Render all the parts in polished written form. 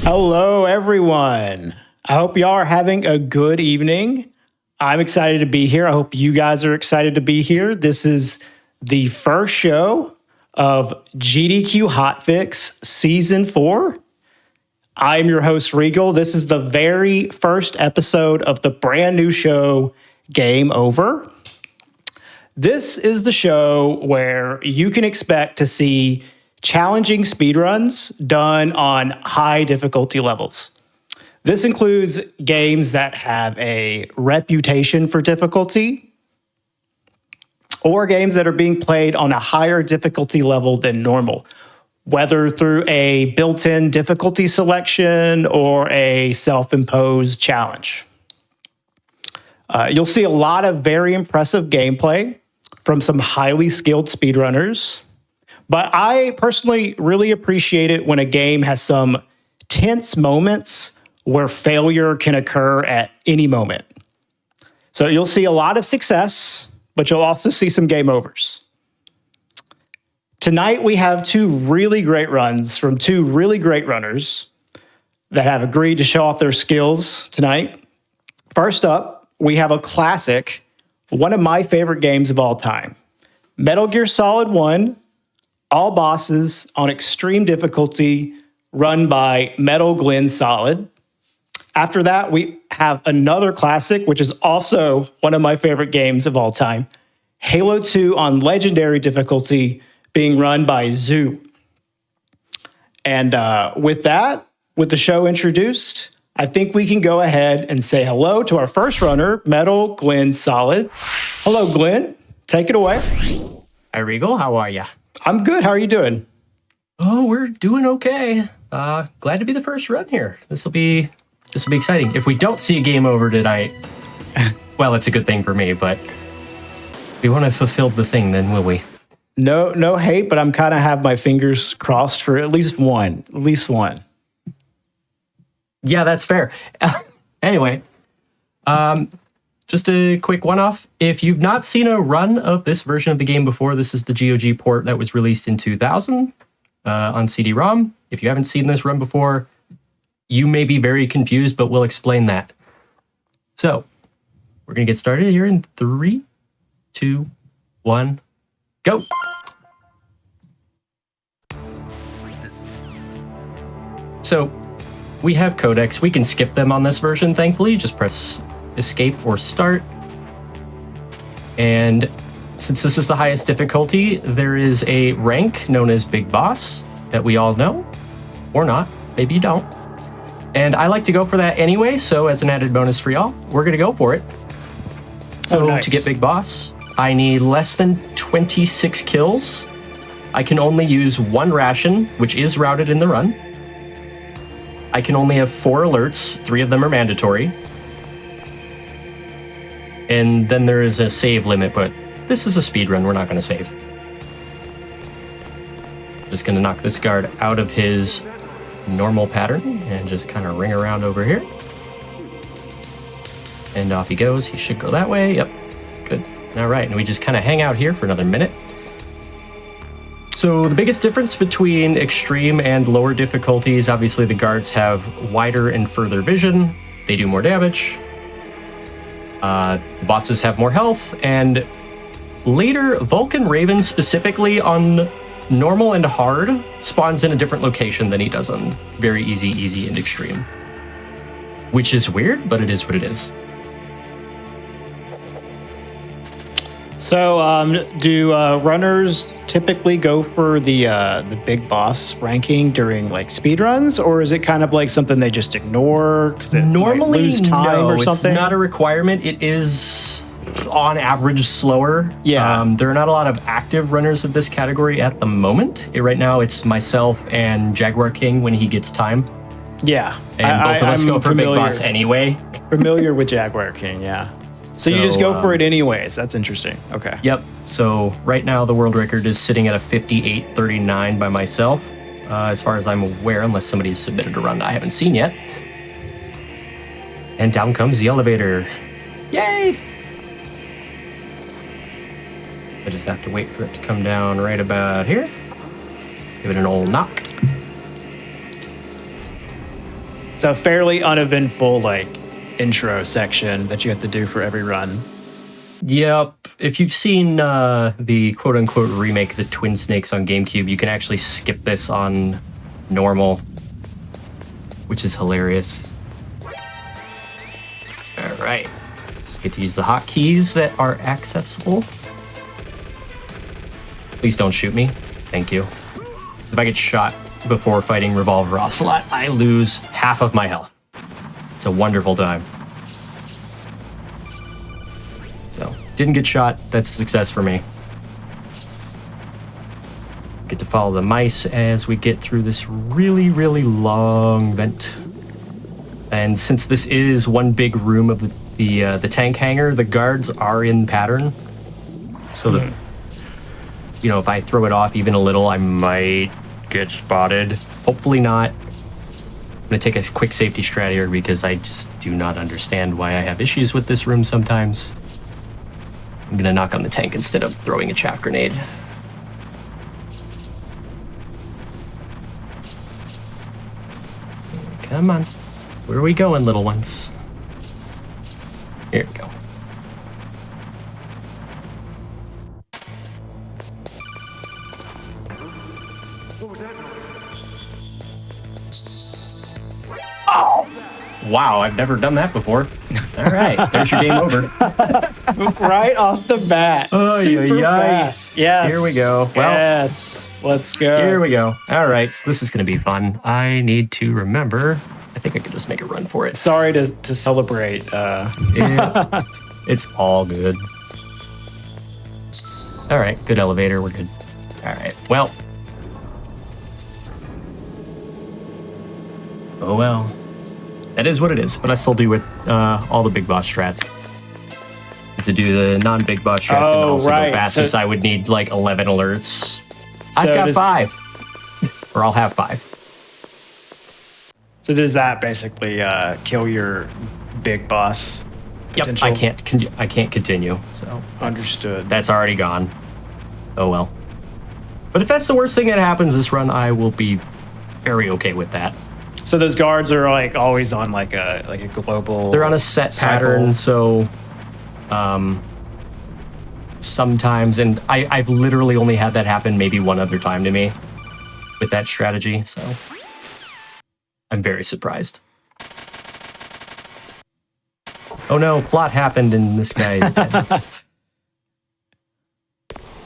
Hello, everyone. I hope y'all are having a good evening. I'm excited to be here. I hope you guys are excited to be here. This is the first show of GDQ Hotfix Season 4. I'm your host, Regal. This is the very first episode of the brand new show, Game Over. This is the show where you can expect to see challenging speedruns done on high difficulty levels. This includes games that have a reputation for difficulty or games that are being played on a higher difficulty level than normal, whether through a built-in difficulty selection or a self-imposed challenge. You'll see a lot of very impressive gameplay from some highly skilled speedrunners. But I personally really appreciate it when a game has some tense moments where failure can occur at any moment. So you'll see a lot of success, but you'll also see some game overs. Tonight, we have two really great runs from two really great runners that have agreed to show off their skills tonight. First up, we have a classic, one of my favorite games of all time, Metal Gear Solid 1, all bosses on extreme difficulty, run by Metal Glenn Solid. After that, we have another classic, which is also one of my favorite games of all time, Halo 2 on legendary difficulty, being run by Zoo. And with that, with the show introduced, I think we can go ahead and say hello to our first runner, Metal Glenn Solid. Hello, Glenn. Take it away. Hi, Regal. How are you? I'm good. How are you doing? Oh, we're doing okay. Glad to be the first run here. This will be exciting. If we don't see a game over tonight, well, it's a good thing for me, but we want to fulfill the thing, then will we? No hate, but I'm kind of have my fingers crossed for at least one. Yeah, that's fair. Anyway, just a quick one-off. If you've not seen a run of this version of the game before, this is the GOG port that was released in 2000 on CD-ROM. If you haven't seen this run before, you may be very confused, but we'll explain that. So, we're going to get started here in 3, 2, 1, go! So, we have codecs. We can skip them on this version, thankfully. Just press escape or start. And since this is the highest difficulty, there is a rank known as Big Boss that we all know, or not. Maybe you don't. And I like to go for that anyway, so as an added bonus for y'all, we're going to go for it. So nice. To get Big Boss, I need less than 26 kills. I can only use one ration, which is routed in the run. I can only have 4 alerts, 3 of them are mandatory. And then there is a save limit, but this is a speed run, we're not going to save. Just going to knock this guard out of his normal pattern and just kind of ring around over here. And off he goes. He should go that way. Yep, good. All right, and we just kind of hang out here for another minute. So the biggest difference between extreme and lower difficulties, obviously the guards have wider and further vision. They do more damage. The bosses have more health, and later, Vulcan Raven, specifically on normal and hard, spawns in a different location than he does on very easy, and extreme. Which is weird, but it is what it is. So, do runners typically go for the big boss ranking during like speedruns, or is it kind of like something they just ignore because it normally might lose time or something? It's not a requirement. It is on average slower. Yeah. There are not a lot of active runners of this category at the moment. Right now, it's myself and Jaguar King when he gets time. Yeah, And both of us go for Big Boss anyway. Familiar with Jaguar King, yeah. So you just go for it anyways. That's interesting. Okay. Yep. So right now the world record is sitting at a 58:39 by myself, as far as I'm aware, unless somebody's submitted a run that I haven't seen yet. And down comes the elevator. Yay! I just have to wait for it to come down right about here. Give it an old knock. So a fairly uneventful like intro section that you have to do for every run. Yep. If you've seen the quote-unquote remake, The Twin Snakes on GameCube, you can actually skip this on normal, which is hilarious. All right. So you get to use the hotkeys that are accessible. Please don't shoot me. Thank you. If I get shot before fighting Revolver Ocelot, I lose half of my health. It's a wonderful time. So, didn't get shot. That's a success for me. Get to follow the mice as we get through this really, really long vent. And since this is one big room of the tank hangar, the guards are in pattern. So that, you know, if I throw it off even a little, I might get spotted. Hopefully not. I'm gonna take a quick safety strat here because I just do not understand why I have issues with this room sometimes. I'm gonna knock on the tank instead of throwing a chaff grenade. Come on. Where are we going, little ones? Here we go. Oh! Wow, I've never done that before. All right, there's your game over. Right off the bat. Oh, Super fast. Yes. Here we go. Well, yes. Let's go. here we go. All right, so this is going to be fun. I need to remember. I think I could just make a run for it. Sorry to celebrate. Yeah, it's all good. All right, good elevator. We're good. All right, well. Oh, well. That is what it is, but I still do with all the big boss strats. To do the non-big boss strats and also go fastest, I would need like 11 alerts. I've got 5. Or I'll have 5. So does that basically kill your big boss potential? Yep, I can't continue. So Understood. That's already gone. Oh well. But if that's the worst thing that happens this run, I will be very okay with that. So those guards are like always on like a global. They're on a set pattern, so sometimes, and I've literally only had that happen maybe one other time to me with that strategy, so I'm very surprised. Oh no, plot happened and this guy is dead.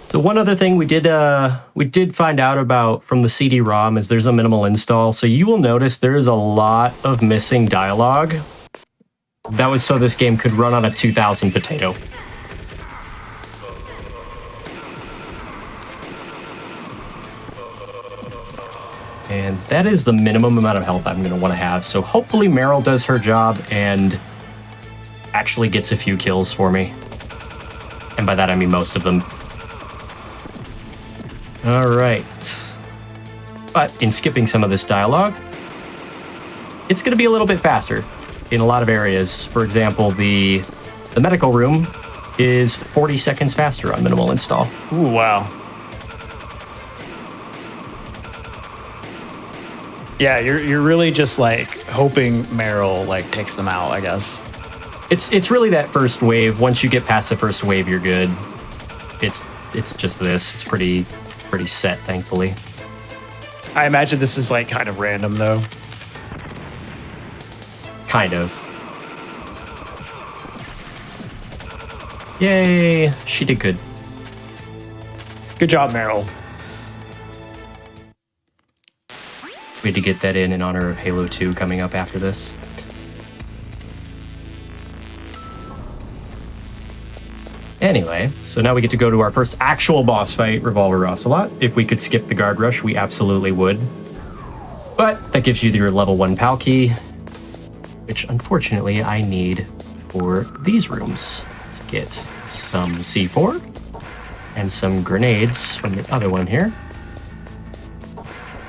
So one other thing we did find out about from the CD-ROM is there's a minimal install. So you will notice there's a lot of missing dialogue. That was so this game could run on a 2000 potato. And that is the minimum amount of health I'm going to want to have. So hopefully Meryl does her job and actually gets a few kills for me. And by that I mean most of them. All right. But in skipping some of this dialogue, it's going to be a little bit faster in a lot of areas. For example, the medical room is 40 seconds faster on minimal install. Ooh, wow. Yeah, you're really just like hoping Meryl like takes them out, I guess. It's really that first wave. Once you get past the first wave, you're good. It's just this. It's pretty set, thankfully. I imagine this is like kind of random though. Kind of. Yay, she did good. Good job, Meryl. We had to get that in honor of Halo 2 coming up after this. Anyway, so now we get to go to our first actual boss fight, Revolver Ocelot. If we could skip the guard rush, we absolutely would. But that gives you your level 1 PAL key, which unfortunately I need for these rooms to get some C4 and some grenades from the other one here.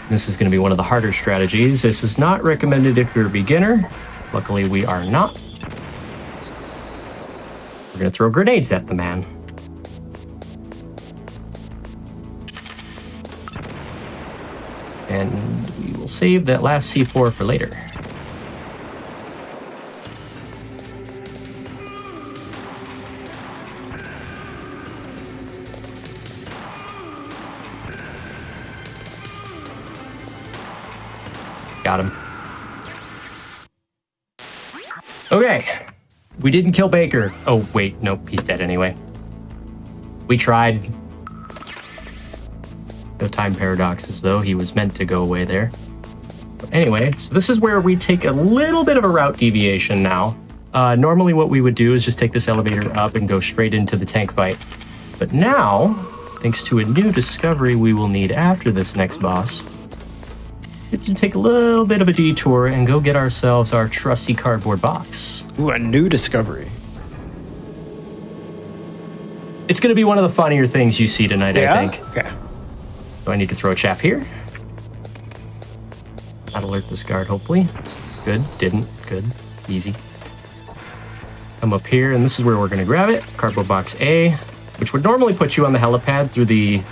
This is going to be one of the harder strategies. This is not recommended if you're a beginner. Luckily, we are not. We're going to throw grenades at the man. And we will save that last C4 for later. Got him. Okay. We didn't kill Baker. Oh, wait. Nope. He's dead anyway. We tried. No time paradoxes, though. He was meant to go away there. But anyway, so this is where we take a little bit of a route deviation now. Normally what we would do is just take this elevator up and go straight into the tank fight. But now, thanks to a new discovery we will need after this next boss, we have to take a little bit of a detour and go get ourselves our trusty cardboard box. Ooh, a new discovery. It's going to be one of the funnier things you see tonight, Yeah? I think. Okay. So I need to throw a chaff here. Not alert this guard, hopefully. Good. Didn't. Good. Easy. Come up here, and this is where we're going to grab it. Cardboard box A, which would normally put you on the helipad through the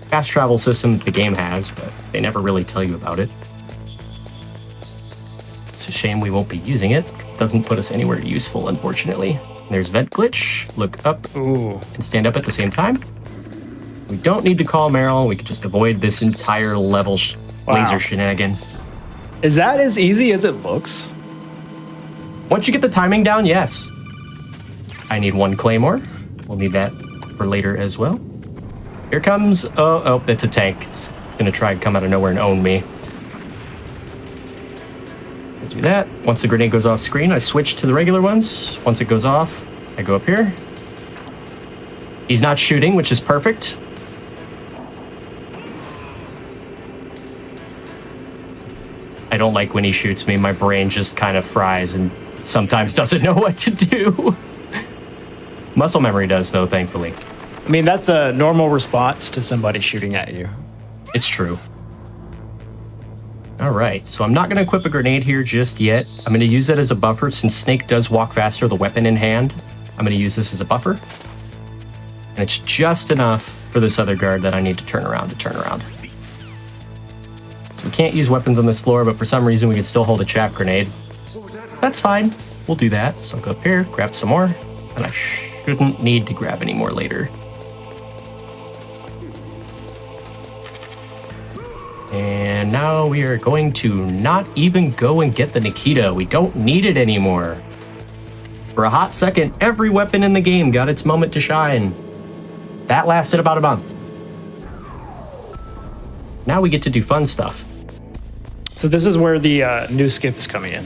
fast travel system the game has, but they never really tell you about it. It's a shame we won't be using it, because it doesn't put us anywhere useful, unfortunately. There's vent glitch. Look up Ooh. and stand up at the same time. We don't need to call Meryl. We can just avoid this entire level laser shenanigan. Is that as easy as it looks? Once you get the timing down, yes. I need one claymore. We'll need that for later as well. Here comes... Oh, that's a tank. It's gonna try and come out of nowhere and own me. I'll do that. Once the grenade goes off screen, I switch to the regular ones. Once it goes off, I go up here. He's not shooting, which is perfect. I don't like when he shoots me. My brain just kind of fries and sometimes doesn't know what to do. Muscle memory does, though, thankfully. I mean, that's a normal response to somebody shooting at you. It's true. All right, so I'm not going to equip a grenade here just yet. I'm going to use it as a buffer since Snake does walk faster, the weapon in hand. I'm going to use this as a buffer. And it's just enough for this other guard that I need to turn around. So we can't use weapons on this floor, but for some reason we can still hold a chaff grenade. That's fine. We'll do that. So I'll go up here, grab some more, and I shouldn't need to grab any more later. And now we are going to not even go and get the Nikita. We don't need it anymore. For a hot second, every weapon in the game got its moment to shine. That lasted about a month. Now we get to do fun stuff. So this is where the new skip is coming in.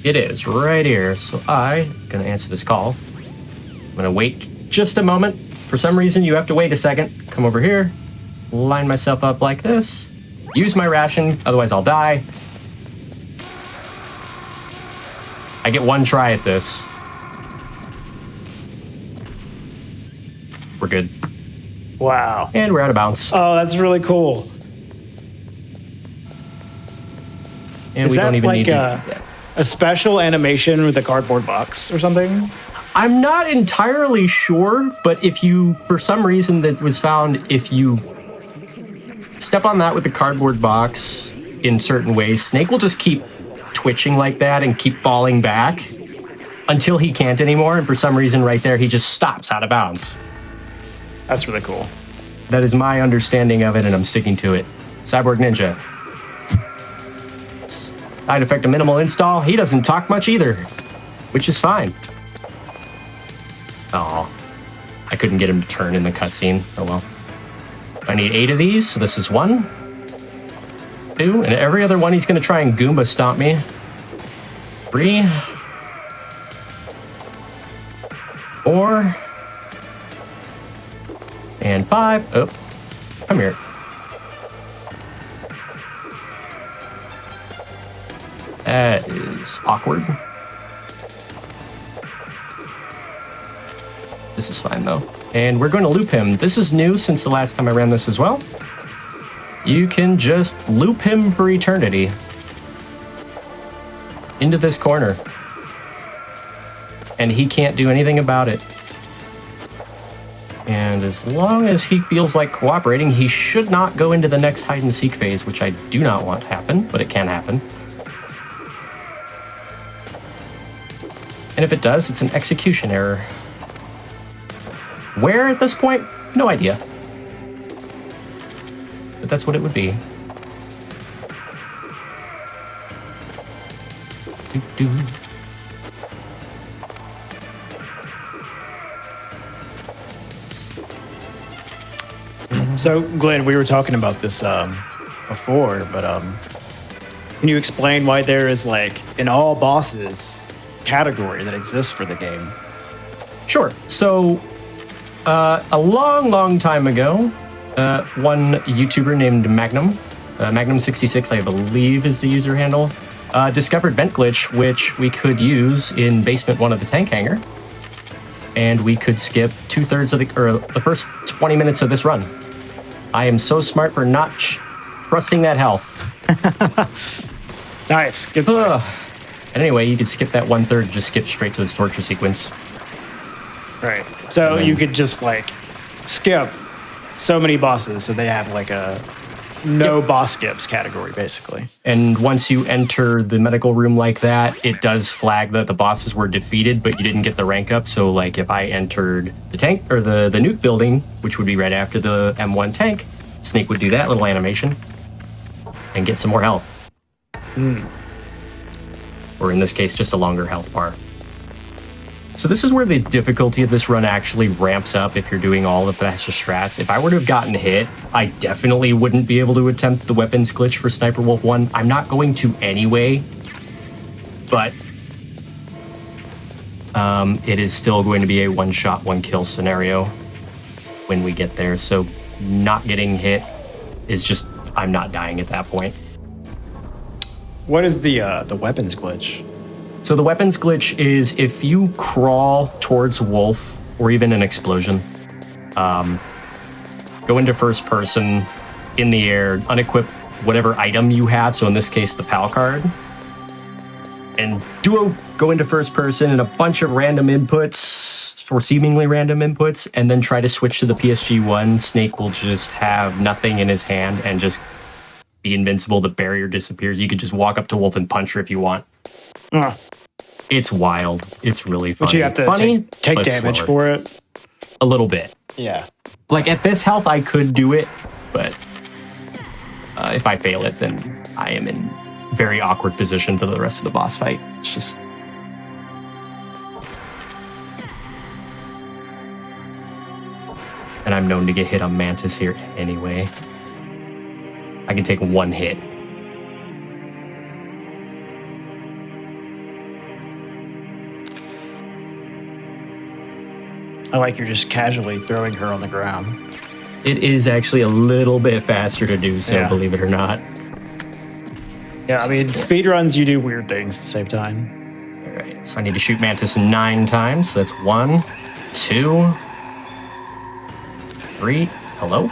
It is, right here. So I'm going to answer this call. I'm going to wait just a moment. For some reason, you have to wait a second. Come over here, line myself up like this, use my ration, otherwise I'll die. I get one try at this. We're good. Wow. And we're out of bounds. Oh, that's really cool. And Is we that don't even like need to do that. a special animation with a cardboard box or something? I'm not entirely sure, but if you, for some reason that was found, if you step on that with the cardboard box in certain ways, Snake will just keep twitching like that and keep falling back until he can't anymore. And for some reason right there, he just stops out of bounds. That's really cool. That is my understanding of it, and I'm sticking to it. Cyborg Ninja. Side effect of minimal install. He doesn't talk much either, which is fine. Oh, I couldn't get him to turn in the cutscene. Oh well. I need 8 of these, so this is 1, 2, and every other one he's going to try and Goomba stomp me. 3, 4, and 5. Oh, come here. That is awkward. This is fine though. And we're going to loop him. This is new since the last time I ran this as well. You can just loop him for eternity into this corner. And he can't do anything about it. And as long as he feels like cooperating, he should not go into the next hide and seek phase, which I do not want to happen, but it can happen. And if it does, it's an execution error. Where at this point? No idea. But that's what it would be. do. So, Glenn, we were talking about this before, but can you explain why there is like an all bosses category that exists for the game? Sure. So, a long time ago, one YouTuber named Magnum66, I believe is the user handle, discovered Vent Glitch, which we could use in Basement 1 of the tank hangar. And we could skip 2/3 of the first 20 minutes of this run. I am so smart for not trusting that health. Nice. Good fight. Anyway, you could skip that 1/3, just skip straight to this torture sequence. Right. So you could just like skip so many bosses, so they have like a no boss skips category, basically. And once you enter the medical room like that, it does flag that the bosses were defeated, but you didn't get the rank up. So like if I entered the tank or the nuke building, which would be right after the M1 tank, Snake would do that little animation and get some more health. Or in this case, just a longer health bar. So this is where the difficulty of this run actually ramps up if you're doing all the faster strats. If I were to have gotten hit, I definitely wouldn't be able to attempt the weapons glitch for Sniper Wolf 1. I'm not going to anyway, but it is still going to be a one-shot, one-kill scenario when we get there. So not getting hit is just, I'm not dying at that point. What is the weapons glitch? So the weapons glitch is if you crawl towards Wolf or even an explosion, go into first person in the air, unequip whatever item you have. So in this case, the PAL card, and go into first person and a bunch of random inputs or seemingly random inputs, and then try to switch to the PSG-1. Snake will just have nothing in his hand and just be invincible. The barrier disappears. You could just walk up to Wolf and punch her if you want. It's wild. It's really funny. But you have to take damage for it. A little bit. Yeah. Like at this health, I could do it, but if I fail it, then I am in very awkward position for the rest of the boss fight. It's just... And I'm known to get hit on Mantis here anyway. I can take one hit. I like you're just casually throwing her on the ground. It is actually a little bit faster to do so, believe it or not. Yeah, I mean, speedruns, you do weird things to save time. All right, so I need to shoot Mantis 9 times. So that's 1, 2, 3. Hello?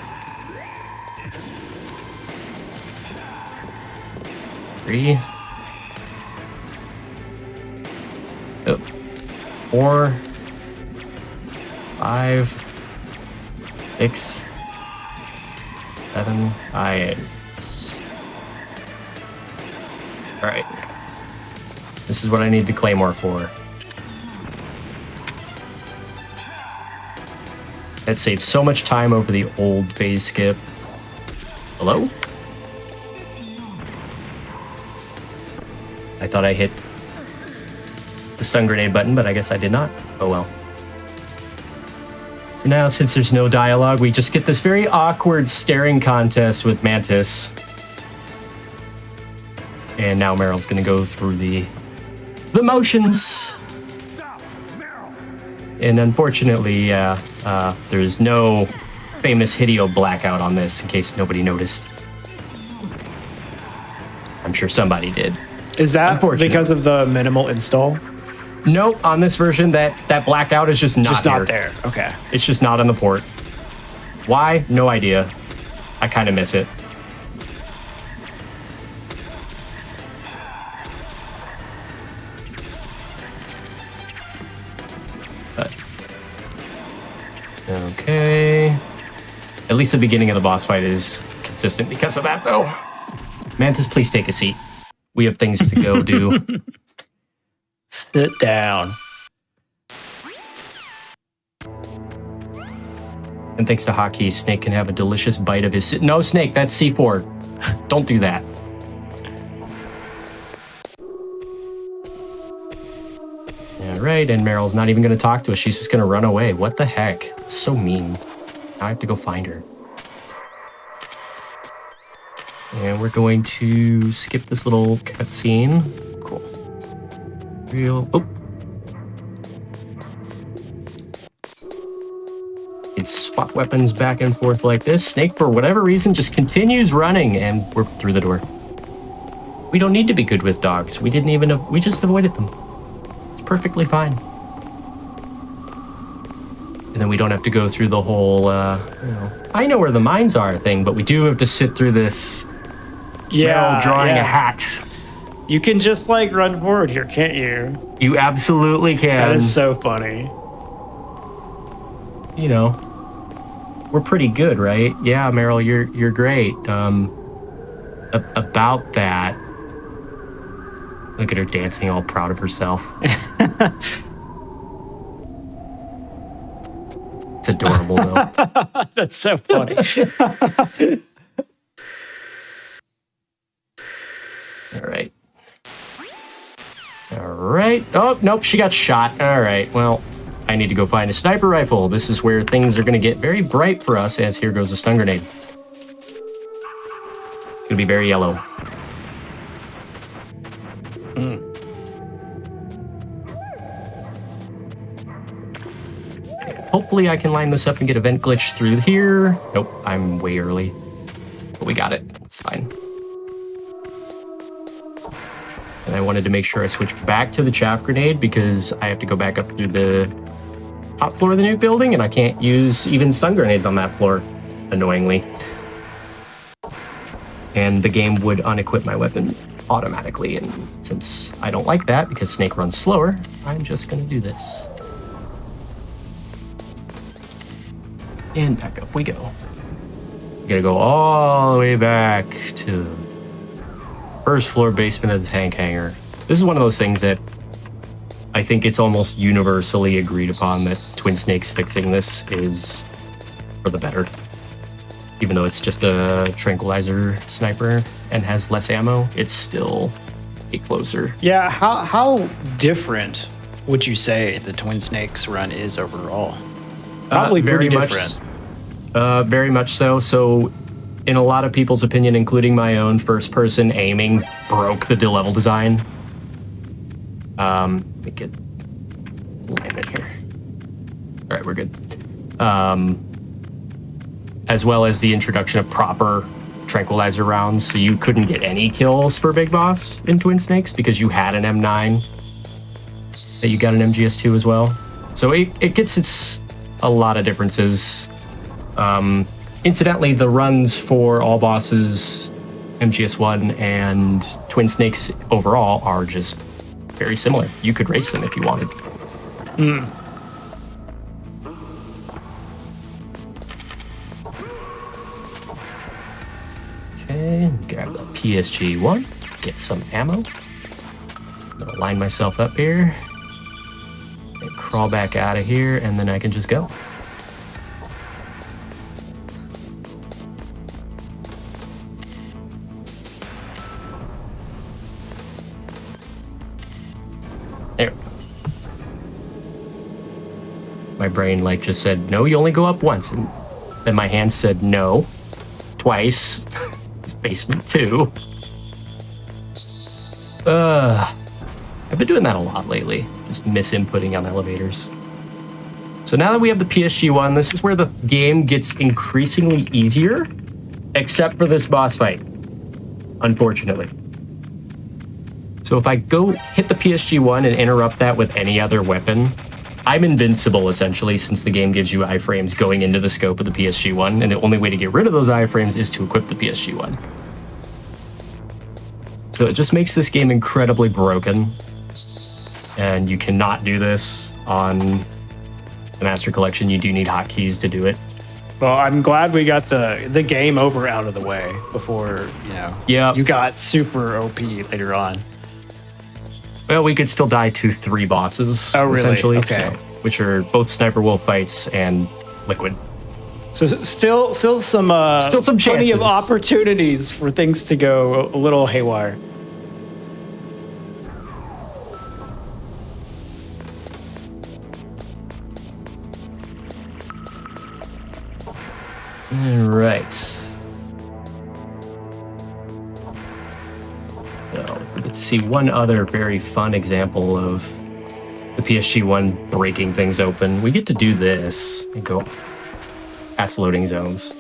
3. 4. 5, 6, 7, 8. All right. This is what I need the Claymore for. That saves so much time over the old phase skip. Hello? I thought I hit the stun grenade button, but I guess I did not. Oh well. So now, since there's no dialogue, we just get this very awkward staring contest with Mantis. And now Meryl's gonna go through the motions. And unfortunately, there's no famous Hideo blackout on this, in case nobody noticed. I'm sure somebody did. Is that because of the minimal install? Nope, on this version, that blackout is just not there. Okay. It's just not on the port. Why? No idea. I kind of miss it. But, okay. At least the beginning of the boss fight is consistent because of that, though. Mantis, please take a seat. We have things to go do. Sit down. And thanks to Hotkey, Snake can have a delicious bite of his... No, Snake, that's C4. Don't do that. All right, and Meryl's not even going to talk to us. She's just going to run away. What the heck? It's so mean. Now I have to go find her. And we're going to skip this little cutscene. Cool. Oh. You can swap weapons back and forth like this. Snake, for whatever reason, just continues running, and we're through the door. We don't need to be good with dogs. We just avoided them. It's perfectly fine. And then we don't have to go through the whole, I know where the mines are thing, but we do have to sit through this drawing a hat. You can just like run forward here, can't you? You absolutely can. That is so funny. You know, we're pretty good, right? Yeah, Meryl, you're great. About that, look at her dancing, all proud of herself. It's adorable, though. That's so funny. All right. All right. Oh, nope, she got shot. All right, well, I need to go find a sniper rifle. This is where things are going to get very bright for us, as here goes a stun grenade. It's going to be very yellow. Hopefully I can line this up and get a vent glitch through here. Nope, I'm way early. But we got it. It's fine. And I wanted to make sure I switch back to the chaff grenade because I have to go back up through the top floor of the new building, and I can't use even stun grenades on that floor, annoyingly. And the game would unequip my weapon automatically, and since I don't like that because Snake runs slower, I'm just going to do this. And back up we go. Gotta go all the way back to first floor basement of the tank hangar. This is one of those things that I think it's almost universally agreed upon that Twin Snakes fixing this is for the better. Even though it's just a tranquilizer sniper and has less ammo, it's still a closer. Yeah, how different would you say the Twin Snakes run is overall? Probably pretty different. Very much so. So, in a lot of people's opinion, including my own, first-person aiming broke the level design. Let me get alignment here. All right, we're good. As well as the introduction of proper tranquilizer rounds, so you couldn't get any kills for Big Boss in Twin Snakes because you had an M9. That you got an MGS2 as well. So it gets a lot of differences. Incidentally, the runs for all bosses, MGS1 and Twin Snakes overall are just very similar. You could race them if you wanted. Okay, grab the PSG-1, get some ammo. I'm gonna line myself up here and crawl back out of here, and then I can just go. There. My brain just said, no, you only go up once. And then my hand said no, twice. It's basement 2. I've been doing that a lot lately. Just misinputting on elevators. So now that we have the PSG-1, this is where the game gets increasingly easier, except for this boss fight, unfortunately. So if I go hit the PSG-1 and interrupt that with any other weapon, I'm invincible, essentially, since the game gives you iframes going into the scope of the PSG-1, and the only way to get rid of those iframes is to equip the PSG-1. So it just makes this game incredibly broken, and you cannot do this on the Master Collection. You do need hotkeys to do it. Well, I'm glad we got the game over out of the way before, you got super OP later on. Well, we could still die to 3 bosses, essentially, okay. Which are both Sniper Wolf fights and Liquid. So still some chances. Plenty of opportunities for things to go a little haywire. So we get to see one other very fun example of the PSG-1 breaking things open. We get to do this and go past loading zones.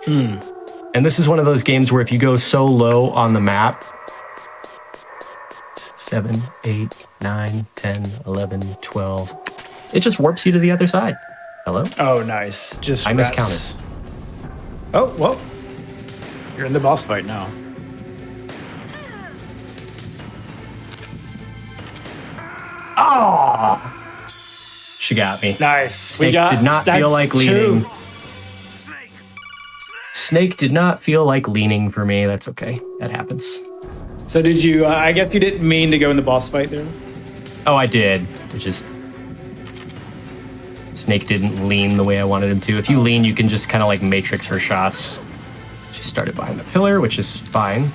And this is one of those games where if you go so low on the map, 7, 8, 9, 10, 11, 12, it just warps you to the other side. Hello? Oh, nice. Just I rats. miscounted. Oh, well. You're in the boss fight now. Oh! She got me. Nice. Snake did not feel like leaning. Snake did not feel like leaning for me. That's okay. That happens. So did you, I guess you didn't mean to go in the boss fight there? Oh, I did. It just... Snake didn't lean the way I wanted him to. If you lean, you can just kind of like matrix her shots. She started behind the pillar, which is fine.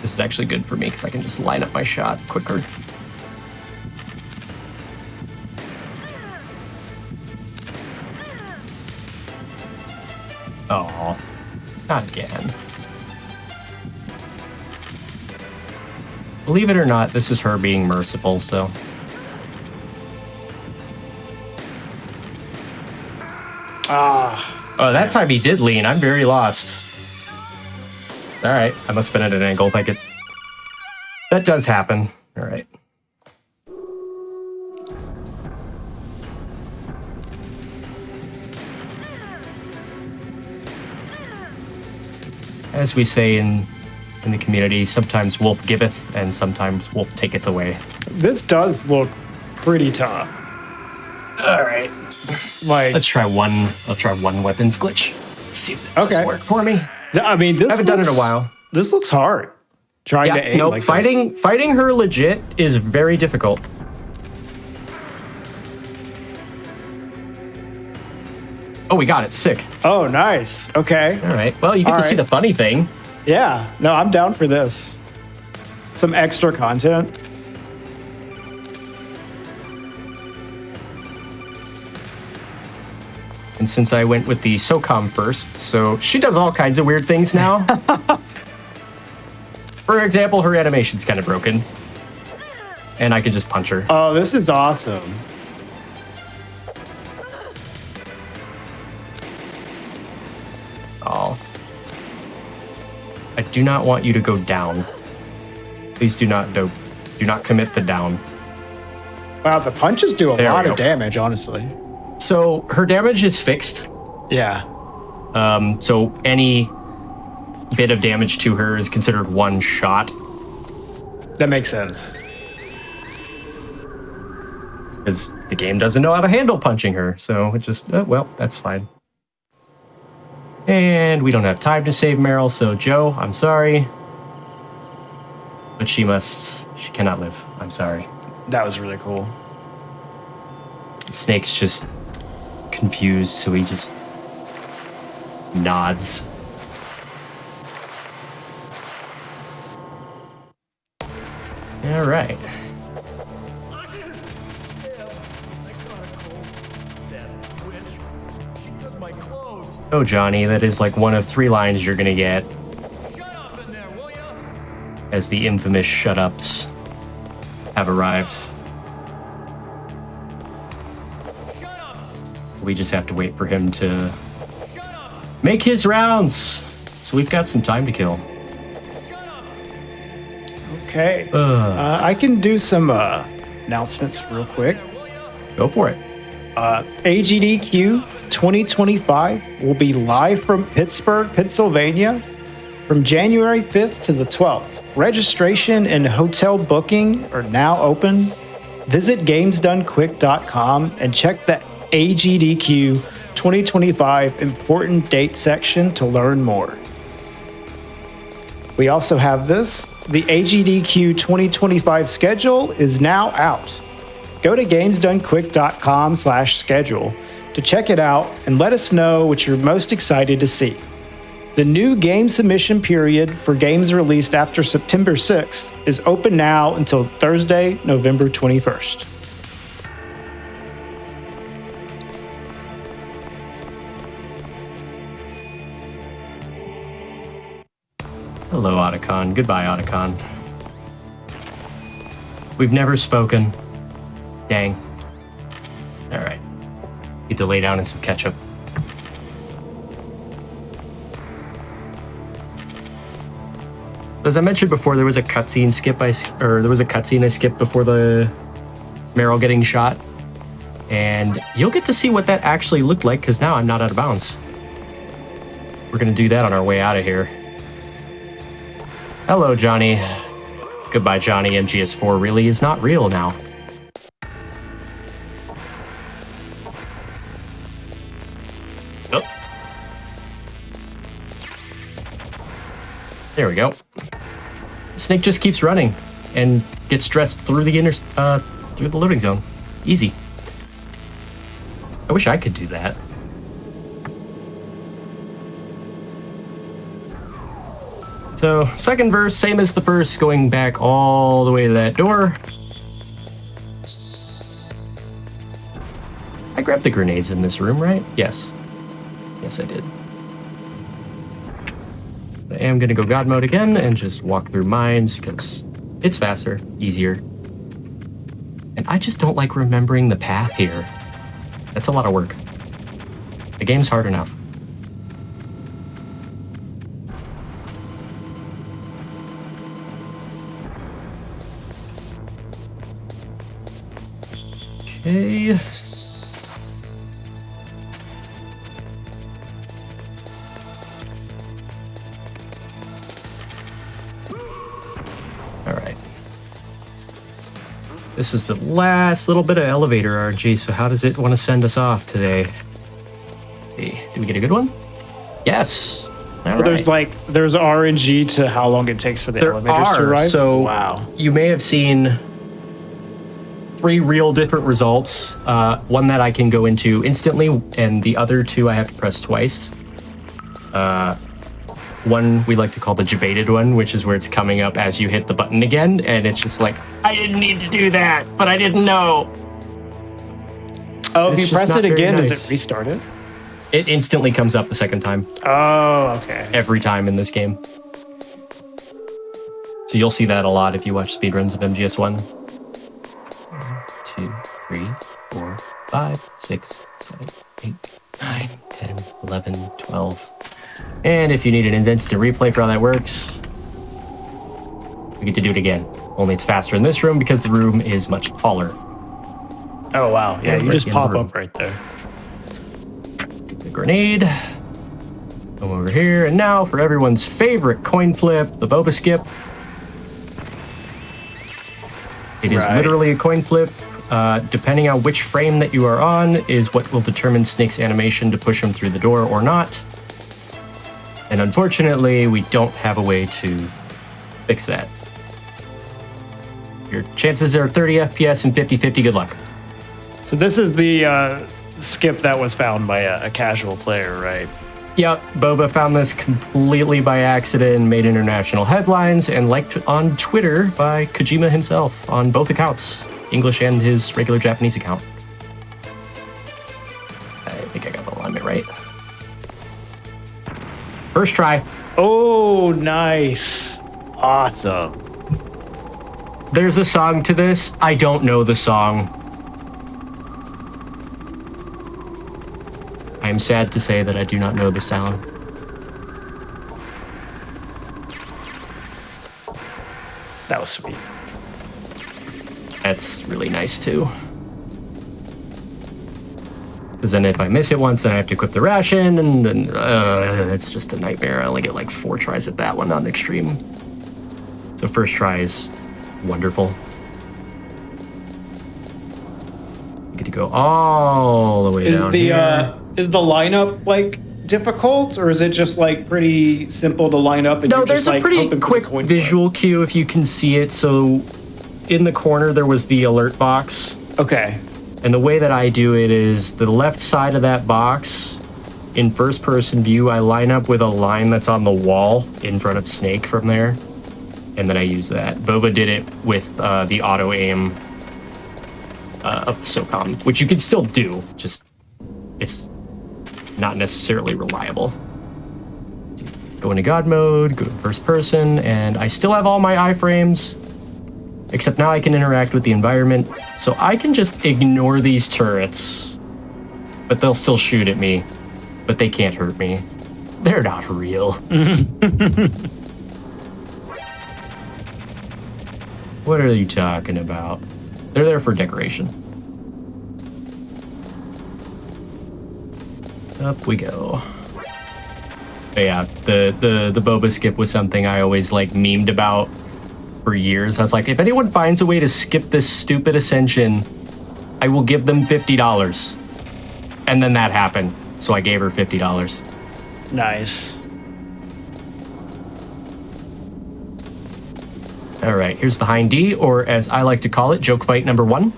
This is actually good for me because I can just line up my shot quicker. Oh, not again. Believe it or not, this is her being merciful, so. Oh, that time he did lean. I'm very lost. All right, I must have been at an angle. That does happen. All right. As we say in the community, sometimes wolf giveth and sometimes wolf taketh away. This does look pretty tough. All right. Like, I'll try one weapons glitch. Let's see if that does work for me. I mean, this I haven't done it in a while. This looks hard. Trying to aim like this. Fighting her legit is very difficult. Oh, we got it. Sick. Oh, nice. Okay. All right. Well, you get to see the funny thing. Yeah. No, I'm down for this. Some extra content. And since I went with the SOCOM first, so she does all kinds of weird things now. For example, her animation's kind of broken. And I can just punch her. Oh, this is awesome. Oh. I do not want you to go down. Please do not commit the down. Wow, the punches do a lot of damage, honestly. So her damage is fixed. Yeah. So any bit of damage to her is considered one shot. That makes sense. Because the game doesn't know how to handle punching her. So it just, well, that's fine. And we don't have time to save Meryl, so Joe, I'm sorry. But she cannot live. I'm sorry. That was really cool. Snake's just confused, so he just nods. All right. Oh, Johnny, that is like one of 3 lines you're gonna get. Shut up in there, will ya? As the infamous shut-ups have arrived. Shut up. We just have to wait for him to make his rounds. So we've got some time to kill. Okay. I can do some announcements real quick. Go for it. AGDQ 2025 will be live from Pittsburgh, Pennsylvania from January 5th to the 12th. Registration and hotel booking are now open. Visit gamesdonequick.com and check the AGDQ 2025 important date section to learn more. We also have this. The AGDQ 2025 schedule is now out. Go to gamesdonequick.com/schedule to check it out and let us know what you're most excited to see. The new game submission period for games released after September 6th is open now until Thursday, November 21st. Hello, Otacon. Goodbye, Otacon. We've never spoken. Dang. All right. Need to lay down in some ketchup. As I mentioned before, there was a cutscene I skipped before the Meryl getting shot. And you'll get to see what that actually looked like, because now I'm not out of bounds. We're going to do that on our way out of here. Hello, Johnny. Goodbye, Johnny. MGS4 really is not real now. Oh. There we go. Snake just keeps running and gets dressed through the loading zone. Easy. I wish I could do that. So, second verse, same as the first, going back all the way to that door. I grabbed the grenades in this room, right? Yes. Yes, I did. I am going to go God mode again and just walk through mines, because it's faster, easier. And I just don't like remembering the path here. That's a lot of work. The game's hard enough. Okay. All right. This is the last little bit of elevator RG, so how does it want to send us off today? Hey, did we get a good one? Yes. All Well, right. there's RNG to how long it takes for the elevators to arrive. So wow. You may have seen 3 real different results. One that I can go into instantly, and the other 2 I have to press twice. One we like to call the debated one, which is where it's coming up as you hit the button again, and it's just like, I didn't need to do that, but I didn't know. Oh, if It's you just press not it very again, nice. does it restart it? It instantly comes up the second time. Oh, okay. Every time in this game. So you'll see that a lot if you watch speedruns of MGS1. 2, 3, 4, 5, 6, 7, 8, 9, 10, 11, 12. And if you need an instant replay for how that works, we get to do it again. Only it's faster in this room because the room is much taller. Oh, wow. Yeah, And you right just in pop the room. up right there. Get the grenade. Come over here. And now for everyone's favorite coin flip, the boba skip. It is Right. literally a coin flip. Depending on which frame that you are on is what will determine Snake's animation to push him through the door or not. And unfortunately, we don't have a way to fix that. Your chances are 30 FPS and 50-50. Good luck. So this is the skip that was found by a casual player, right? Yep, Boba found this completely by accident and made international headlines, and liked on Twitter by Kojima himself on both accounts, English and his regular Japanese account. I think I got the alignment right. First try. Oh, nice. Awesome. There's a song to this. I don't know the song. I am sad to say that I do not know the song. That was sweet. That's really nice too. Because then if I miss it once, then I have to equip the ration, and then it's just a nightmare. I only get like 4 tries at that one on extreme. So first try is wonderful. You get to go all the way down here. Is the lineup like difficult, or is it just like pretty simple to line up? And No, you're there's just, a like, pretty hoping for the quick coin flip? visual cue if you can see it. So in the corner, there was the alert box. Okay. And the way that I do it is the left side of that box, in first person view, I line up with a line that's on the wall in front of Snake from there. And then I use that. Boba did it with the auto aim of the SOCOM, which you can still do, just it's not necessarily reliable. go into God mode, go to first person, and I still have all my iframes, except now I can interact with the environment, so I can just ignore these turrets, but they'll still shoot at me, but they can't hurt me. They're not real. What are you talking about? They're there for decoration. Up we go. But yeah, the boba skip was something I always like memed about for years. I was like, if anyone finds a way to skip this stupid ascension, I will give them $50. And then that happened, so I gave her $50. Nice. All right, here's the Hind D, or as I like to call it, joke fight number 1.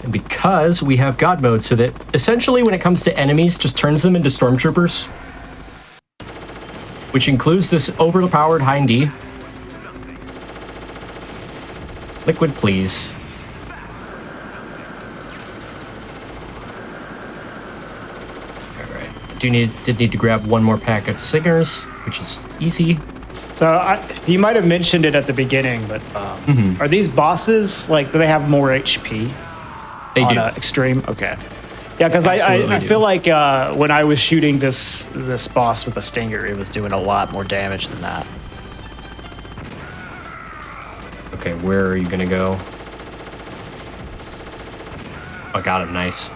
And because we have God mode, so that essentially when it comes to enemies, just turns them into stormtroopers, which includes this overpowered Hind D. Liquid, please. All right, did need to grab one more pack of singers, which is easy. So you might have mentioned it at the beginning, but are these bosses, like, do they have more HP? They do. Extreme? Okay. Yeah, because I feel like when I was shooting this boss with a stinger, it was doing a lot more damage than that. Okay, where are you gonna go? I got him, nice.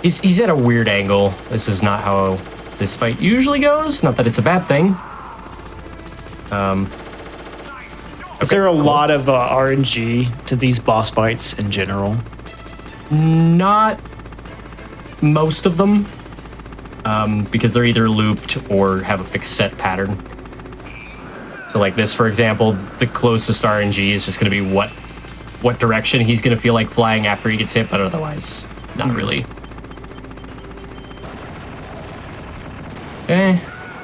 He's at a weird angle. This is not how this fight usually goes. Not that it's a bad thing. Is there a lot of RNG to these boss fights in general? Not most of them, because they're either looped or have a fixed set pattern. So like this, for example, the closest RNG is just going to be what direction he's going to feel like flying after he gets hit, but otherwise, not really. Okay,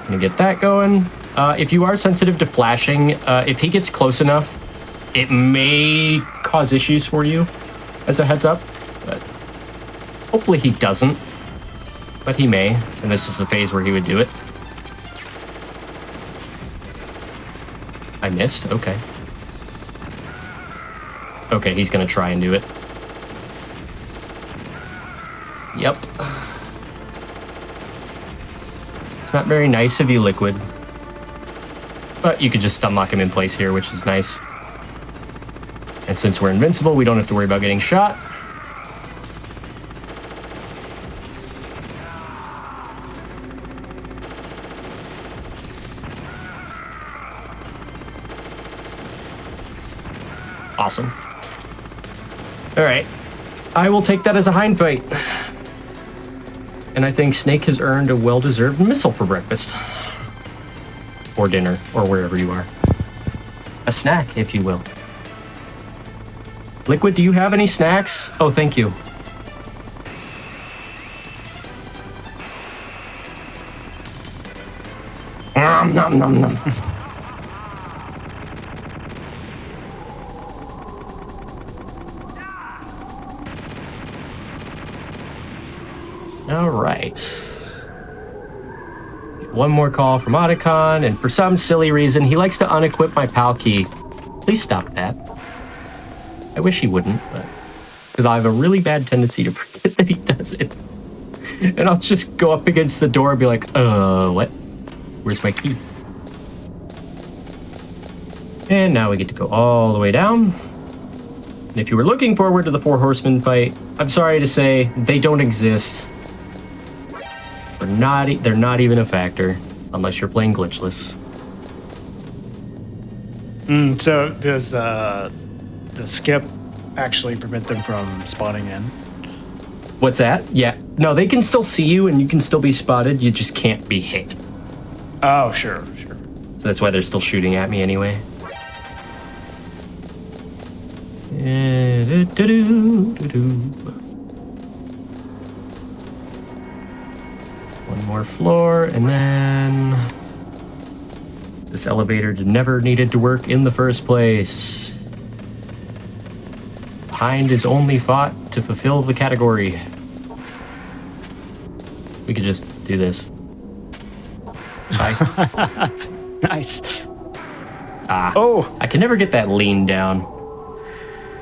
gonna get that going. If you are sensitive to flashing, if he gets close enough, it may cause issues for you, as a heads up. But hopefully he doesn't, but he may, and this is the phase where he would do it. I missed, okay. Okay, he's gonna try and do it. Yep. It's not very nice of you, Liquid. But you could just stun lock him in place here, which is nice. And since we're invincible, we don't have to worry about getting shot. Awesome. All right. I will take that as a hind fight. And I think Snake has earned a well-deserved missile for breakfast. Or dinner, or wherever you are. A snack, if you will. Liquid, do you have any snacks? Oh, thank you. Nom, nom, nom, nom. All right. One more call from Otacon, and for some silly reason, he likes to unequip my PAL key. Please stop that. I wish he wouldn't, but because I have a really bad tendency to forget that he does it. And I'll just go up against the door and be like, what? Where's my key? And now we get to go all the way down. And if you were looking forward to the Four Horsemen fight, I'm sorry to say, they don't exist. They're not even a factor, unless you're playing glitchless. So does the skip actually prevent them from spawning in? What's that? Yeah. No, they can still see you and you can still be spotted. You just can't be hit. Oh, sure. So that's why they're still shooting at me anyway. One more floor, and then this elevator never needed to work in the first place. Hind is only fought to fulfill the category. We could just do this. Bye. Nice. Oh, I can never get that lean down.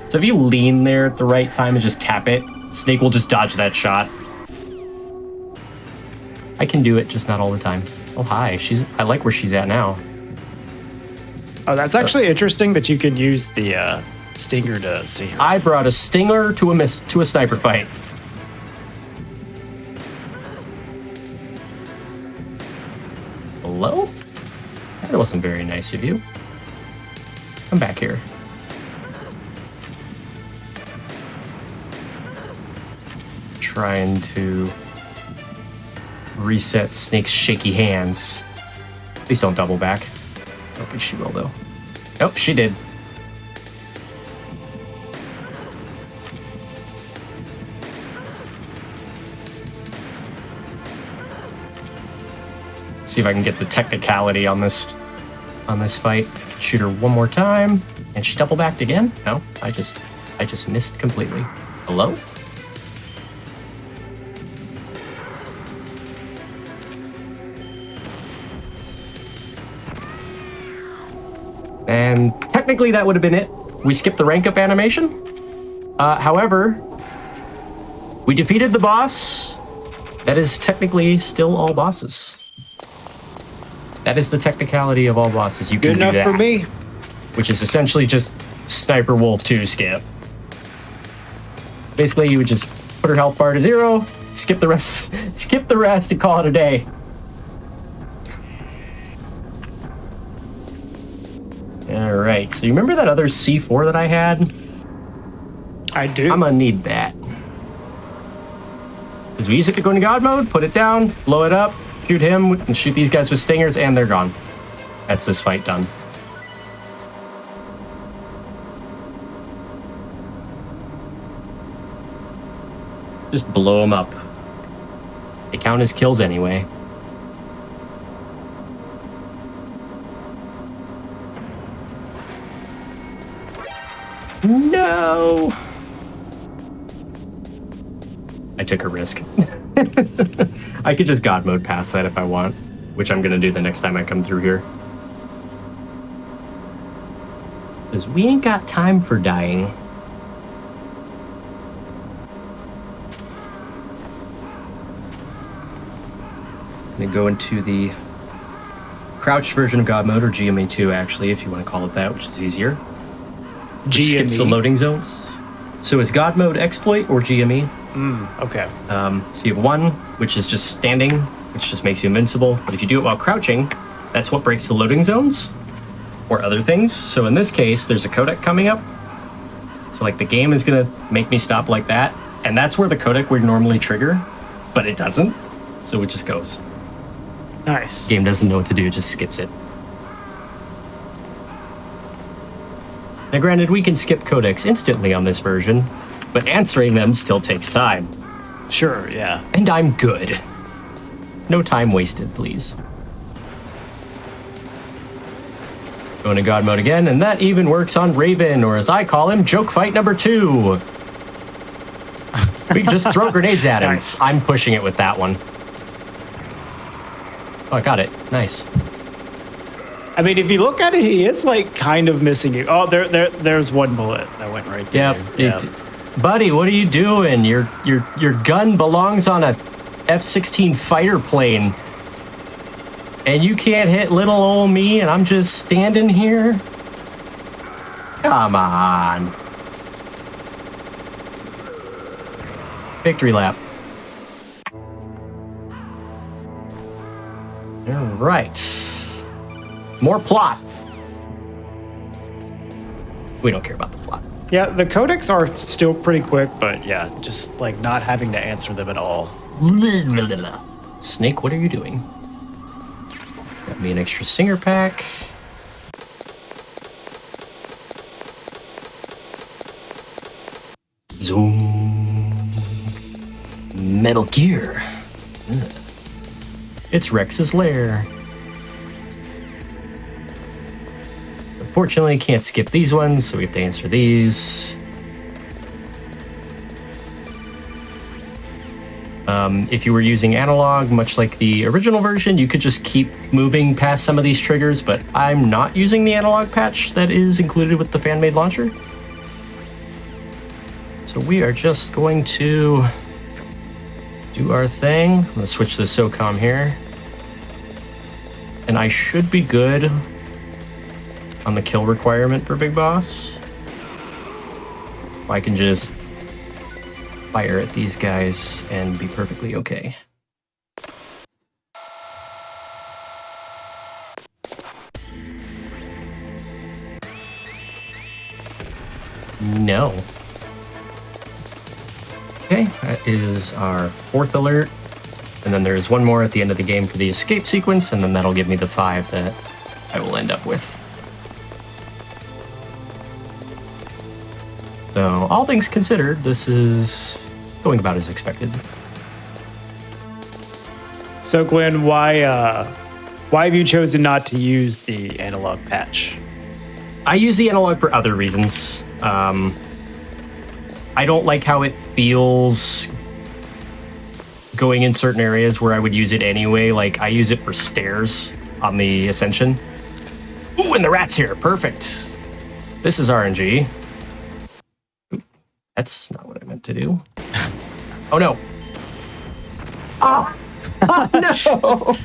So if you lean there at the right time and just tap it, Snake will just dodge that shot. I can do it, just not all the time. Oh, hi. I like where she's at now. Oh, that's actually interesting that you could use the stinger to see her. I brought a stinger to a sniper fight. Hello? That wasn't very nice of you. Come back here. Trying to reset Snake's shaky hands. Please don't double back. I don't think she will, though. Nope, she did. See if I can get the technicality on this fight. I can shoot her one more time, and she double backed again. No, I just missed completely. Hello? And technically that would have been it. We skipped the rank up animation. However, we defeated the boss. That is technically still all bosses. That is the technicality of all bosses. You can Good enough do that, for me. which is essentially just Sniper Wolf 2 skip. Basically, you would just put her health bar to 0, skip the rest, and call it a day. All right. So you remember that other C4 that I had? I do. I'm gonna need that. Because we use it to go into God mode, put it down, blow it up, shoot him, and shoot these guys with stingers, and they're gone. That's this fight done. Just blow them up. They count as kills anyway. No! I took a risk. I could just God mode past that if I want, which I'm gonna do the next time I come through here. Because we ain't got time for dying. I'm gonna go into the crouched version of God mode, or GME2 actually, if you want to call it that, which is easier. Which skips the loading zones. So it's God mode exploit or GME. Okay. So you have 1, which is just standing, which just makes you invincible. But if you do it while crouching, that's what breaks the loading zones or other things. So in this case, there's a codec coming up. So like the game is gonna make me stop like that. And that's where the codec would normally trigger, but it doesn't. So it just goes. Nice. Game doesn't know what to do, it just skips it. Now granted, we can skip codecs instantly on this version, but answering them still takes time. Sure, yeah. And I'm good. No time wasted, please. Going to God mode again, and that even works on Raven, or as I call him, Joke Fight number 2. We can just throw grenades at him. Nice. I'm pushing it with that one. Oh, I got it. Nice. I mean, if you look at it, he is like kind of missing you. Oh, there's one bullet that went right there. Yep. Buddy, what are you doing? Your gun belongs on a F-16 fighter plane. And you can't hit little old me, and I'm just standing here? Come on. Victory lap. All right. More plot. We don't care about the plot. Yeah, the codecs are still pretty quick, but yeah, just like not having to answer them at all. Snake, what are you doing? Got me an extra singer pack. Zoom. Metal Gear. It's Rex's lair. Unfortunately, can't skip these ones, so we have to answer these. If you were using analog, much like the original version, you could just keep moving past some of these triggers, but I'm not using the analog patch that is included with the fan-made launcher. So we are just going to do our thing. I'm gonna switch the SOCOM here. And I should be good on the kill requirement for Big Boss. I can just fire at these guys and be perfectly okay. No. Okay, that is our 4th alert. And then there's one more at the end of the game for the escape sequence, and then that'll give me the 5 that I will end up with. So, all things considered, this is going about as expected. So, Glenn, why have you chosen not to use the analog patch? I use the analog for other reasons. I don't like how it feels going in certain areas where I would use it anyway. Like, I use it for stairs on the Ascension. Ooh, and the rat's here. Perfect. This is RNG. That's not what I meant to do. Oh, no. Oh, no.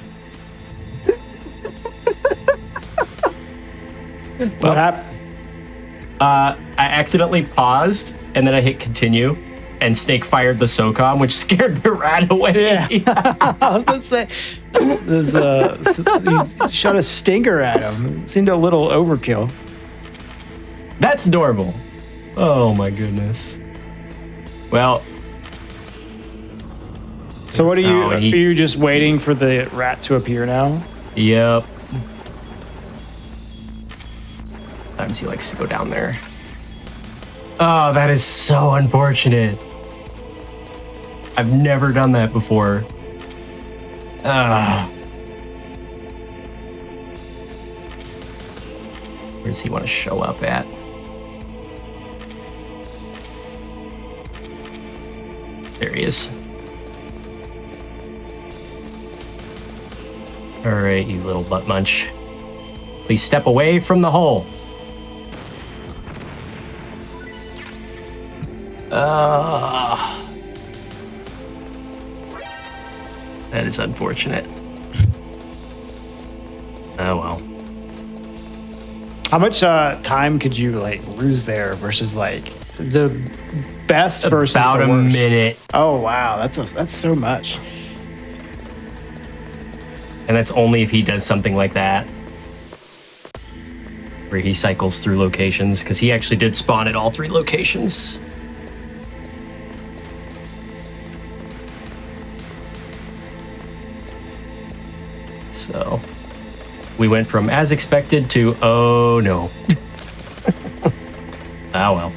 What happened? I accidentally paused, and then I hit continue, and Snake fired the SOCOM, which scared the rat away. Yeah. I was going to say, you shot a stinger at him. It seemed a little overkill. That's normal. Oh, my goodness. Well. So what are you, are you just waiting for the rat to appear now? Yep. Sometimes he likes to go down there. Oh, that is so unfortunate. I've never done that before. Where does he want to show up at? There he is. All right, you little butt munch. Please step away from the hole. That is unfortunate. Oh well. How much time could you like lose there versus like the best versus about the a worst? minute? Oh wow, that's so much. And that's only if he does something like that, where he cycles through locations, because he actually did spawn at all 3 locations. So we went from as expected to oh no. Oh well.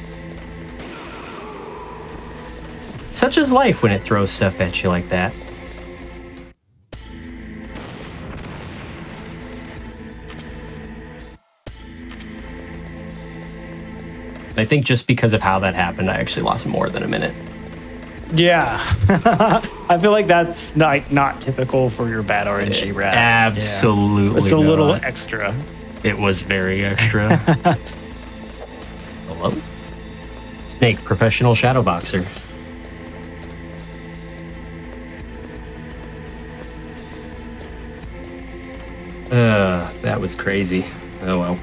Such is life when it throws stuff at you like that. I think just because of how that happened, I actually lost more than a minute. Yeah. I feel like that's not typical for your bad RNG rat. Absolutely. Yeah. It's a little extra. It was very extra. Hello? Snake, professional shadow boxer. That was crazy. Oh well.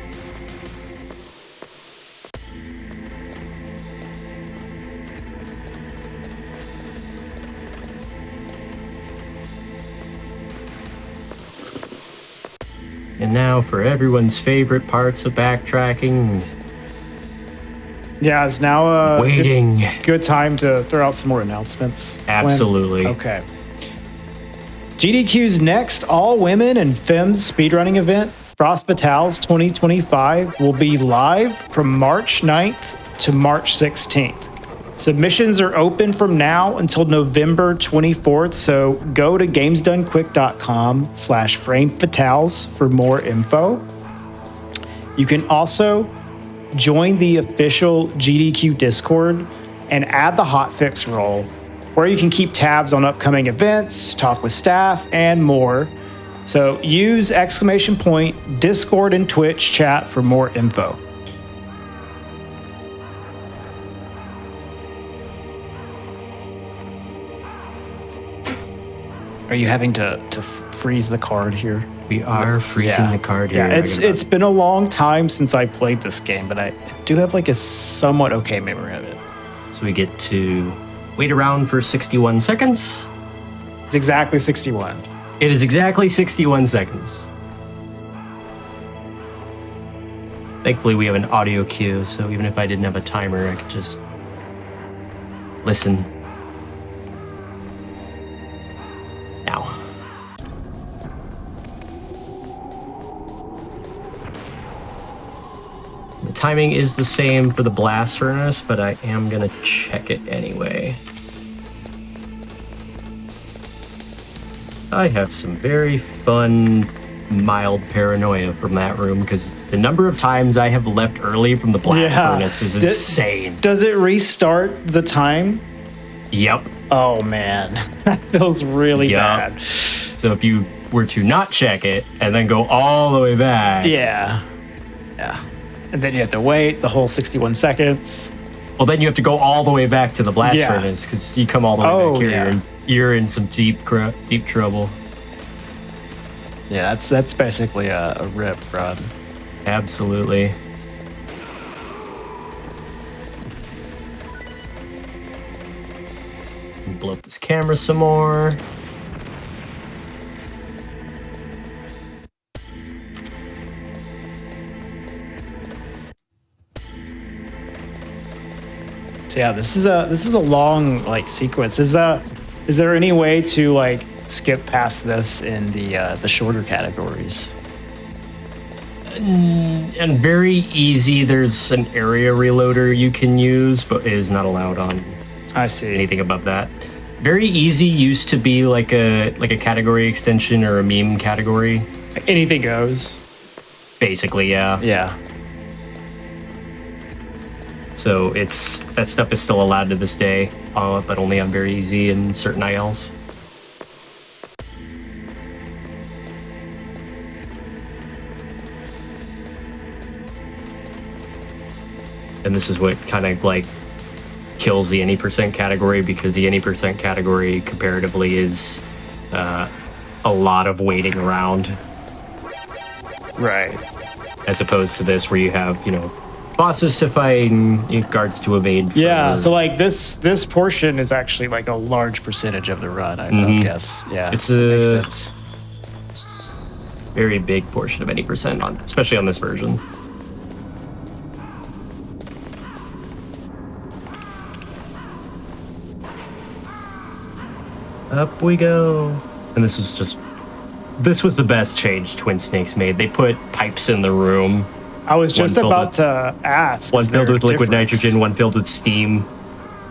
And now for everyone's favorite parts of backtracking. Yeah, it's now a Waiting. good time to throw out some more announcements. Absolutely. Okay. GDQ's next all-women and femmes speedrunning event, Frost Fatales 2025, will be live from March 9th to March 16th. Submissions are open from now until November 24th, so go to gamesdonequick.com/framefatales for more info. You can also join the official GDQ Discord and add the hotfix role where you can keep tabs on upcoming events, talk with staff, and more. So use !Discord and Twitch chat for more info. Are you having to freeze the card here? We are freezing the card here. Yeah, it's been a long time since I played this game, but I do have like a somewhat okay memory of it. So we get to wait around for 61 seconds. It's exactly 61. It is exactly 61 seconds. Thankfully, we have an audio cue, so even if I didn't have a timer, I could just listen. Now. The timing is the same for the blast furnace, but I am going to check it anyway. I have some very fun, mild paranoia from that room because the number of times I have left early from the blast furnace is insane. Does it restart the time? Yep. Oh man, that feels really bad. So if you were to not check it and then go all the way back. Yeah. And then you have to wait the whole 61 seconds. Well, then you have to go all the way back to the blast furnace because you come all the way back here and you're in some deep trouble. Yeah, that's basically a rip run. Absolutely. Blow up this camera some more. So yeah, this is a long like sequence. Is there any way to like skip past this in the shorter categories? And very easy. There's an area reloader you can use, but it is not allowed on. I see. Anything above that. Very easy used to be like a category extension or a meme category. Like anything goes. Basically, yeah. Yeah. So that stuff is still allowed to this day, but only on very easy and certain ILs. And this is what kind of like kills the any percent category because the any percent category comparatively is a lot of waiting around. Right. As opposed to this where you have, bosses to fight and guards to evade. Yeah, so like this portion is actually like a large percentage of the run, I guess. Yeah, it's makes sense. Very big portion of any percent especially on this version. Up we go. And this was the best change Twin Snakes made. They put pipes in the room. I was just about to ask. One filled with liquid nitrogen, one filled with steam.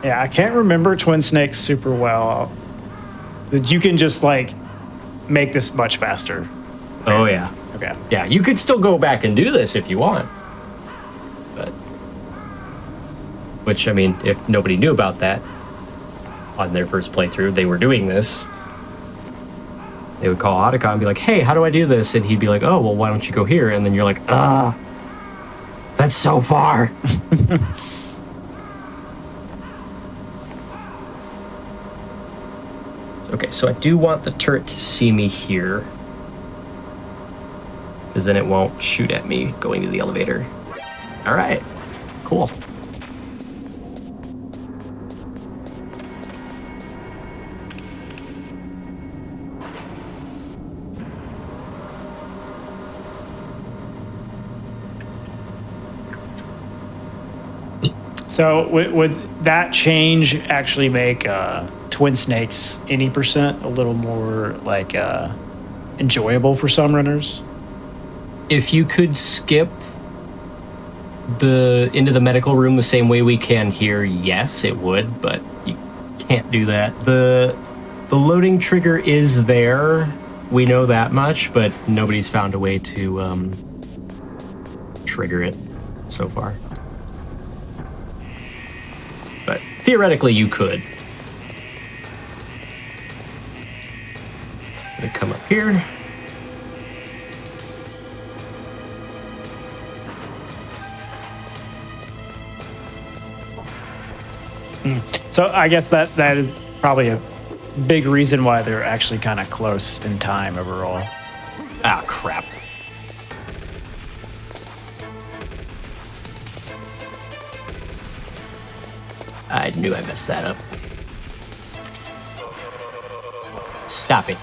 Yeah, I can't remember Twin Snakes super well. That you can just like make this much faster. Oh yeah. Okay. Yeah, you could still go back and do this if you want. But which I mean, if nobody knew about that on their first playthrough, they were doing this. They would call Otacon and be like, "Hey, how do I do this?" And he'd be like, "Oh, well, why don't you go here?" And then you're like, that's so far. Okay, so I do want the turret to see me here. Because then it won't shoot at me going to the elevator. All right, cool. So would that change actually make Twin Snakes any percent a little more like enjoyable for some runners? If you could skip into the medical room the same way we can here, yes, it would, but you can't do that. The loading trigger is there. We know that much, but nobody's found a way to trigger it so far. But theoretically, you could. come up here. So I guess that is probably a big reason why they're actually kind of close in time overall. Ah, crap. I knew I messed that up. Stop it.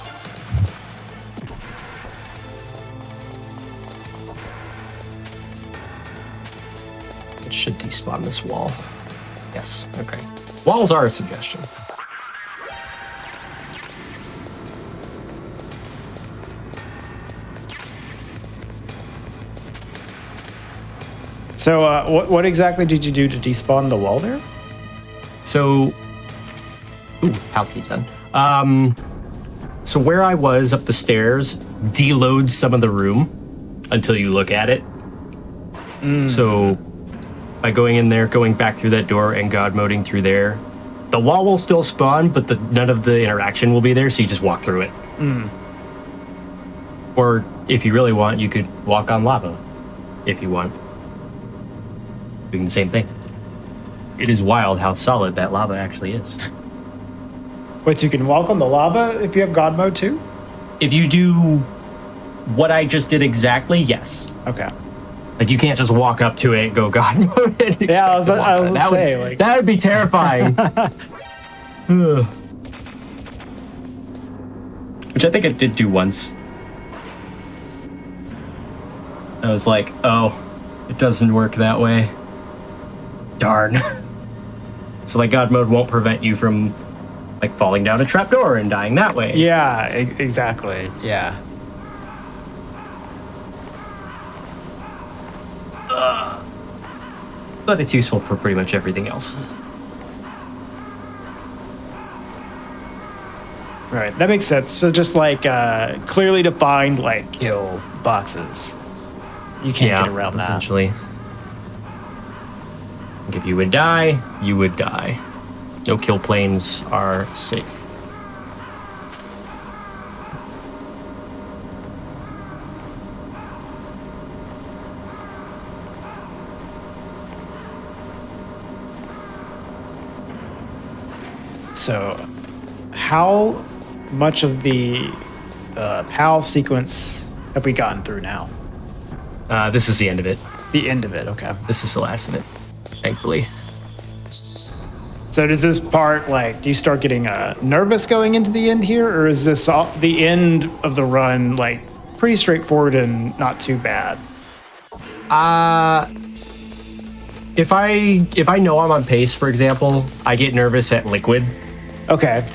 It should despawn this wall. Yes, okay. Walls are a suggestion. So what exactly did you do to despawn the wall there? So, ooh, Palkey's done. So where I was up the stairs deloads some of the room until you look at it. So by going in there, going back through that door and god moding through there, the wall will still spawn, but none of the interaction will be there, so you just walk through it. Or if you really want, you could walk on lava if you want. Doing the same thing. It is wild how solid that lava actually is. Wait, so you can walk on the lava if you have God mode too? If you do what I just did exactly, yes. Okay. Like you can't just walk up to it and go God mode and expect Yeah, I was about to say, like... that would be terrifying. Which I think it did do once. I was like, oh, it doesn't work that way. Darn. So like God mode won't prevent you from like falling down a trapdoor and dying that way. Yeah, exactly. Yeah. But it's useful for pretty much everything else. Right, that makes sense. So just like clearly defined like kill boxes. You can't get around that. Essentially. If you would die, you would die. No kill planes are safe. So, how much of the PAL sequence have we gotten through now? This is the end of it. The end of it, okay. This is the last of it, thankfully. So does this part, like, do you start getting nervous going into the end here? Or is this the end of the run, like, pretty straightforward and not too bad? If I know I'm on pace, for example, I get nervous at liquid. Okay.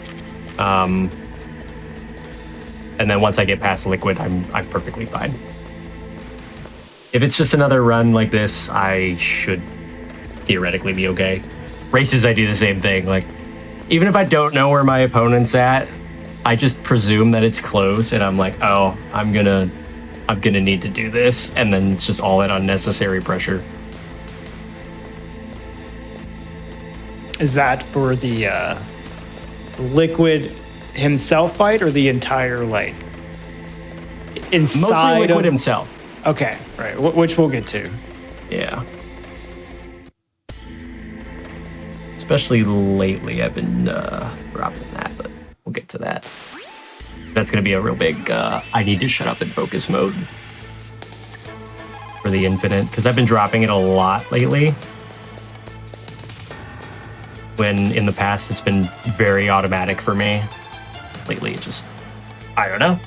And then once I get past liquid, I'm perfectly fine. If it's just another run like this, I should theoretically be okay. Races, I do the same thing. Like, even if I don't know where my opponent's at, I just presume that it's close, and I'm like, oh, I'm gonna need to do this, and then it's just all that unnecessary pressure. Is that for the Liquid himself fight, or the entire, like, inside? Mostly Liquid himself. Okay, right, which we'll get to. Yeah. Especially lately, I've been dropping that, but we'll get to that. That's going to be a real big, I need to shut up and focus mode for the Infinite, because I've been dropping it a lot lately. When in the past, it's been very automatic for me. Lately, it just, I don't know.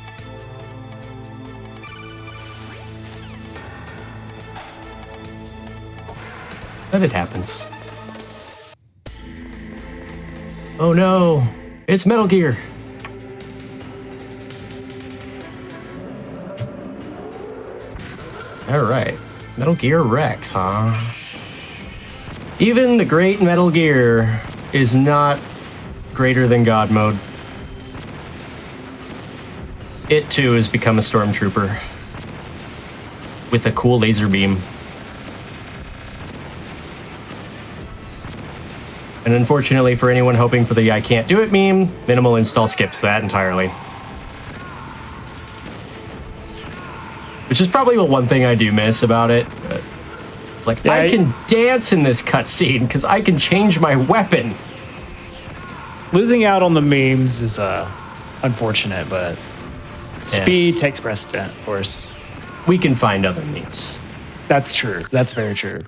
But it happens. Oh no, it's Metal Gear. All right, Metal Gear Rex, huh? Even the great Metal Gear is not greater than God mode. It too has become a stormtrooper with a cool laser beam. And unfortunately for anyone hoping for the I can't do it meme, minimal install skips that entirely. which is probably the one thing I do miss about it. It's like, I can dance in this cutscene because I can change my weapon. Losing out on the memes is unfortunate, but speed takes precedent, of course. We can find other memes. That's true. That's very true.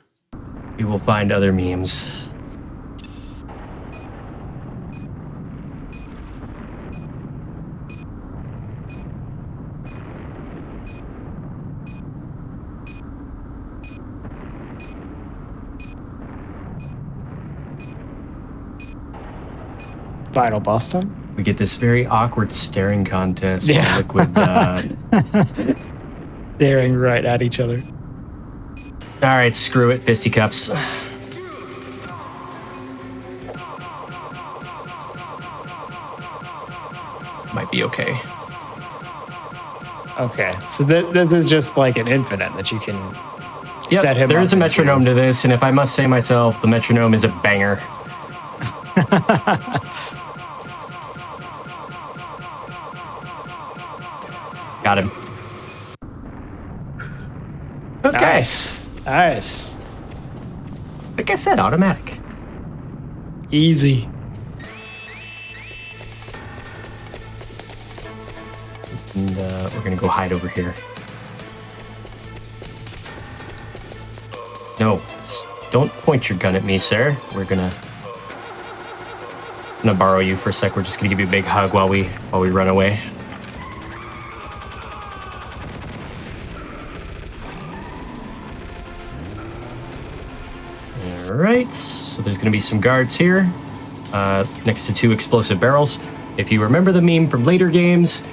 We will find other memes. Final boss time? We get this very awkward staring contest while Liquid... staring right at each other. All right, screw it, fisticuffs. Might be okay. Okay, so this is just like an infinite that you can set him. There is a up metronome into. to this, and if I must say myself, the metronome is a banger. Got him. Okay. Nice. Like I said, automatic. Easy. And we're gonna go hide over here. No, don't point your gun at me, sir. I'm gonna borrow you for a sec. We're just gonna give you a big hug while we run away. All right, so there's gonna be some guards here, next to 2 explosive barrels. If you remember the meme from later games,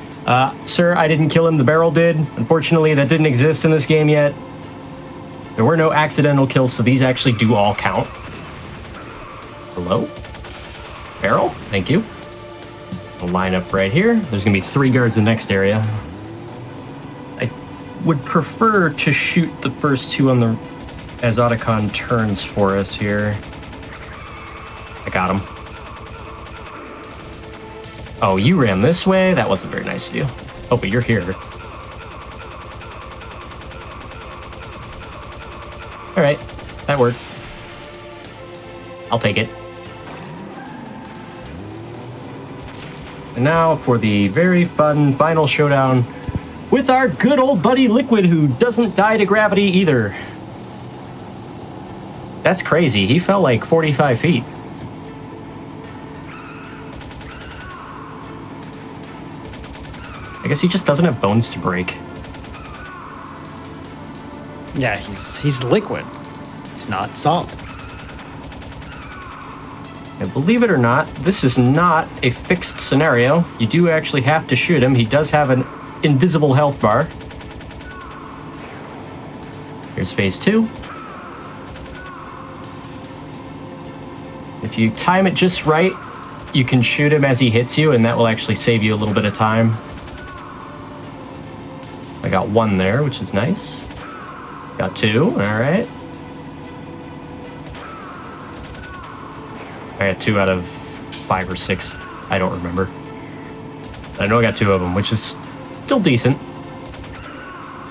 sir, I didn't kill him, the barrel did. Unfortunately, that didn't exist in this game yet. There were no accidental kills, so these actually do all count. Hello? Barrel? Thank you. We'll line up right here. There's gonna be 3 guards in the next area. I would prefer to shoot the first 2 on the... as Otacon turns for us here. I got him. Oh, you ran this way? That wasn't very nice of you. Oh, but you're here. All right, that worked. I'll take it. And now for the very fun final showdown with our good old buddy Liquid, who doesn't die to gravity either. That's crazy. He fell like 45 feet. I guess he just doesn't have bones to break. Yeah, he's liquid. He's not solid. And believe it or not, this is not a fixed scenario. You do actually have to shoot him. He does have an invisible health bar. Here's phase 2. If you time it just right, you can shoot him as he hits you, and that will actually save you a little bit of time. I got 1 there, which is nice. Got 2, all right. I got 2 out of 5 or 6. I don't remember. I know I got 2 of them, which is still decent.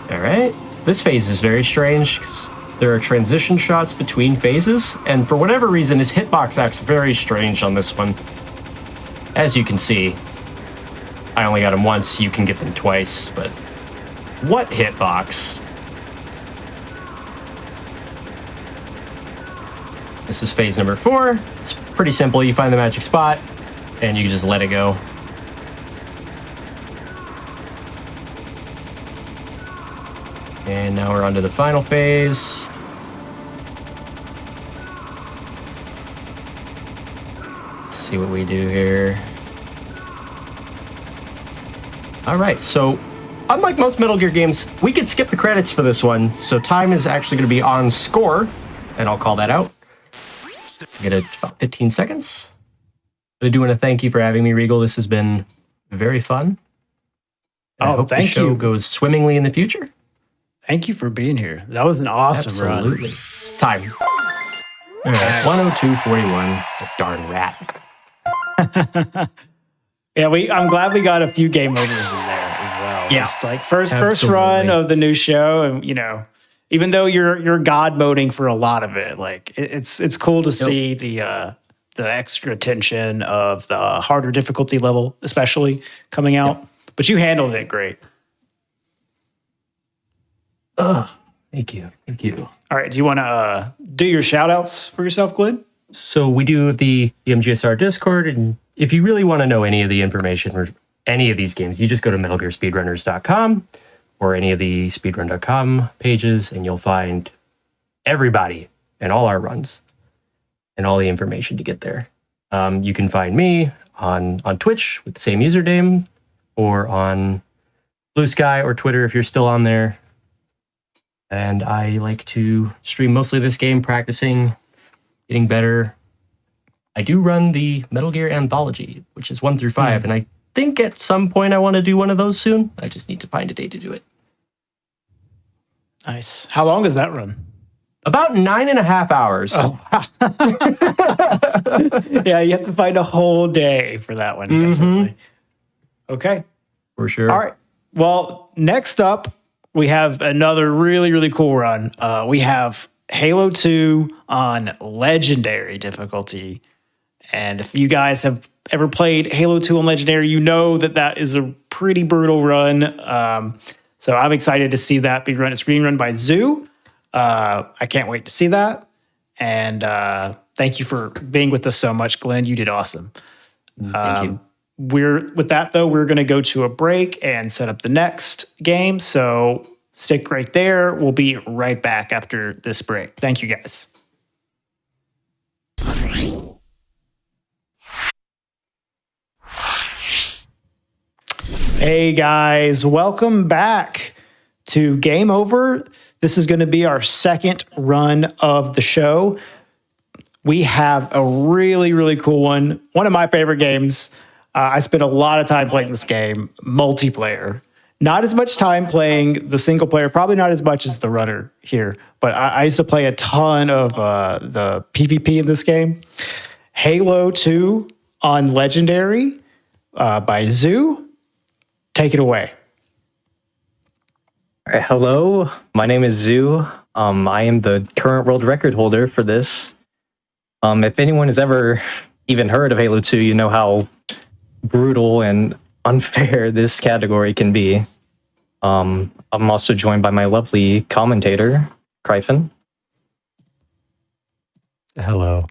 All right. This phase is very strange because there are transition shots between phases, and for whatever reason, his hitbox acts very strange on this one. As you can see, I only got him once. You can get them twice, but what hitbox? This is phase number 4. It's pretty simple. You find the magic spot, and you just let it go. And now we're on to the final phase. Let's see what we do here. All right, so unlike most Metal Gear games, we could skip the credits for this one, so time is actually going to be on score, and I'll call that out. Get it about 15 seconds. I do want to thank you for having me, Regal. This has been very fun. And I hope the show goes swimmingly in the future. Thank you for being here. That was an awesome run. Absolutely. It's time. All right, 102.41. The darn rat. Yeah, I'm glad we got a few game overs in there as well. Yeah. Just like first Absolutely. run of the new show, and even though you're god moding for a lot of it, like it's cool to see the extra tension of the harder difficulty level, especially coming out. But you handled it great. Thank you. All right, do you want to do your shout outs for yourself, Glenn? So we do the MGSR Discord, and if you really want to know any of the information or any of these games, you just go to metalgearspeedrunners.com or any of the speedrun.com pages, and you'll find everybody and all our runs and all the information to get there. You can find me on Twitch with the same username, or on Blue Sky or Twitter if you're still on there. And I like to stream mostly this game, practicing, getting better. I do run the Metal Gear Anthology, which is 1 through 5, and I think at some point I want to do one of those soon. I just need to find a day to do it. Nice. How long does that run? About 9.5 hours. Oh, yeah, you have to find a whole day for that one. Definitely. Okay. For sure. All right. Well, next up, we have another really, really cool run. We have Halo 2 on Legendary difficulty. And if you guys have ever played Halo 2 on Legendary, you know that is a pretty brutal run. So I'm excited to see that be run. It's being run by Zoo. I can't wait to see that. And thank you for being with us so much, Glenn. You did awesome. Thank you. We're going to go to a break and set up the next game. So stick right there. We'll be right back after this break. Thank you, guys. Hey guys, welcome back to Game Over. This is going to be our second run of the show. We have a really, really cool one. One of my favorite games. I spent a lot of time playing this game, multiplayer. Not as much time playing the single player, probably not as much as the runner here, but I used to play a ton of the PvP in this game. Halo 2 on Legendary by Zoo. Take it away. All right, hello, my name is Zoo. I am the current world record holder for this. If anyone has ever even heard of Halo 2, you know how brutal and unfair this category can be. I'm also joined by my lovely commentator, Kryphen. Hello.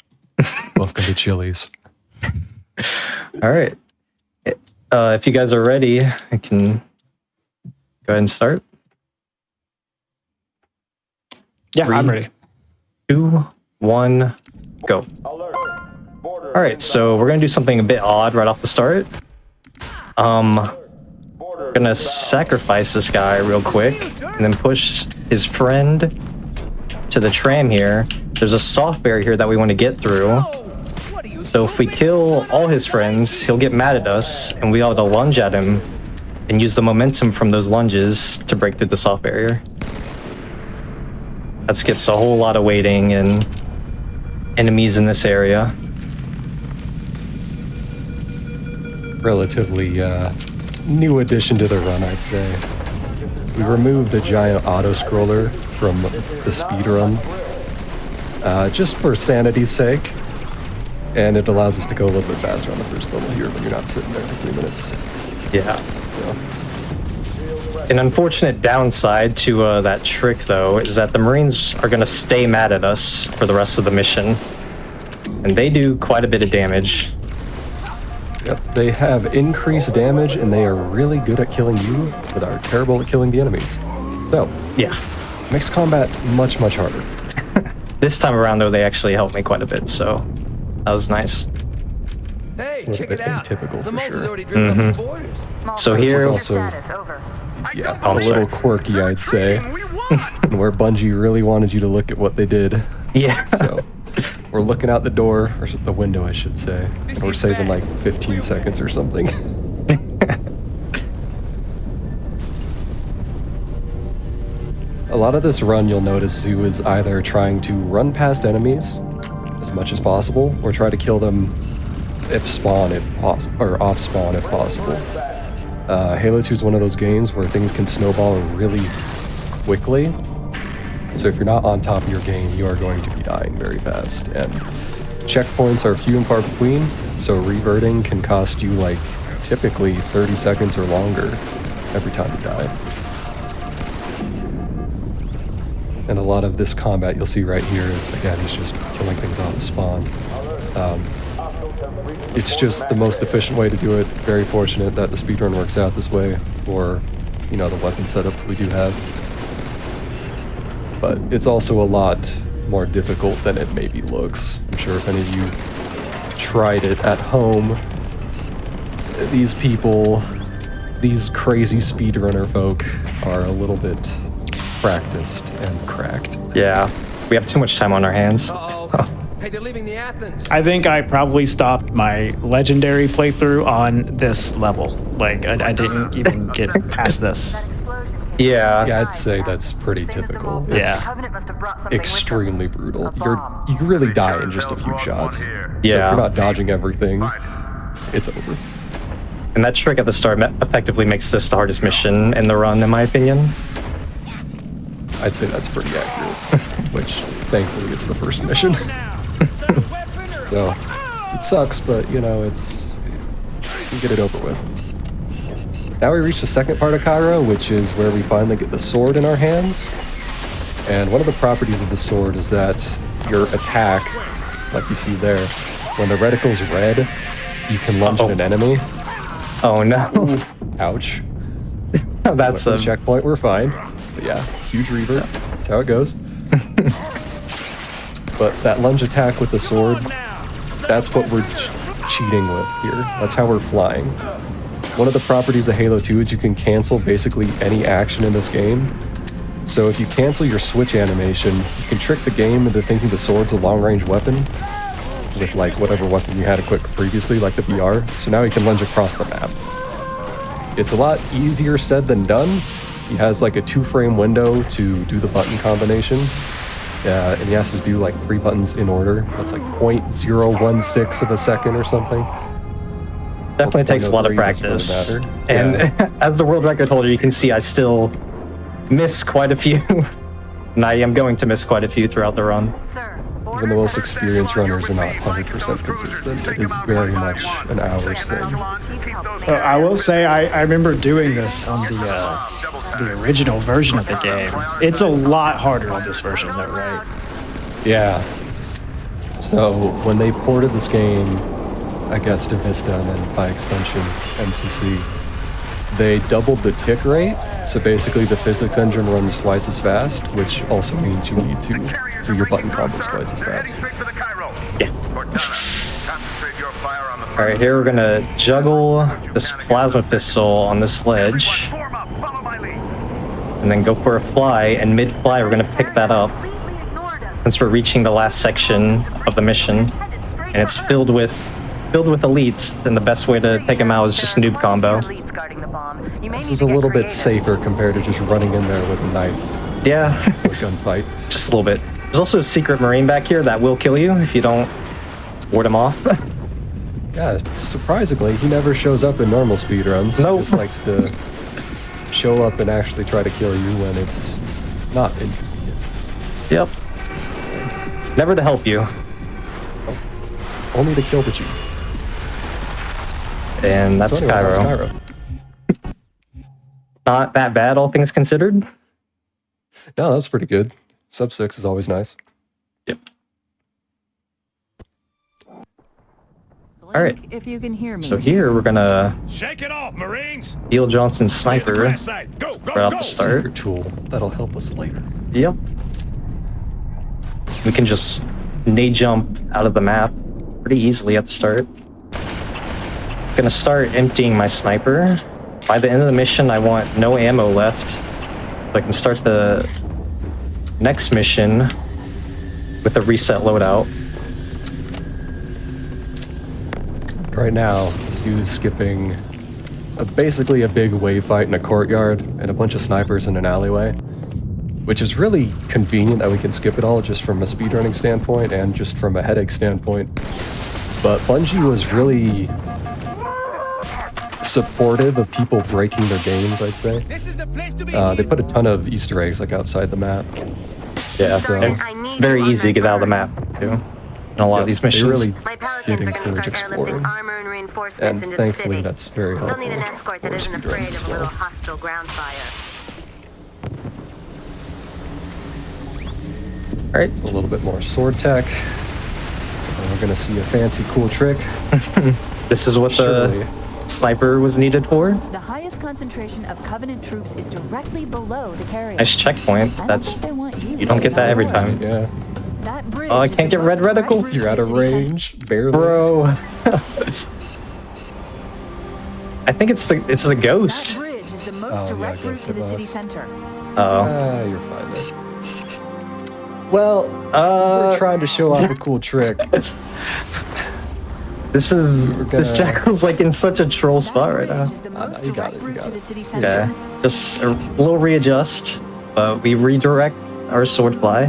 Welcome to Chili's. All right. If you guys are ready, I can go ahead and start. Yeah, 3, I'm ready. 2, 1, go. All right, so we're gonna do something a bit odd right off the start. We're gonna sacrifice this guy real quick and then push his friend to the tram here. There's a soft barrier here that we want to get through. So if we kill all his friends, he'll get mad at us, and we ought to lunge at him and use the momentum from those lunges to break through the soft barrier. That skips a whole lot of waiting and enemies in this area. Relatively new addition to the run, I'd say. We removed the giant auto-scroller from the speedrun just for sanity's sake. And it allows us to go a little bit faster on the first level here when you're not sitting there for 3 minutes. Yeah. So, An unfortunate downside to that trick, though, is that the Marines are going to stay mad at us for the rest of the mission. And they do quite a bit of damage. yep, they have increased damage, and they are really good at killing you, but are terrible at killing the enemies. So, Yeah. makes combat much, much harder. This time around, though, they actually helped me quite a bit, so that was nice. Hey, little check bit it out. atypical The for mold sure. has already driven up the borders. So This was here, also, yeah, a I'm little sorry. quirky, I'd say, where Bungie really wanted you to look at what they did. yeah. So we're looking out the door, or the window, I should say, and we're saving like 15 seconds or something. A lot of this run, you'll notice Zoo is either trying to run past enemies as much as possible, or try to kill them if spawn, if possible, or off spawn if possible. Halo 2 is one of those games where things can snowball really quickly. So if you're not on top of your game, you are going to be dying very fast. And checkpoints are few and far between, so reverting can cost you like typically 30 seconds or longer every time you die. And a lot of this combat you'll see right here is, again, he's just killing things off the spawn. It's just the most efficient way to do it. Very fortunate that the speedrun works out this way for, you know, the weapon setup we do have. But it's also a lot more difficult than it maybe looks. I'm sure if any of you tried it at home, these people, these crazy speedrunner folk are a little bit practiced and cracked. Yeah, we have too much time on our hands. Uh-oh. Hey, they're leaving the Athens. I think I probably stopped my legendary playthrough on this level. Like, I didn't even get past this. Yeah. Yeah, I'd say that's pretty typical. Yeah. It's extremely brutal. You really die in just a few shots. So if Yeah. you're not dodging everything, it's over. And that trick at the start effectively makes this the hardest mission in the run, in my opinion. I'd say that's pretty accurate. Which, thankfully, it's the first mission. So, it sucks, but, you know, you can get it over with. Now we reach the second part of Cairo, which is where we finally get the sword in our hands. And one of the properties of the sword is that your attack, like you see there, when the reticle's red, you can lunge at an enemy. Oh no. Ouch. That's Went to a the checkpoint, we're fine. But yeah, huge revert. That's how it goes. But that lunge attack with the sword, that's what we're cheating with here. That's how we're flying. One of the properties of Halo 2 is you can cancel basically any action in this game. So if you cancel your switch animation, you can trick the game into thinking the sword's a long-range weapon with like whatever weapon you had equipped previously, like the VR. So now he can lunge across the map. It's a lot easier said than done. He has like a 2-frame window to do the button combination. And he has to do like 3 buttons in order. That's like 0.016 of a second or something. definitely takes a lot of 0.03 doesn't practice. really matter. And Yeah. as the world record holder, you can see I still miss quite a few. And I am going to miss quite a few throughout the run. Even the most experienced runners are not 100% consistent. It is very much an hours thing. I will say I remember doing this on the original version of the game. It's a lot harder on this version, though, right? Yeah. So when they ported this game, I guess to Vista and then by extension MCC, they doubled the tick rate. So basically the physics engine runs twice as fast, which also means you need to do your button combos twice as fast. Yeah. Alright, here we're gonna juggle this plasma pistol on this ledge. And then go for a fly, and mid-fly we're gonna pick that up. Since we're reaching the last section of the mission. And it's filled with elites, and the best way to take them out is just noob combo. This is a little bit safer compared to just running in there with a knife Yeah, or gunfight. just a little bit. There's also a secret marine back here that will kill you if you don't ward him off. Yeah, surprisingly, he never shows up in normal speedruns. Nope. He just likes to show up and actually try to kill you when it's not in. Yep. Never to help you. Only to kill the chief. And that's So anyway, Cairo. that's Cairo. Not that bad, all things considered. No, that's pretty good. Sub 6 is always nice. Yep. All right. If you can hear me. So here we're gonna Shake it off, Marines! Neil Johnson's sniper Clear the right crash site. Go, go, off go! the start. Secret tool. That'll help us later. Yep. We can just nade jump out of the map pretty easily at the start. Gonna start emptying my sniper. By the end of the mission, I want no ammo left. So I can start the next mission with a reset loadout. Right now, Stu's skipping basically a big wave fight in a courtyard and a bunch of snipers in an alleyway, which is really convenient that we can skip it all just from a speedrunning standpoint and just from a headache standpoint. But Bungie was really supportive of people breaking their games, I'd say. This is the place to be. They put a ton of Easter eggs like outside the map. Yeah, So- and it's very easy to get out of the map too. In a lot of these They missions. really My did paladins are going encourage to start airlifting exploring. armor and reinforcements And into the thankfully city. that's very They'll helpful need an escort that for isn't speedruns afraid as of a little well. hostile ground fire. Alright, A little bit more sword tech. And we're gonna see a fancy cool trick. this is what Surely. the sniper was needed for. The highest concentration of Covenant troops is directly below the carrier. Nice checkpoint. I don't That's think they want you don't get that every time. Yeah. That bridge Oh, I is can't the get red most direct reticle? route You're to out the of city center. range, barely. Bro. I think it's the That ghost. bridge is the most Oh, yeah, direct route against to the the city bots. center. Oh. You're fine there. Well, we're trying to show off a cool trick. This gonna- jackal's like in such a troll spot right now. That bridge is the most you got direct it, you route got to it. the city center. Yeah, just a little readjust, but we redirect our sword fly.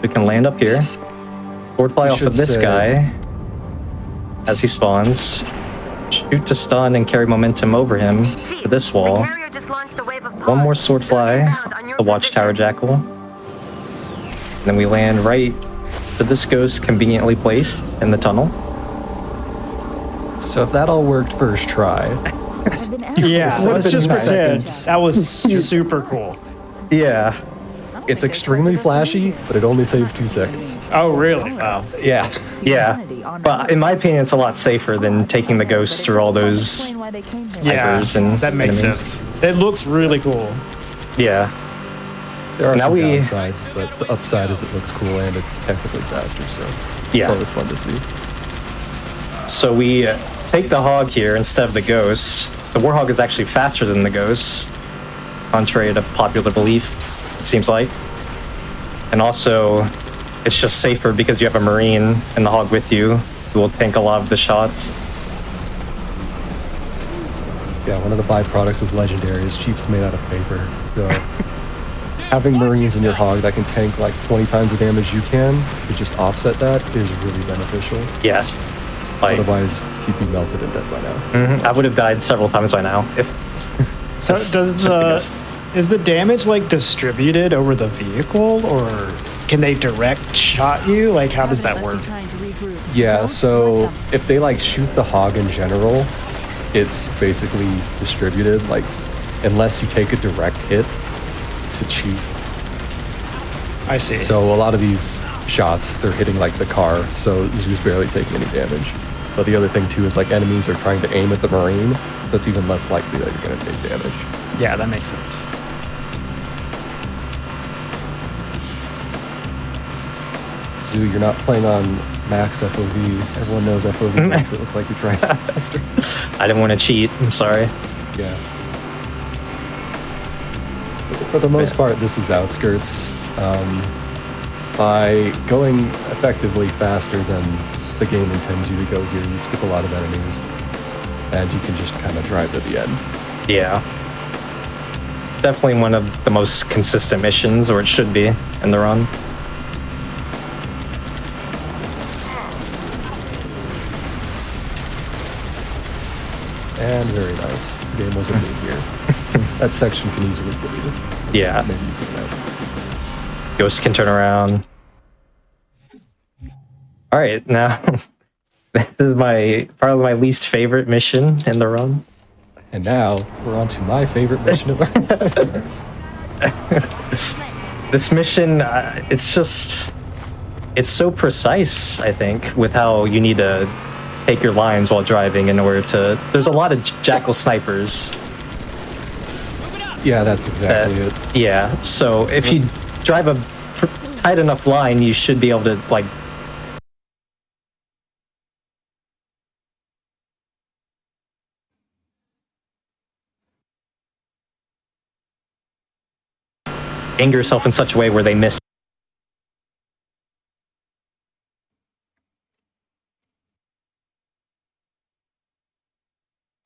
We can land up here. Sword fly We off of should this say- guy as he spawns. Shoot to stun and carry momentum over him to this wall. The carrier just launched a wave of One more pods. sword They're fly, inbound on your the watchtower position. jackal. And then we land right to this ghost conveniently placed in the tunnel. So if that all worked first try, I've been asking Yeah, for let's been just nice. pretend that was super cool. Yeah. it's extremely flashy, but it only saves 2 seconds. Oh, really? Wow. Yeah. Yeah. But in my opinion, it's a lot safer than taking the ghosts through all those. Explain why they came here. Yeah, Snipers and that makes enemies. sense. It looks really cool. Yeah. There are Now some we- downsides, but the upside is it looks cool and it's technically faster, so Yeah. it's always fun to see. So we take the hog here instead of the ghosts. The warhog is actually faster than the ghosts, contrary to popular belief, it seems like. And also, it's just safer because you have a marine and the hog with you who will tank a lot of the shots. Yeah, one of the byproducts of Legendary is Chief's made out of paper, so having Marines in your hog that can tank like 20 times the damage you can to just offset that is really beneficial. Yes. Like, Otherwise, TP melted and dead by now. I would have died several times by now if. So is the damage like distributed over the vehicle, or can they direct shot you? Like, how does that Covenant work? must be trying to regroup. Yeah, Don't so let them. if they like shoot the hog in general, it's basically distributed, like, unless you take a direct hit to Chief. I see. So a lot of these shots, they're hitting like the car, so Zoo's barely taking any damage. But the other thing too is like enemies are trying to aim at the Marine, that's even less likely that you're gonna take damage. Yeah, that makes sense. Zoo, you're not playing on max FOV. Everyone knows FOV makes it look like you're trying to be faster. I didn't want to cheat. I'm sorry. Yeah. For the most part, this is outskirts. By going effectively faster than the game intends you to go here, you skip a lot of enemies, and you can just kind of drive to the end. Yeah. Definitely one of the most consistent missions, or it should be, in the run. And very nice. The game wasn't made here. That section can easily kill you. Yeah. Maybe you can know. Ghosts can turn around. All right, now this is probably my least favorite mission in the run. And now we're on to my favorite mission of the This mission, it's so precise, I think, with how you need to take your lines while driving in order to. There's a lot of jackal snipers. Yeah, that's exactly it. Yeah, so if you drive a tight enough line, you should be able to like anger yourself in such a way where they miss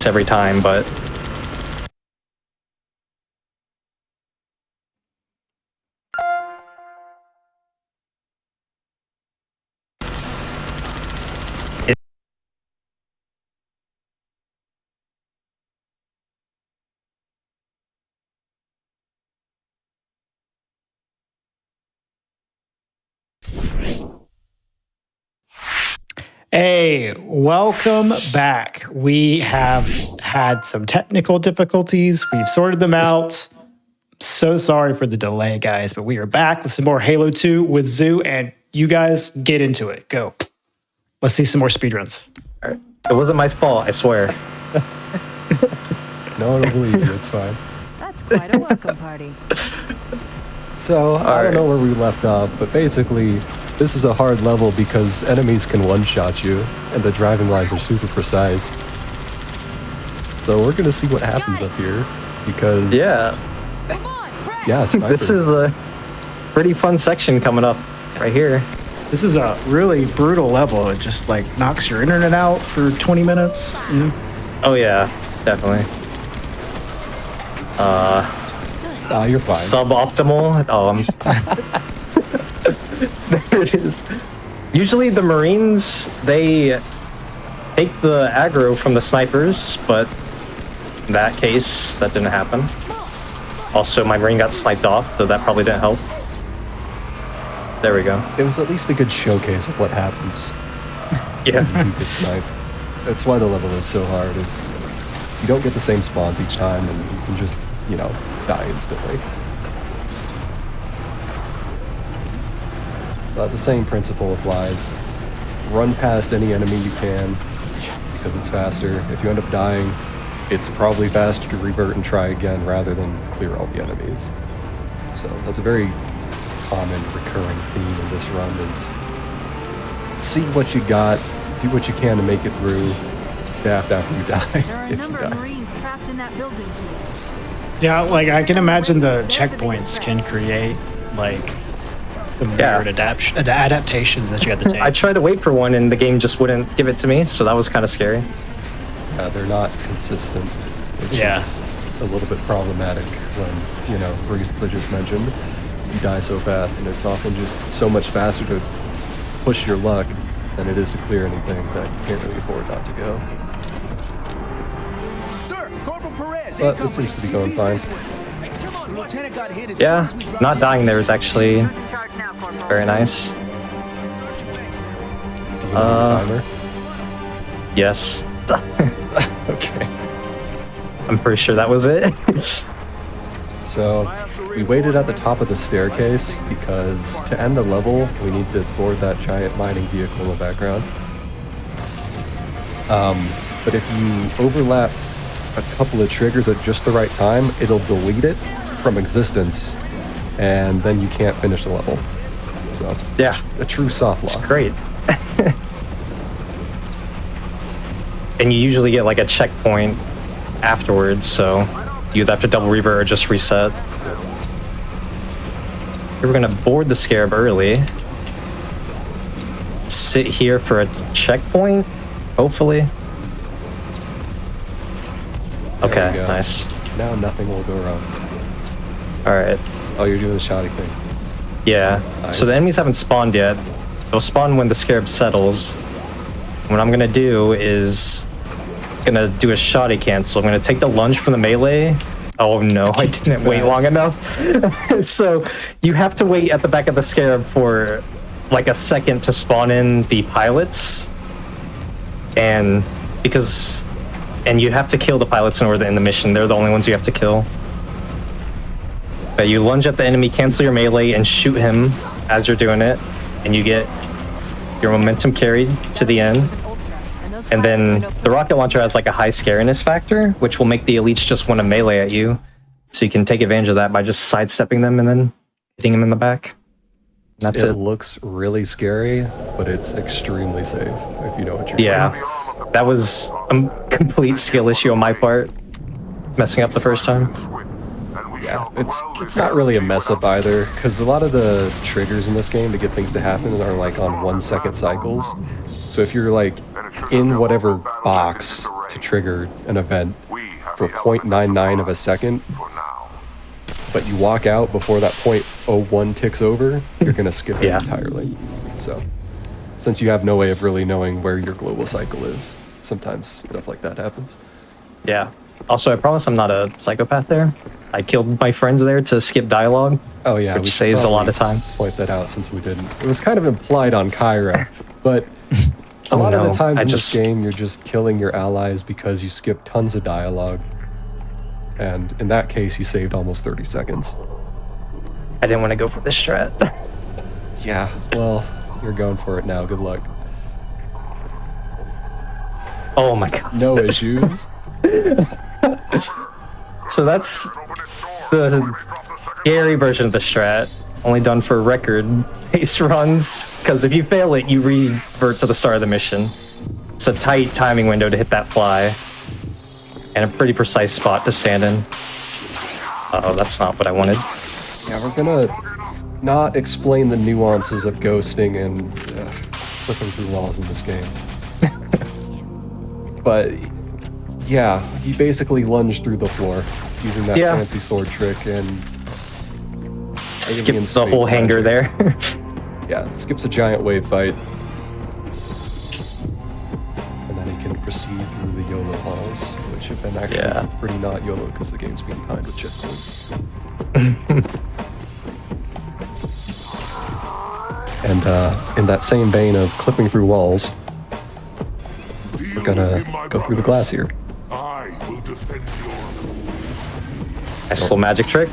every time, but Hey, welcome back. We have had some technical difficulties. We've sorted them out. So sorry for the delay, guys, but we are back with some more Halo 2 with Zoo, and you guys get into it. Go. Let's see some more speedruns. All right. It wasn't my fault, I swear. No, I don't believe you. It's fine. That's quite a welcome party. So, I don't know where we left off, but basically, this is a hard level because enemies can one-shot you, and the driving lines are super precise. So we're gonna see what happens up here, because... Yeah. snipers. This is a pretty fun section coming up right here. This is a really brutal level. It just like knocks your internet out for 20 minutes. Oh yeah, definitely. You're fine. Suboptimal. There it is. Usually the Marines, they take the aggro from the snipers, but in that case, that didn't happen. Also, my Marine got sniped off, so that probably didn't help. There we go. It was at least a good showcase of what happens Yeah. when you get sniped. That's why the level is so hard, is you don't get the same spawns each time, and you can just, die instantly. But the same principle applies. Run past any enemy you can, because it's faster. If you end up dying, it's probably faster to revert and try again rather than clear all the enemies. So that's a very common recurring theme in this run, is see what you got, do what you can to make it through, adapt after you die. There are a if you number of die. Marines trapped in that building, Chief. Yeah, like I can imagine the checkpoints can create like the weird adaptations that you have to take. I tried to wait for one, and the game just wouldn't give it to me, so that was kind of scary. They're not consistent, which is a little bit problematic when, reasons I just mentioned, you die so fast, and it's often just so much faster to push your luck than it is to clear anything that you can't really afford not to go. Sir, Corporal Perez. But this seems to be going fine. Hey, come on, Lieutenant got hit as Yeah, soon as we dropped not dying there is actually In charge now, Corporal. very nice. Do you know the timer? Yes. Okay. I'm pretty sure that was it. So, we waited at the top of the staircase because to end the level, we need to board that giant mining vehicle in the background. But if you overlap a couple of triggers at just the right time, it'll delete it from existence, and then you can't finish the level. So, Yeah, a true soft it's lock. great. And you usually get like a checkpoint afterwards, so you either have to double revert or just reset. We're gonna board the Scarab early. Sit here for a checkpoint, hopefully. There Okay, we go. nice. Now nothing will go wrong. Alright, Oh, you're doing the shoddy thing. yeah. Nice. So the enemies haven't spawned yet. They'll spawn when the Scarab settles. What I'm gonna do is gonna do a shoddy cancel. I'm gonna take the lunge from the melee. Oh no, I didn't wait fast. long enough. So you have to wait at the back of the Scarab for like a second to spawn in the pilots. And you have to kill the pilots in order to end the mission. They're the only ones you have to kill. But you lunge at the enemy, cancel your melee, and shoot him as you're doing it. And you get your momentum carried to the end. And then the rocket launcher has like a high scariness factor, which will make the elites just want to melee at you. So you can take advantage of that by just sidestepping them and then hitting them in the back. And that's It it. looks really scary, but it's extremely safe if you know what you're doing. Yeah, that was a complete skill issue on my part, messing up the first time. Yeah, it's not really a mess up either, because a lot of the triggers in this game to get things to happen are like on 1 second cycles. So if you're like in whatever box to trigger an event for 0.99 of a second, but you walk out before that 0.01 ticks over, you're gonna skip it Yeah. entirely. So since you have no way of really knowing where your global cycle is, sometimes stuff like that happens. Yeah. Also, I promise I'm not a psychopath there. I killed my friends there to skip dialogue. Oh yeah, Which we should saves a lot of probably time. Point that out since we didn't. It was kind of implied on Kyra, but A lot of the times I in just- this game, you're just killing your allies because you skip tons of dialogue. And in that case, you saved almost 30 seconds. I didn't want to go for this strat. Yeah, well, you're going for it now. Good luck. Oh my god. No issues. So that's the scary version of the strat, only done for record pace runs, because if you fail it, you revert to the start of the mission. It's a tight timing window to hit that fly, and a pretty precise spot to stand in. Uh-oh, that's not what I wanted. Yeah, we're gonna not explain the nuances of ghosting and flipping through walls in this game. But yeah, he basically lunged through the floor using that Yeah. fancy sword trick and Skip alien the whole space hanger magic. there. Yeah, it skips a giant wave fight. And then he can proceed through the YOLO halls, which have been actually Yeah. pretty not YOLO because the game's being kind with checkpoints. And in that same vein of clipping through walls, we're gonna go through the glass here. I will defend your Nice little magic trick.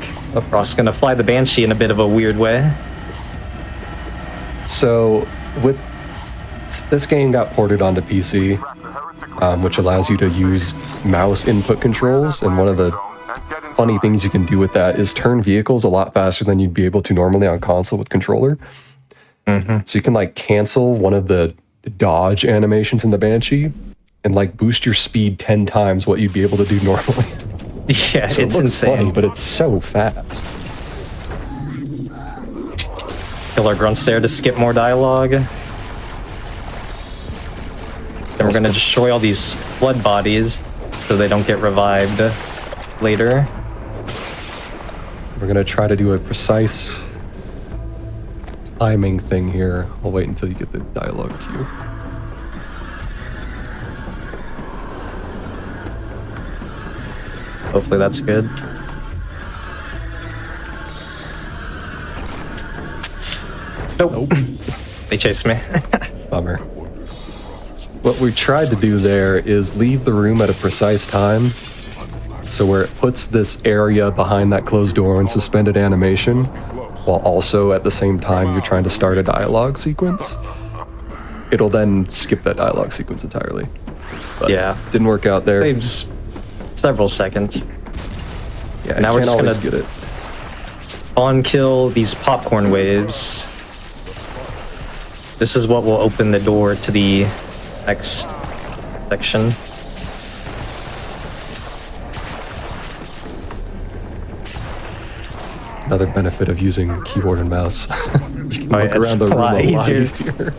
Ross gonna fly the Banshee in a bit of a weird way. So with this game got ported onto PC, which allows you to use mouse input controls, and one of the funny things you can do with that is turn vehicles a lot faster than you'd be able to normally on console with controller. So you can like cancel one of the dodge animations in the Banshee and like boost your speed 10 times what you'd be able to do normally. Yeah, So it it's looks insane. funny, but it's so fast. Killer grunts there to skip more dialogue. Then we're gonna destroy all these flood bodies so they don't get revived later. We're gonna try to do a precise timing thing here. I'll wait until you get the dialogue cue. Hopefully that's good. Nope. They chased me. Bummer. What we tried to do there is leave the room at a precise time, so where it puts this area behind that closed door in suspended animation, while also at the same time you're trying to start a dialogue sequence. It'll then skip that dialogue sequence entirely. But Yeah. didn't work out there. Saves several seconds. Yeah, now I we're can't just always gonna- get it. On kill these popcorn waves. This is what will open the door to the next section. Another benefit of using keyboard and mouse. You can Oh, look yeah, it's around the a room lot a lot easier. easier.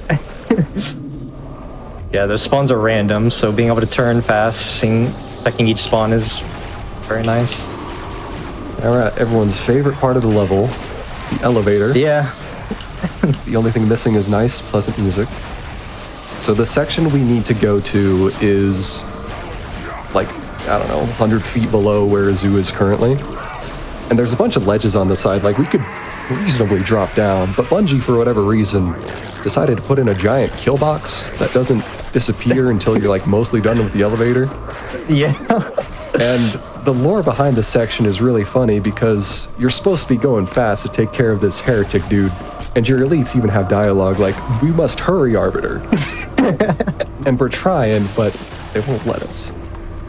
Yeah, those spawns are random, so being able to turn fast, checking each spawn is very nice. Now we're at everyone's favorite part of the level, the elevator. Yeah, The only thing missing is nice, pleasant music. So the section we need to go to is like, I don't know, 100 feet below where Zoo is currently. And there's a bunch of ledges on the side, like we could reasonably drop down, but Bungie, for whatever reason, decided to put in a giant kill box that doesn't disappear until you're like mostly done with the elevator. yeah. And the lore behind this section is really funny because you're supposed to be going fast to take care of this heretic dude, and your elites even have dialogue like, "We must hurry, Arbiter." And we're trying, but they won't let us.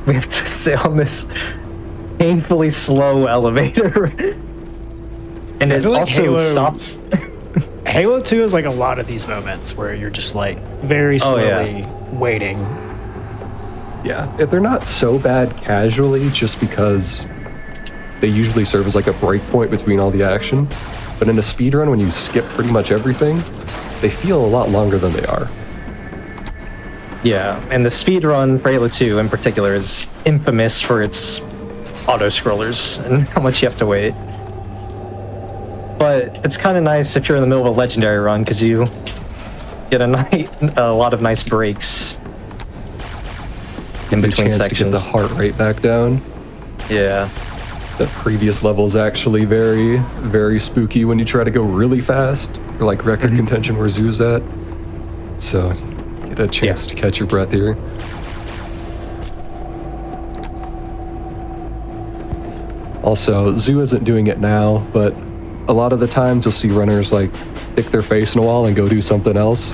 We have to sit on this painfully slow elevator. And I it feel like also Halo- stops. Halo 2 is like a lot of these moments where you're just like very Oh, slowly yeah. waiting. Yeah, they're not so bad casually just because they usually serve as like a break point between all the action. But in a speedrun, when you skip pretty much everything, they feel a lot longer than they are. Yeah, and the speedrun for Halo 2 in particular is infamous for its auto-scrollers and how much you have to wait. But it's kind of nice if you're in the middle of a legendary run because you get a lot of nice breaks in Gives you a between chance sections. to get the heart rate back down. Yeah. The previous level's actually very, very spooky when you try to go really fast for like record contention where Zoo's at. So, Get a chance to catch your breath here. Also, Zoo isn't doing it now, but a lot of the times you'll see runners like stick their face in a wall and go do something else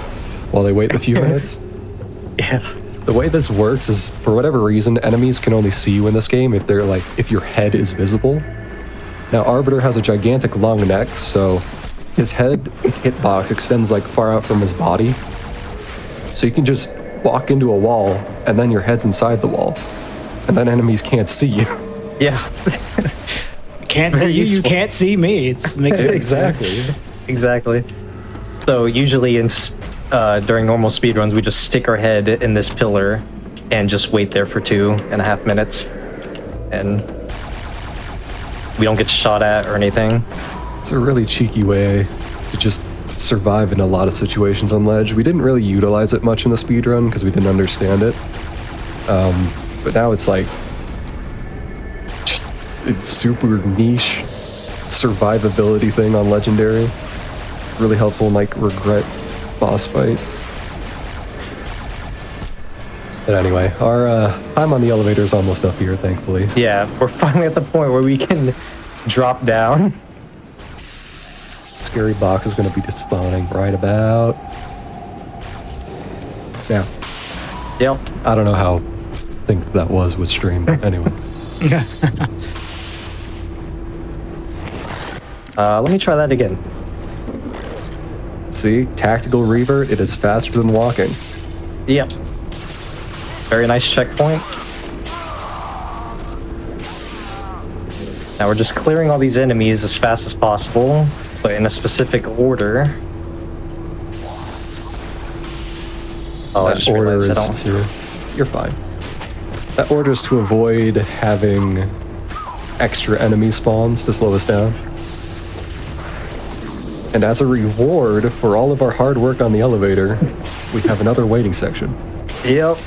while they wait a few minutes. Yeah. The way this works is, for whatever reason, enemies can only see you in this game if your head is visible. Now, Arbiter has a gigantic long neck, so his head hitbox extends like far out from his body. So you can just walk into a wall, and then your head's inside the wall. And then enemies can't see you. Yeah. Can't see you, you can't see me. It makes sense. Exactly. So usually during normal speedruns, we just stick our head in this pillar and just wait there for 2.5 minutes. And we don't get shot at or anything. It's a really cheeky way to just survive in a lot of situations on ledge. We didn't really utilize it much in the speedrun because we didn't understand it. But now it's like, it's super niche survivability thing on Legendary. Really helpful in like regret boss fight. But anyway, our time on the elevator is almost up here, thankfully. Yeah, we're finally at the point where we can drop down. Scary box is going to be despawning right about now. Yep. I don't know how synced that was with stream, but anyway. Let me try that again. See, tactical revert, it is faster than walking. Yep. Very nice checkpoint. Now we're just clearing all these enemies as fast as possible, but in a specific order. Oh, I just realized I don't. You're fine. That order is to avoid having extra enemy spawns to slow us down. And as a reward for all of our hard work on the elevator, we have another waiting section. Yep.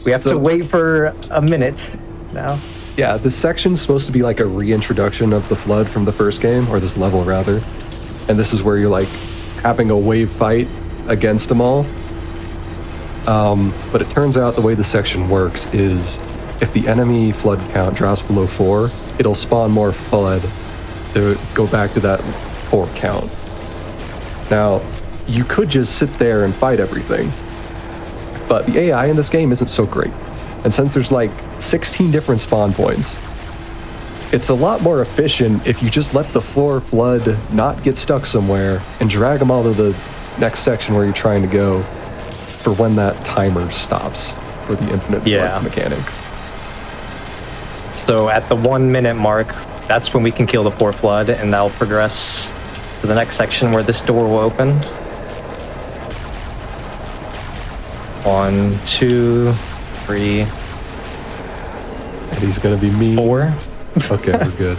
We have to wait for a minute now. Yeah, this section's supposed to be like a reintroduction of the flood from the first game, or this level rather. And this is where you're like having a wave fight against them all. But it turns out the way the section works is if the enemy flood count drops below 4, it'll spawn more flood to go back to that 4 count. Now, you could just sit there and fight everything, but the AI in this game isn't so great. And since there's like 16 different spawn points, it's a lot more efficient if you just let the floor flood not get stuck somewhere and drag them all to the next section where you're trying to go for when that timer stops for the infinite flood mechanics. So at the 1 minute mark, that's when we can kill the 4 flood, and that'll progress to the next section where this door will open. 1, 2, 3. And he's gonna be mean. 4. Okay, we're good.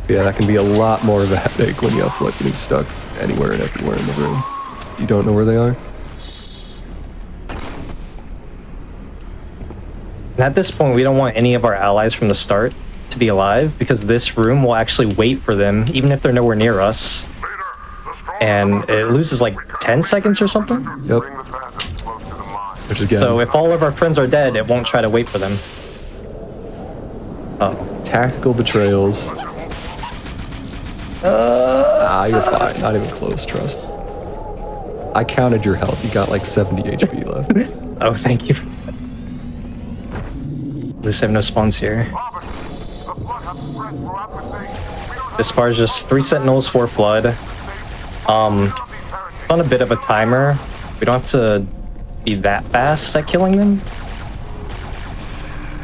Yeah, that can be a lot more of a headache when you have flood getting stuck anywhere and everywhere in the room. You don't know where they are? And at this point, we don't want any of our allies from the start to be alive, because this room will actually wait for them, even if they're nowhere near us. And it loses like 10 seconds or something? Yep. Which again... So if all of our friends are dead, it won't try to wait for them. Oh. Tactical betrayals. You're fine. Not even close, trust. I counted your health. You got like 70 HP left. Oh, thank you. At least I have no spawns here. This bar is just 3 sentinels, 4 flood. On a bit of a timer. We don't have to be that fast at killing them.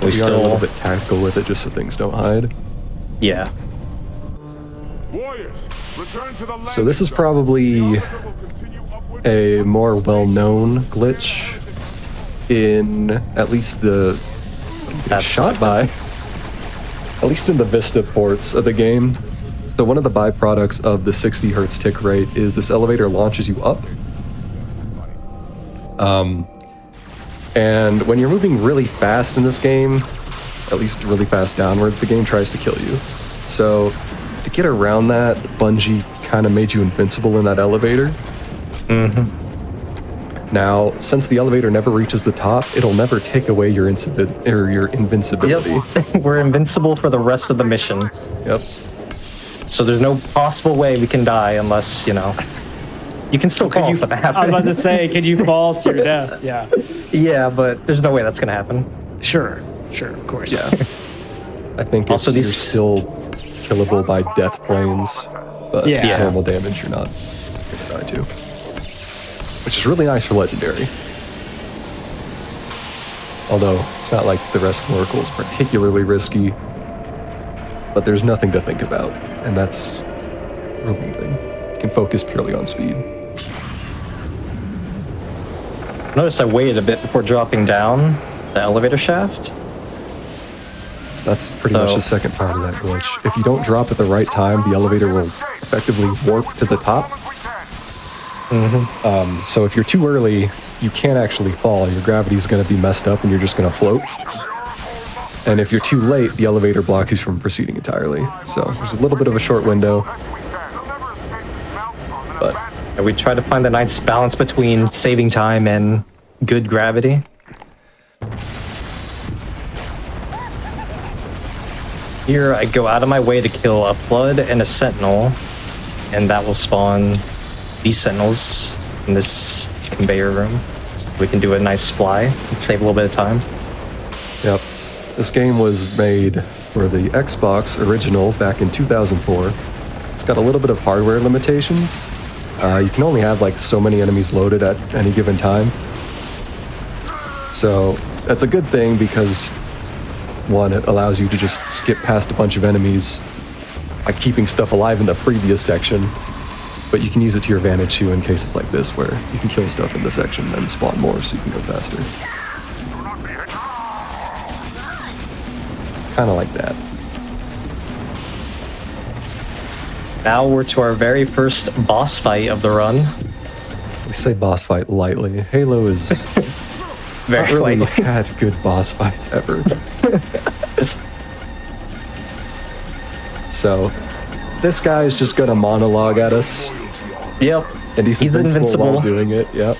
We still are a little bit tactical with it just so things don't hide. Yeah. So this is probably a more well-known glitch in at least the shot by at least in the Vista ports of the game. So one of the byproducts of the 60 hertz tick rate is this elevator launches you up. And when you're moving really fast in this game, at least really fast downward, the game tries to kill you. So to get around that, Bungie kind of made you invincible in that elevator. Now, since the elevator never reaches the top, it'll never take away your invincibility. Yep. We're invincible for the rest of the mission. Yep. So there's no possible way we can die unless, you know, you can still fall if that I was about to happens. say, can you fall to your death? Yeah. Yeah, but there's no way that's gonna happen. Sure, of course. Yeah. I think Also, you're these- still killable by death planes, but Yeah. normal damage you're not gonna die to. Which is really nice for Legendary. Although, it's not like the Rescue Oracle is particularly risky, but there's nothing to think about, and that's relieving. You can focus purely on speed. Notice I waited a bit before dropping down the elevator shaft. So that's pretty much So- the second part of that glitch. If you don't drop at the right time, the elevator will effectively warp to the top. So if you're too early, you can't actually fall. Your gravity's going to be messed up and you're just going to float. And if you're too late, the elevator blocks you from proceeding entirely. So there's a little bit of a short window. But And we try to find the nice balance between saving time and good gravity. Here I go out of my way to kill a flood and a sentinel, and that will spawn these sentinels in this conveyor room. We can do a nice fly and save a little bit of time. yep, this game was made for the Xbox original back in 2004. It's got a little bit of hardware limitations. You can only have like so many enemies loaded at any given time. So that's a good thing because one, it allows you to just skip past a bunch of enemies by keeping stuff alive in the previous section. But you can use it to your advantage too in cases like this where you can kill stuff in the section and then spawn more so you can go faster. Kind of like that. Now we're to our very first boss fight of the run. We say boss fight lightly. Halo is Very not really lightly. had good boss fights ever. So, this guy is just gonna monologue at us, Yep. and he's invincible while doing it. Yep.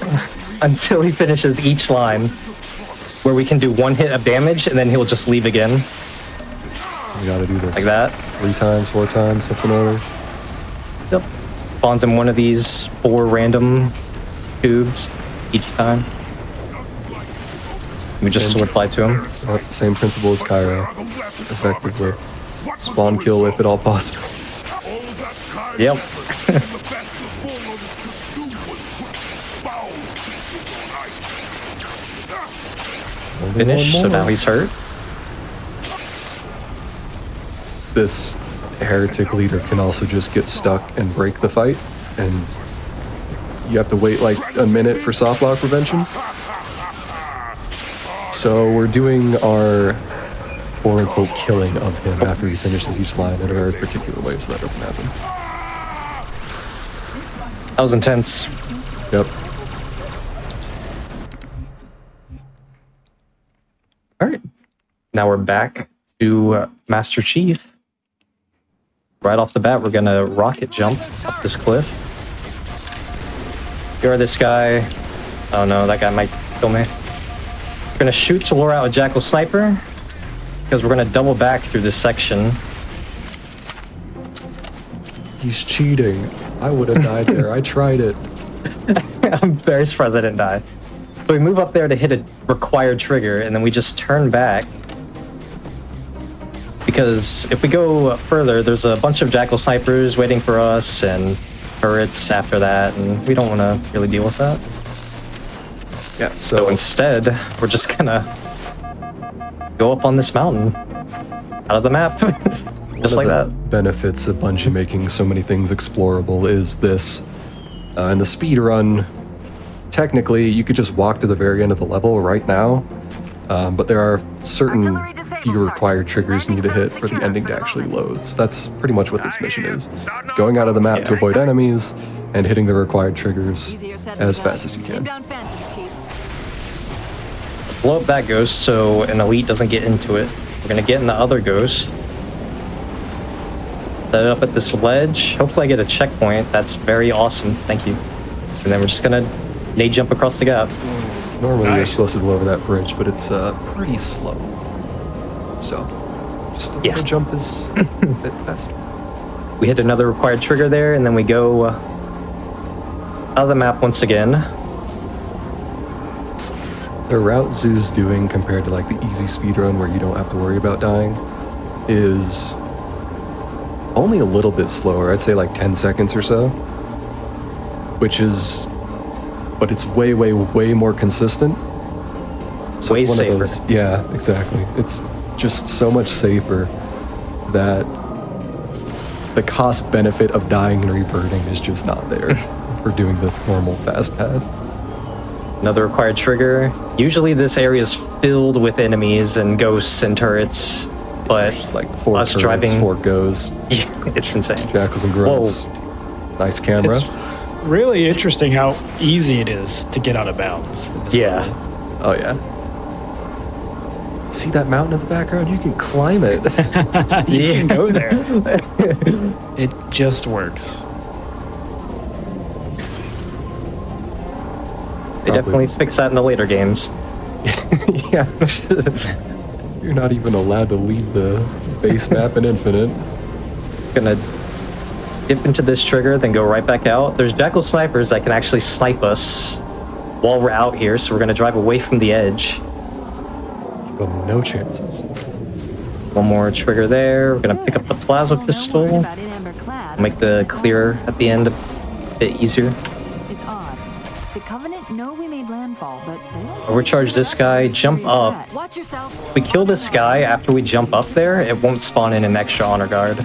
Until he finishes each line, where we can do one hit of damage and then he'll just leave again, We gotta do this like that. 3 times, 4 times, something over. Yep. Spawns in one of these 4 random tubes each time. We just sword fly to him. Same principle as Cairo. Effectively. Spawn kill if at all possible. Yep. Finish, so now he's hurt. This heretic leader can also just get stuck and break the fight, and you have to wait like a minute for soft lock prevention. So we're doing our quote-unquote killing of him after he finishes each line in a very particular way, so that doesn't happen. That was intense. Yep. All right. Now we're back to Master Chief. Right off the bat, we're gonna rocket jump up this cliff. You're this guy. Oh no, that guy might kill me. We're gonna shoot to lure out a Jackal Sniper because we're gonna double back through this section. He's cheating. I would have died there. I tried it. I'm very surprised I didn't die. So we move up there to hit a required trigger, and then we just turn back. Because if we go further, there's a bunch of Jackal Snipers waiting for us, and turrets after that, and we don't want to really deal with that. Yeah, So so instead, we're just gonna go up on this mountain, out of the map, just like that. benefits of Bungie making so many things explorable is this. In the speed run, technically, you could just walk to the very end of the level right now, but there are certain few required triggers you need to hit for the ending to actually load. So that's pretty much what this mission is. Going out of the map to avoid enemies and hitting the required triggers Easier said than as done. fast as you can. Inbound fences, Chief. Blow up that ghost so an elite doesn't get into it. We're gonna get in the other ghost. Set it up at this ledge. Hopefully I get a checkpoint. That's very awesome. Thank you. And then we're just gonna nade jump across the gap. Normally you're Nice. supposed to go over that bridge, but it's pretty slow. So, just the Yeah. little jump is a bit faster. We hit another required trigger there, and then we go out of the map once again. The route Zoo's doing compared to like the easy speedrun where you don't have to worry about dying is only a little bit slower. I'd say like 10 seconds or so, but it's way, way, way more consistent. So Way it's one safer. of those, yeah, exactly. It's just so much safer that the cost benefit of dying and reverting is just not there for doing the normal fast path. Another required trigger. Usually this area is filled with enemies and ghosts and turrets, but Just like 4 us turrets, driving- 4 ghosts, it's insane. jackals and grunts. Nice camera. It's really interesting how easy it is to get out of bounds. in this Yeah. level. Oh yeah. See that mountain in the background? You can climb it. You can go there. It just works. They definitely fix that in the later games. Yeah. You're not even allowed to leave the base map in Infinite. Gonna dip into this trigger, then go right back out. There's jackal snipers that can actually snipe us while we're out here, so we're gonna drive away from the edge. Well, no chances. One more trigger there. We're gonna pick up the plasma Oh, pistol. No word about it, Amber Clad. Make the clear at the end a bit easier. It's odd. The Covenant know we made landfall, but they don't. Overcharge this guy, jump up. Watch yourself. If we kill this guy after we jump up there, it won't spawn in an extra honor guard.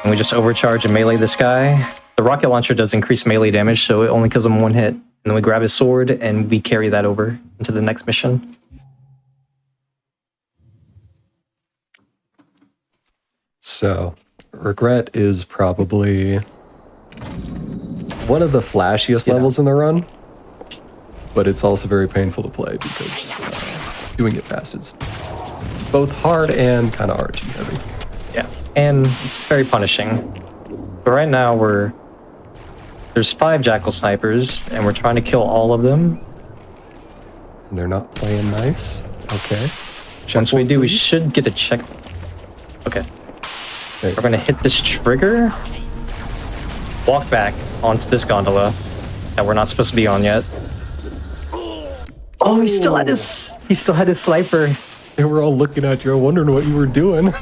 And we just overcharge and melee this guy. The rocket launcher does increase melee damage, so it only kills him 1 hit. And then we grab his sword and we carry that over into the next mission. So, Regret is probably one of the flashiest levels in the run, but it's also very painful to play because doing it fast is both hard and kind of RG heavy. Yeah, and it's very punishing. But right now there's 5 jackal snipers, and we're trying to kill all of them. And they're not playing nice. Okay. Once we do, we please. should get a check. Okay, Okay. we're gonna hit this trigger, walk back onto this gondola that we're not supposed to be on yet. Oh, he still had his sniper. They were all looking at you, wondering what you were doing.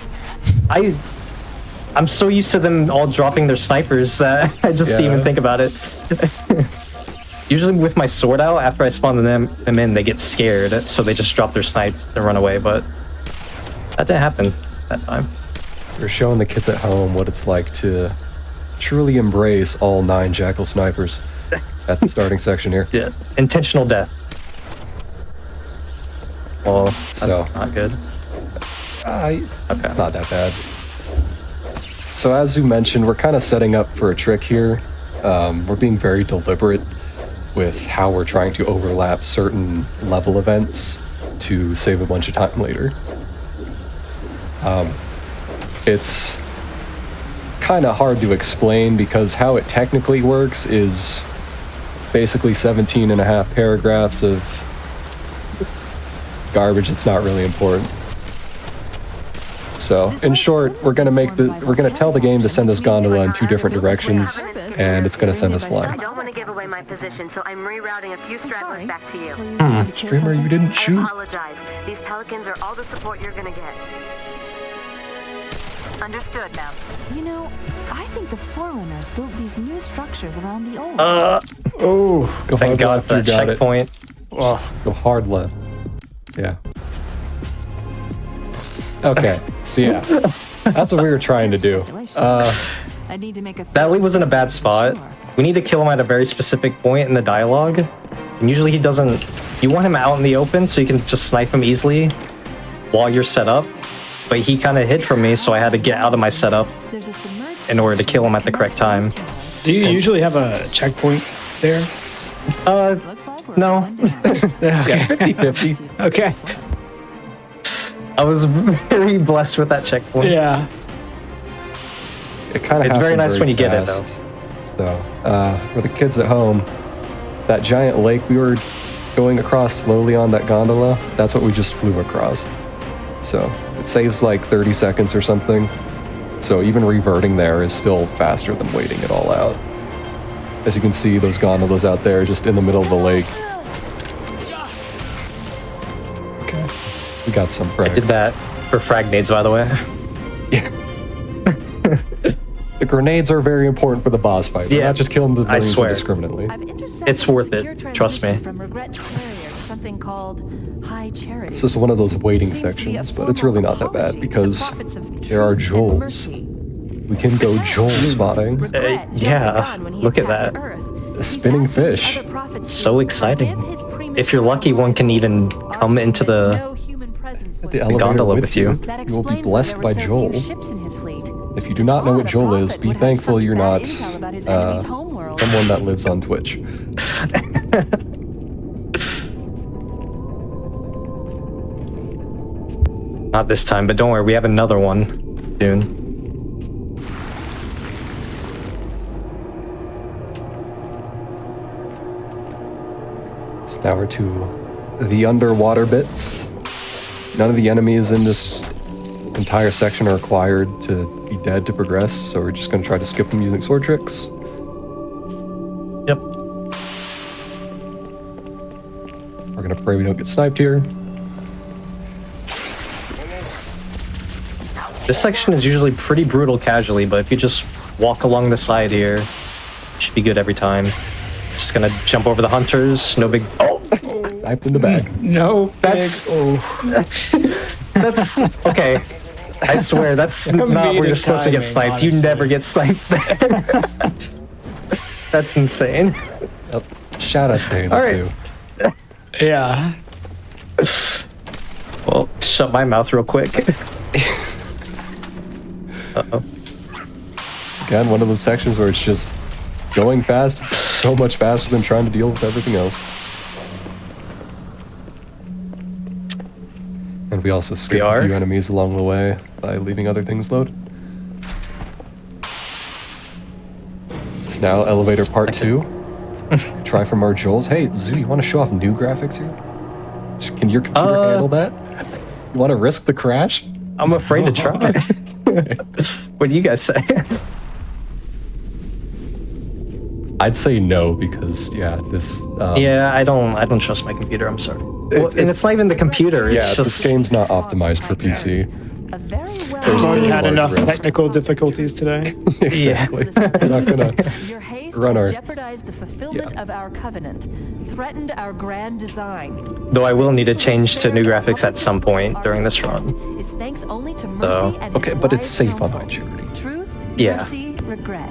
I'm so used to them all dropping their snipers that I just didn't even Yeah. think about it. Usually with my sword out, after I spawn them in, they get scared, so they just drop their snipes and run away, but that didn't happen that time. You're showing the kids at home what it's like to truly embrace all 9 jackal snipers at the starting section here. Yeah, intentional death. Well, that's So. not good. It's not that bad. So as you mentioned, we're kind of setting up for a trick here. We're being very deliberate with how we're trying to overlap certain level events to save a bunch of time later. It's kind of hard to explain because how it technically works is basically 17 and a half paragraphs of garbage that's not really important. So, in short, we're gonna tell the game to send us gondola in 2 different directions, and it's gonna send us I flying. don't want to give away my position, so I'm rerouting a few stragglers back to you. Streamer, you didn't I shoot. apologize. These pelicans are all the support you're gonna get. Understood, ma'am. You know, I think the Forerunners built these new structures around the old. Oh, Go Thank hard God left, for you that got it. checkpoint. oh, Go hard left. Yeah. Okay, so yeah, that's what we were trying to do. I need to make a That lead was in a bad spot. We need to kill him at a very specific point in the dialogue. And usually he doesn't... You want him out in the open so you can just snipe him easily while you're set up. But he kind of hid from me, so I had to get out of my setup There's a submerged in order to kill him at the correct time. do you usually have a checkpoint there? Looks like we're No. going down. Okay. 50-50. Okay. I was very blessed with that checkpoint. Yeah. It kind of It's very nice when you get it, though. So, for the kids at home, that giant lake we were going across slowly on that gondola, that's what we just flew across. So it saves like 30 seconds or something. So even reverting there is still faster than waiting it all out. As you can see, those gondolas out there just in the middle of the lake. Okay, we got some frags. I did that for frag nades, by the way. The grenades are very important for the boss fight. We're Yeah, not just killing the I Marines swear. indiscriminately. It's worth it, trust me. From regret to carrier to something called high charity. This is one of those waiting sections, but it's really not that bad because there are Joels. We can go Joel spotting. Yeah, look at that. A spinning fish. So exciting. If you're lucky, one can even come into the elevator gondola with you. You will be blessed by Joel. If you do not know what Joel is, be thankful you're not someone that lives on Twitch. Not this time, but don't worry, we have another one soon. So now we're to the underwater bits. None of the enemies in this entire section are required to be dead to progress, so we're just going to try to skip them using sword tricks. Yep. We're going to pray we don't get sniped here. This section is usually pretty brutal casually, but if you just walk along the side here, it should be good every time. Just gonna jump over the hunters, no big... Oh! Sniped in the back. No, That's... That's... Okay. I swear, that's not where you're supposed to get timing, sniped. You honestly. never get sniped there. That's insane. Shout outs to Halo All right. 2. Yeah. Well, shut my mouth real quick. Uh-oh. Again, one of those sections where it's just going fast. It's so much faster than trying to deal with everything else. And we also skip a few enemies along the way by leaving other things load. It's now elevator part 2. Try for more Joels. Hey, Zoo, you want to show off new graphics here? Can your computer handle that? You want to risk the crash? I'm afraid to try. What do you guys say? I'd say no because this. Yeah, I don't trust my computer. I'm sorry. Well, and it's not even the computer. It's Yeah, just this game's not optimized for PC. A very well There's We've already had large enough risk. technical difficulties today. Exactly. We're not gonna Your haste run has our. jeopardized the fulfillment of our covenant, threatened our grand design. Though I will need to change to new graphics at some point during this run. Is thanks only to mercy So, and Okay, his but it's wise safe on counsel. my charity. Truth, Yeah. mercy, regret.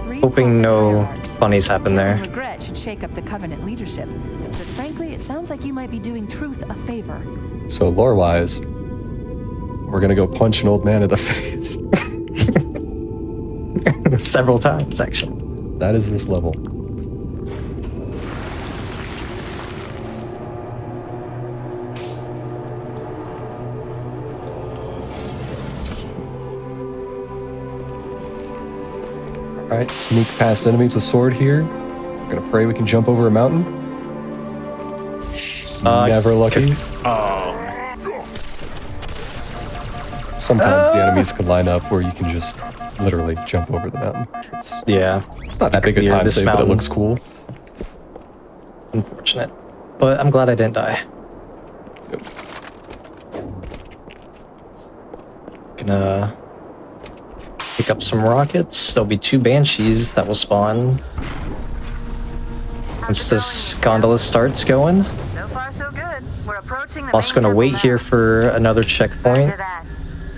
Three Hoping no hierarchs. funnies happen Guilt there. and regret should shake up the covenant leadership. But frankly, it sounds like you might be doing truth a favor. So lore-wise, we're gonna go punch an old man in the face. Several times, actually. That is this level. Alright, sneak past enemies with sword here. We're gonna pray we can jump over a mountain. Never lucky. Sometimes the enemies can line up where you can just literally jump over the mountain. It's Yeah. not that big a Weird, time this save, but it mountain. looks cool. Unfortunate. But I'm glad I didn't die. Yep. Gonna pick up some rockets. There'll be 2 banshees that will spawn once this gondola starts going. So far, so good. We're approaching the Also main gonna wait temple here now. for another checkpoint. After that,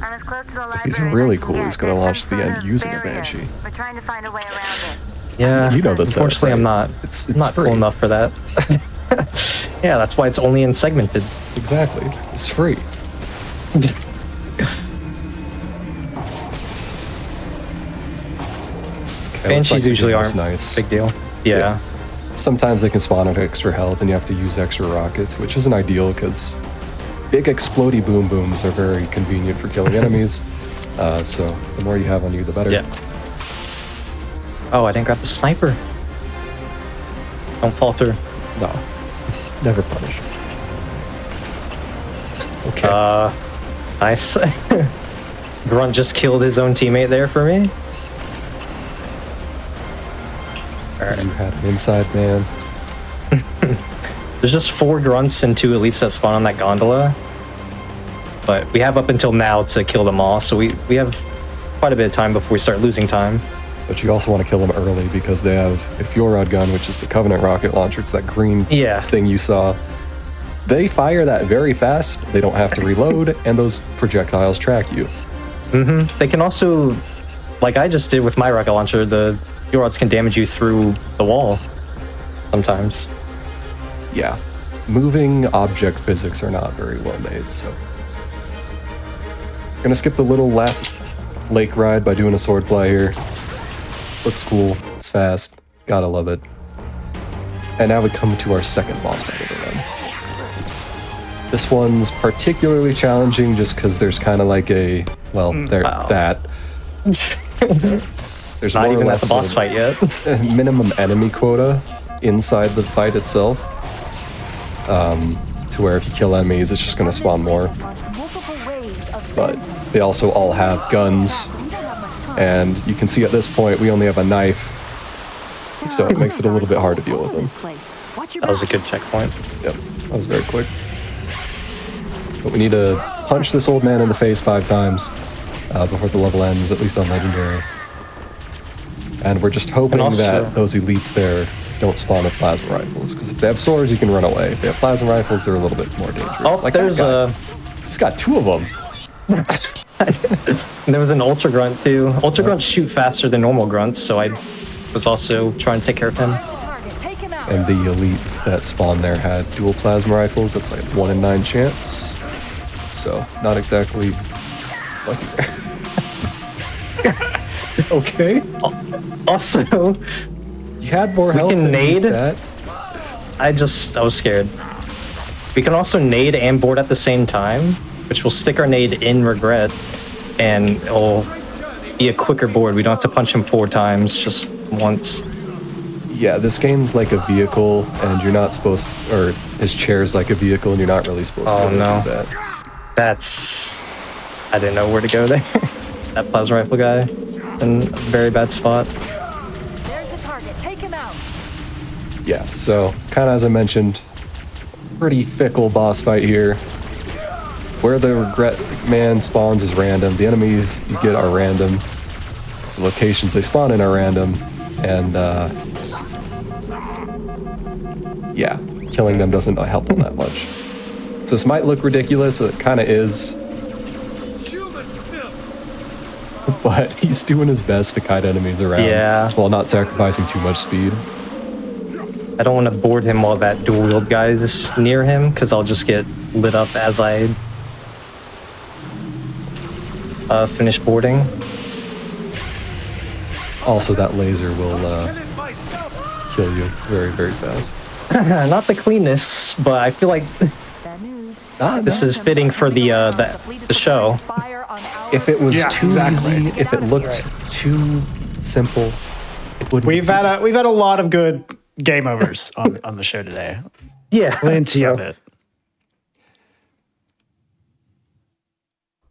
I'm as close to the library He's as I really can cool. get. He's gonna There's launch some the sort end of using a barrier. banshee. We're trying to find a way around it. Yeah, You know the setup, unfortunately, I'm right? not. It's not free. cool enough for that. Yeah, that's why it's only in segmented. Exactly. It's free. Okay, looks like Banshees the usually game is aren't nice. big deal. Yeah. Sometimes they can spawn at extra health and you have to use extra rockets, which isn't ideal because big explodey boom booms are very convenient for killing enemies. So the more you have on you, the better. Yeah. Oh, I didn't grab the sniper. Don't fall through. No. Never punish. Okay. Nice. Grunt just killed his own teammate there for me. You had an inside man. There's just 4 grunts and 2 elites that spawn on that gondola. But we have up until now to kill them all, so we have quite a bit of time before we start losing time. But you also want to kill them early because they have a fuel rod gun, which is the Covenant rocket launcher. It's that green thing you saw. They fire that very fast. They don't have to reload, and those projectiles track you. They can also, like I just did with my rocket launcher, the fuel rods can damage you through the wall sometimes. Yeah. Moving object physics are not very well made, so. Gonna skip the little last lake ride by doing a sword fly here. Looks cool. It's fast. Gotta love it. And now we come to our second boss fight of the run. This one's particularly challenging just because there's kind of like a, well, that. There's Not more even or at the less boss fight yet. minimum enemy quota inside the fight itself. To where if you kill enemies, it's just going to spawn more. But they also all have guns. And you can see at this point, we only have a knife. So it makes it a little bit hard to deal with them. That was a good checkpoint. Yep, that was very quick. But we need to punch this old man in the face 5 times before the level ends, at least on Legendary. And we're just hoping that those elites there don't spawn with plasma rifles. Because if they have swords, you can run away. If they have plasma rifles, they're a little bit more dangerous. Oh, like there's he's got 2 of them. There was an ultra grunt too. Ultra grunts shoot faster than normal grunts, so I was also trying to take care of him. And the elite that spawned there had dual plasma rifles. That's like a 1 in 9 chance. So, not exactly lucky there. Okay. Also, you had more health can than nade. that. I was scared. We can also nade and board at the same time, which will stick our nade in regret, and it'll be a quicker board. We don't have to punch him 4 times, just once. Yeah, this game's like a vehicle, and you're not supposed to, or his chair's like a vehicle, and you're not really supposed to do that. That's... I didn't know where to go there. That plasma rifle guy in a very bad spot. There's the target. Take him out. Yeah, so kind of as I mentioned, pretty fickle boss fight here. Where the regret man spawns is random. The enemies you get are random. The locations they spawn in are random. And yeah, killing them doesn't help them that much. So this might look ridiculous, it kind of is. But he's doing his best to kite enemies around while not sacrificing too much speed. I don't want to board him while that dual wield guy is near him, because I'll just get lit up as I finish boarding. Also, that laser will kill you very, very fast. Not the cleanest, but I feel like this is fitting for the show. If it was too easy, if it looked too simple, it wouldn't. We've had a lot of good game overs on the show today. Yeah, plenty of it.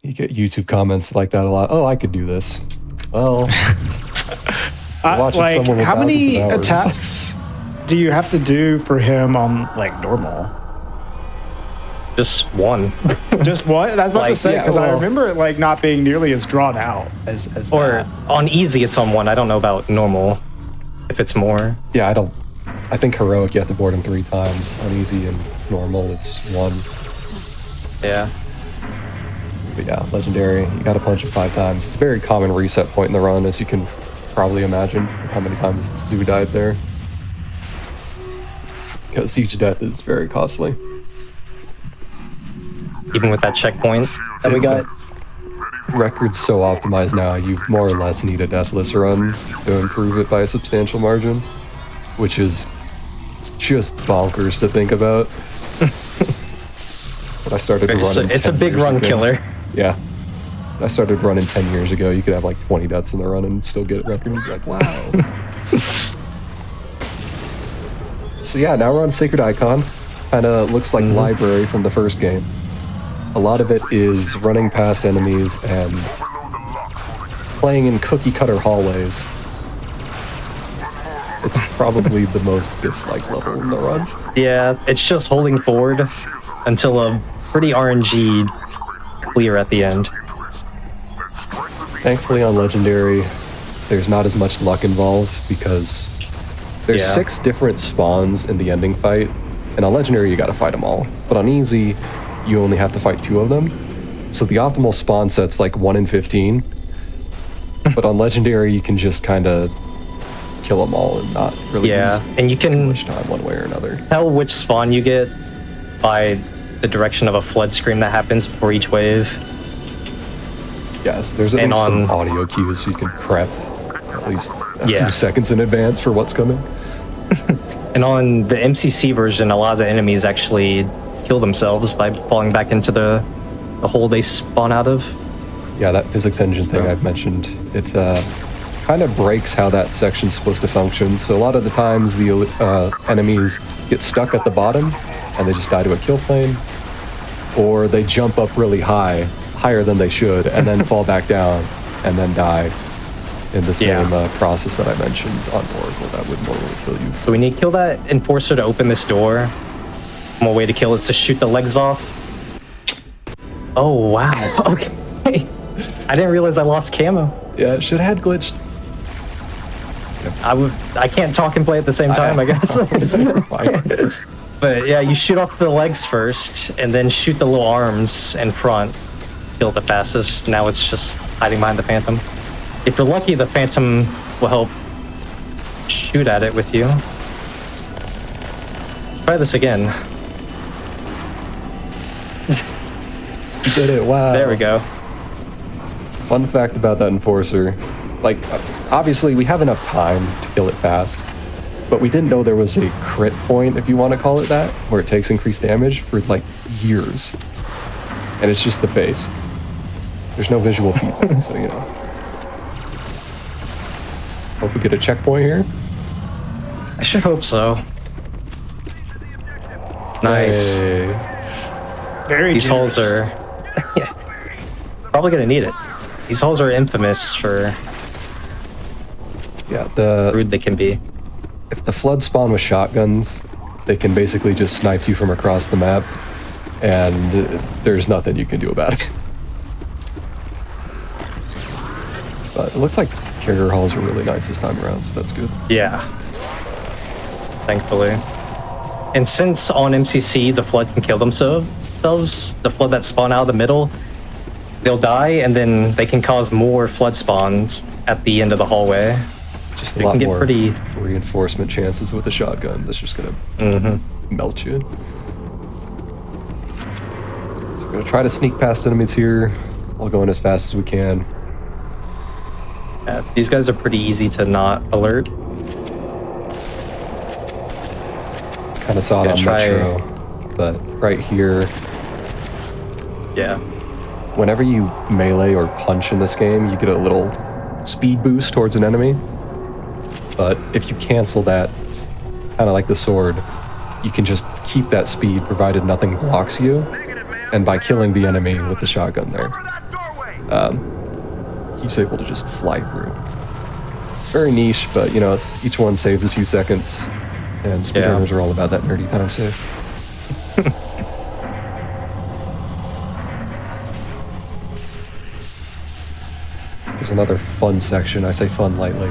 You get YouTube comments like that a lot. Oh, I could do this. Well, watching like, someone with how many thousands of hours. attacks do you have to do for him on like normal? Just one. Just one? That's about to say, because I remember it like not being nearly as drawn out as or that. On easy it's on 1. I don't know about normal if it's more. Yeah, I think heroic you have to board him 3 times. On easy and normal it's 1. Yeah. But yeah, legendary, you gotta punch him 5 times. It's a very common reset point in the run, as you can probably imagine how many times Zoo died there. Because each death is very costly. Even with that checkpoint that we got. Record's so optimized now, you more or less need a deathless run to improve it by a substantial margin, which is just bonkers to think about. But I started running. It's a big run killer. Yeah. I started running 10 years ago. You could have like 20 deaths in the run and still get record. Like, wow. So yeah, now we're on Sacred Icon. Kind of looks like Library from the first game. A lot of it is running past enemies and playing in cookie-cutter hallways. It's probably the most disliked level in the run. Yeah, it's just holding forward until a pretty RNG clear at the end. Thankfully on Legendary, there's not as much luck involved because there's 6 different spawns in the ending fight, and on Legendary you gotta fight them all. But on Easy, you only have to fight 2 of them. So the optimal spawn set's like 1 in 15. But on Legendary, you can just kind of kill them all and not really use and you too can much time one way or another. tell which spawn you get by the direction of a flood scream that happens before each wave. Yes, there's at least some audio cues so you can prep at least a few seconds in advance for what's coming. And on the MCC version, a lot of the enemies actually kill themselves by falling back into the hole they spawn out of. Yeah, that physics engine thing I've mentioned, it kind of breaks how that section's supposed to function. So a lot of the times the enemies get stuck at the bottom and they just die to a kill plane, or they jump up really high, higher than they should, and then fall back down and then die in the same process that I mentioned on Oracle that would normally kill you. So we need to kill that Enforcer to open this door. One way to kill is to shoot the legs off. Oh, wow. Okay. I didn't realize I lost camo. Yeah, it should have had glitched. I can't talk and play at the same time, I guess. Fine. But yeah, you shoot off the legs first, and then shoot the little arms in front. Kill the fastest. Now it's just hiding behind the Phantom. If you're lucky, the Phantom will help shoot at it with you. Try this again. You did it, wow. There we go. Fun fact about that Enforcer, like, obviously we have enough time to kill it fast, but we didn't know there was a crit point, if you want to call it that, where it takes increased damage for, like, years. And it's just the face. There's no visual feedback, so, you know. Hope we get a checkpoint here. I sure hope so. Nice. Hey. Very These generous. holes are... yeah. Probably gonna need it. These holes are infamous for Yeah, how rude they can be. if the flood spawn with shotguns, they can basically just snipe you from across the map, and there's nothing you can do about it. But it looks like carrier halls are really nice this time around, so that's good. Yeah. Thankfully. And since on MCC the flood can kill themselves, the flood that spawn out of the middle, they'll die, and then they can cause more flood spawns at the end of the hallway. Just a They lot can get more pretty- reinforcement chances with a shotgun. That's just gonna melt you. So we're gonna try to sneak past enemies here, while going as fast as we can. Yeah, these guys are pretty easy to not alert. Kind of saw it Yeah, on try- Metro, but right here, Yeah. whenever you melee or punch in this game, you get a little speed boost towards an enemy. But if you cancel that, kind of like the sword, you can just keep that speed provided nothing blocks you. And by killing the enemy with the shotgun there, he's able to just fly through. It's very niche, but you know, each one saves a few seconds. And speedrunners are all about that nerdy time save. There's another fun section. I say fun lightly.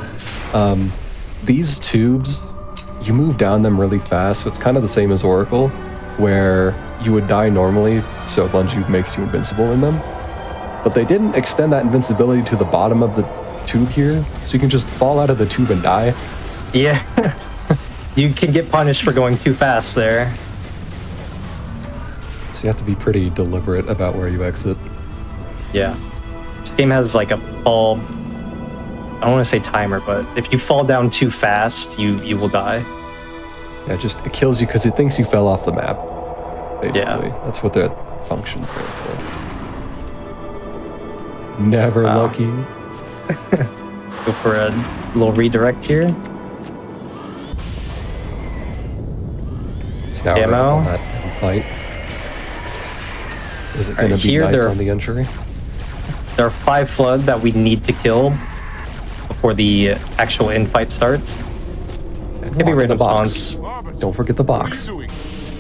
These tubes, you move down them really fast, so it's kind of the same as Oracle, where you would die normally, so Lunge makes you invincible in them. But they didn't extend that invincibility to the bottom of the tube here, so you can just fall out of the tube and die. Yeah. You can get punished for going too fast there. So you have to be pretty deliberate about where you exit. Yeah. This game has like a fall... I don't want to say timer, but if you fall down too fast, you will die. Yeah, it kills you because it thinks you fell off the map, basically. Yeah. That's what that function's there for. Never lucky. Go for a little redirect here. now Ammo. we're up on that fight. Is it going to be here nice there- on the entry? There are 5 flood that we need to kill before the actual infight starts. Maybe random spawns. Don't forget the box.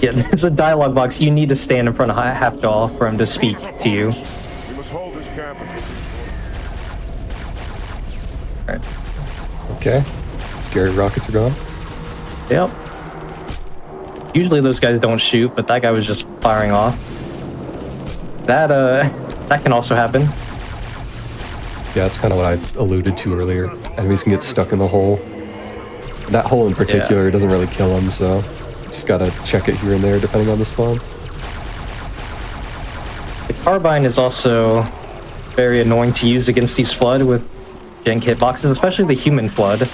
Yeah, there's a dialogue box. You need to stand in front of Halfjaw for him to speak to you. We must hold this camp. Alright. Okay. Scary rockets are gone. Yep. Usually those guys don't shoot, but that guy was just firing off. That can also happen. Yeah, that's kind of what I alluded to earlier. Enemies can get stuck in the hole. That hole in particular doesn't really kill them, so just gotta check it here and there depending on the spawn. The carbine is also very annoying to use against these flood with jank hitboxes, especially the human flood.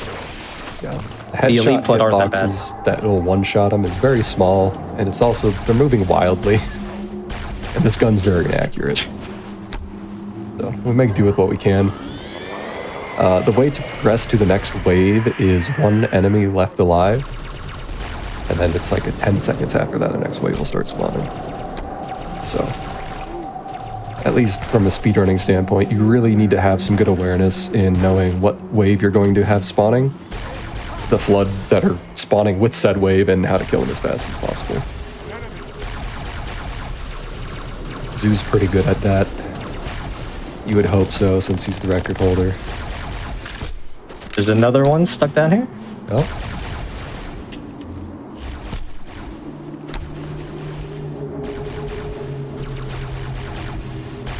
Yeah. The elite flood aren't that bad. Hitboxes that will one-shot them is very small, and it's also, they're moving wildly. And this gun's very inaccurate. So we make do with what we can. The way to progress to the next wave is 1 enemy left alive. And then it's like 10 seconds after that, the next wave will start spawning. So, at least from a speedrunning standpoint, you really need to have some good awareness in knowing what wave you're going to have spawning, the flood that are spawning with said wave, and how to kill them as fast as possible. Zoo's pretty good at that. You would hope so, since he's the record holder. There's another one stuck down here. Oh.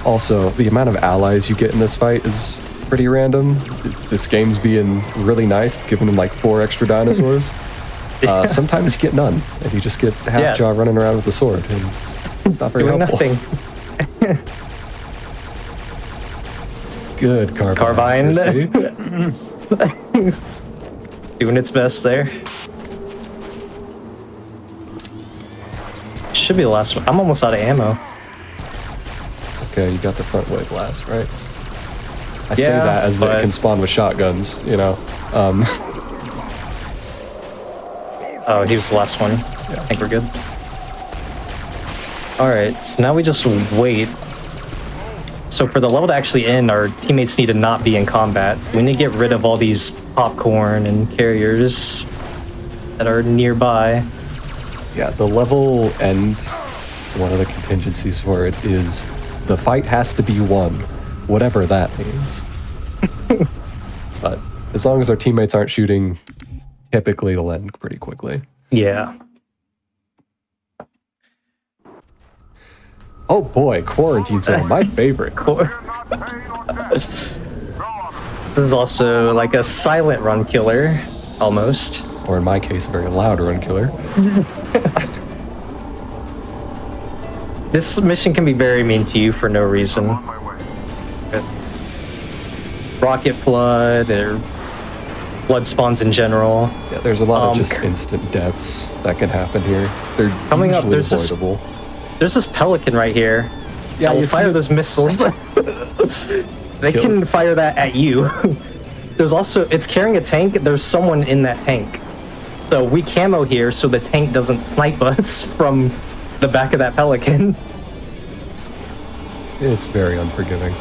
Also, the amount of allies you get in this fight is pretty random. This game's being really nice. It's giving them like 4 extra dinosaurs. Sometimes you get none, and you just get Halfjaw running around with the sword, and it's not very Doing helpful. nothing. Good carbine. accuracy. Doing its best there. Should be the last one. I'm almost out of ammo. Okay, you got the front wave blast, right? I say Yeah, that as they but- can spawn with shotguns, you know. Oh, he was the last one. I think we're good. Alright, so now we just wait. So for the level to actually end, our teammates need to not be in combat. So we need to get rid of all these popcorn and carriers that are nearby. Yeah, the level end, one of the contingencies for it is the fight has to be won, whatever that means. But as long as our teammates aren't shooting, typically it'll end pretty quickly. Yeah. Oh boy, quarantine zone, my favorite. This is also like a silent run killer, almost. Or in my case, a very loud run killer. This mission can be very mean to you for no reason. Rocket flood, or blood spawns in general. Yeah, there's a lot of just instant deaths that can happen here. They're Coming up, usually there's this- avoidable. There's this pelican right here. Yeah, that will you see fire it? those missiles. They Kill can it. fire that at you. There's also, it's carrying a tank. There's someone in that tank. So we camo here so the tank doesn't snipe us from the back of that pelican. It's very unforgiving.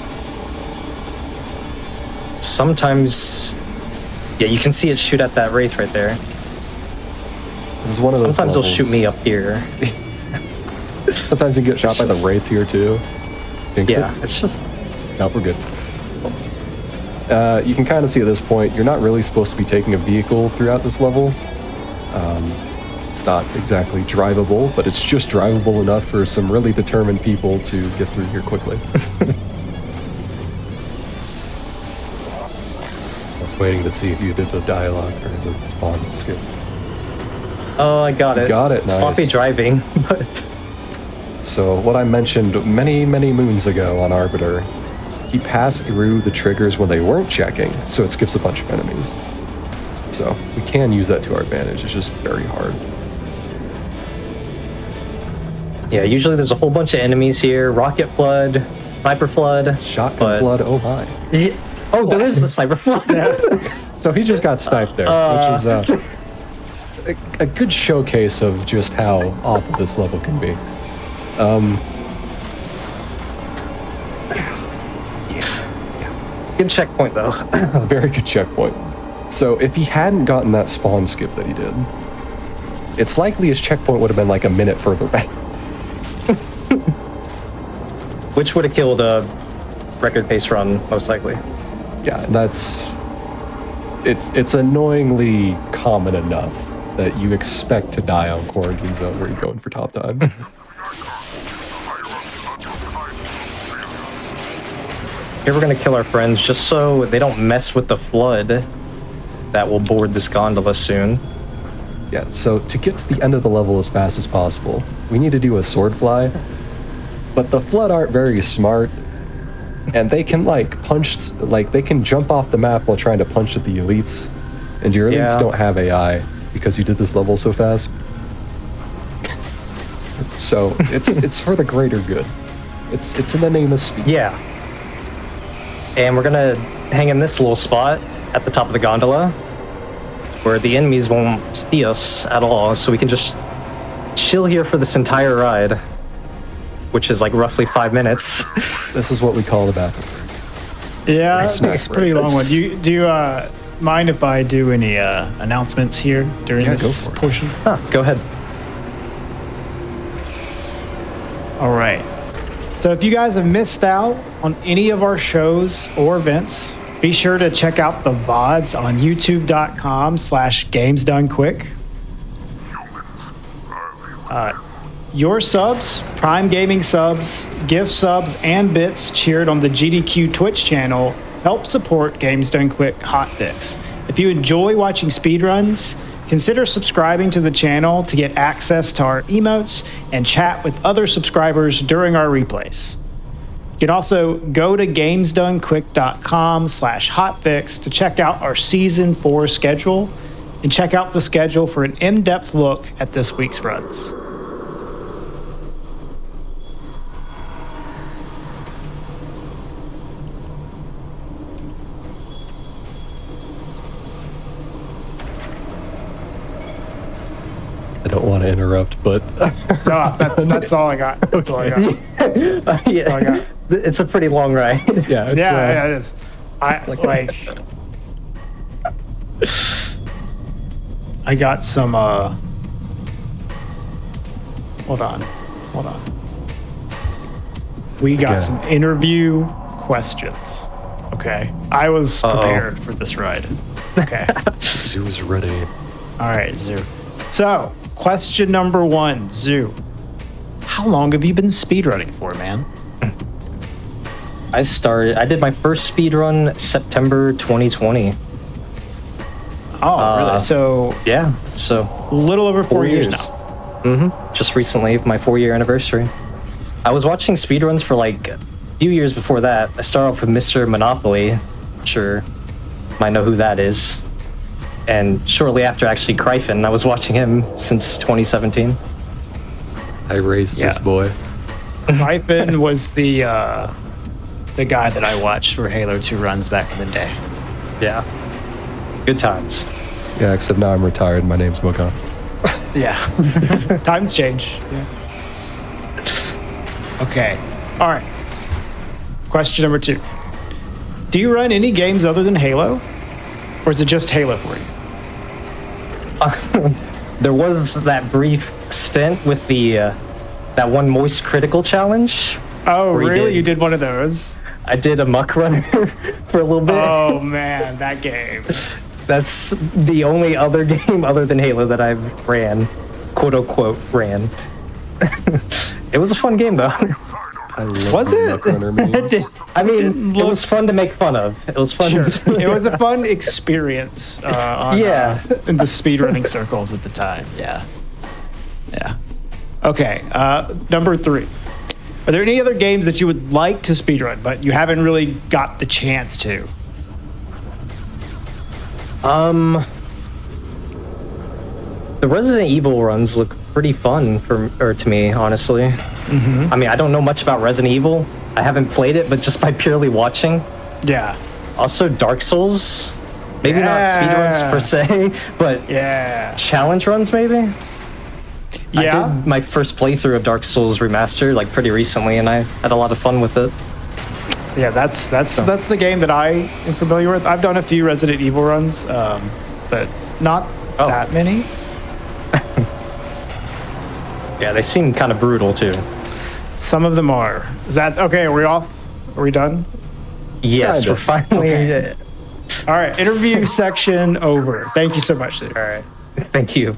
Sometimes, yeah, you can see it shoot at that wraith right there. This is one of those Sometimes they'll shoot me levels- up here. Sometimes you get shot by the just- wraith here too. Jinx Yeah, it? it's just, Nope, we're good. You can kind of see at this point, you're not really supposed to be taking a vehicle throughout this level. It's not exactly drivable, but it's just drivable enough for some really determined people to get through here quickly. I was waiting to see if you did the dialogue or the spawns here. oh, I got it. got it, nice. Sloppy driving, but So what I mentioned many, many moons ago on Arbiter, he passed through the triggers when they weren't checking, so it skips a bunch of enemies. So we can use that to our advantage, it's just very hard. yeah, usually there's a whole bunch of enemies here. Rocket flood, sniper flood. Shotgun but- flood, oh my. Yeah. Oh, there is the sniper flood. So he just got sniped there, which is a good showcase of just how awful this level can be. Good checkpoint, though. Very good checkpoint. So if he hadn't gotten that spawn skip that he did, it's likely his checkpoint would have been like a minute further back. Which would have killed a record pace run, most likely. Yeah, it's annoyingly common enough that you expect to die on Quarantine Zone where you're going for top time. Here we're gonna kill our friends just so they don't mess with the flood that will board this gondola soon. Yeah, so to get to the end of the level as fast as possible, we need to do a sword fly. But the flood aren't very smart, and they can they can jump off the map while trying to punch at the elites. And your elites don't have AI because you did this level so fast. So it's for the greater good. It's in the name of speed. Yeah. And we're gonna hang in this little spot at the top of the gondola where the enemies won't see us at all, so we can just chill here for this entire ride, which is like roughly 5 minutes. This is what we call the bathroom. Yeah, Snack it's a pretty break. long one. Do you mind if I do any announcements here during Yeah, this go for it. portion? Go ahead. All right. So if you guys have missed out on any of our shows or events, be sure to check out the VODs on youtube.com/gamesdonequick. Your subs, Prime Gaming subs, gift subs, and bits cheered on the GDQ Twitch channel help support Games Done Quick Hotfix. If you enjoy watching speedruns, consider subscribing to the channel to get access to our emotes and chat with other subscribers during our replays. You can also go to gamesdonequick.com/hotfix to check out our Season 4 schedule and check out the schedule for an in-depth look at this week's runs. I don't want to interrupt, but That's all I got. That's all I got. Yeah. I got. It's a pretty long ride. yeah, it's, Yeah, it is. I got some. Hold on. We got Okay. some interview questions. Okay, I was prepared for this ride. Okay. Zoo's ready. All right, Zoo. So, question number 1, Zoo. How long have you been speedrunning for, man? I did my first speedrun September 2020. Oh, really? So, Yeah, so a little over 4 years now. just recently, my 4-year anniversary. I was watching speedruns for like a few years before that. I started off with Mr. Monopoly. I'm sure you might know who that is. And shortly after, actually, Kryphin. I was watching him since 2017. I raised this boy. Rypin was the guy that I watched for Halo 2 runs back in the day. Yeah. Good times. Yeah, except now I'm retired. My name's Mokan. Yeah. Times change. Yeah. Okay. All right. Question number 2. Do you run any games other than Halo? Or is it just Halo for you? There was that brief stint with the that one Moist Critical challenge. Oh, Where you really? did- You did one of those? I did a muck runner for a little bit. Oh, man, that game. That's the only other game other than Halo that I've ran, quote unquote, ran. It was a fun game though. I love Was the it? Muck Runner memes. I mean, it was fun to make fun of. It was fun. Sure. It was a fun experience in the speedrunning circles at the time. Yeah. Yeah. Okay. Number 3. Are there any other games that you would like to speedrun, but you haven't really got the chance to? The Resident Evil runs look pretty fun to me, honestly. I mean, I don't know much about Resident Evil. I haven't played it, but just by purely watching. Yeah. Also, Dark Souls Maybe not speedruns per se, but Yeah. challenge runs maybe? I Yeah. did my first playthrough of Dark Souls Remastered like pretty recently, and I had a lot of fun with it. Yeah, that's the game that I am familiar with. I've done a few Resident Evil runs, but not that many. Yeah, they seem kind of brutal too. Some of them are. Is that okay? Are we off? Are we done? Yes, Kinda. we're finally. Okay. All right, interview section over. Thank you so much, dude. All right. Thank you.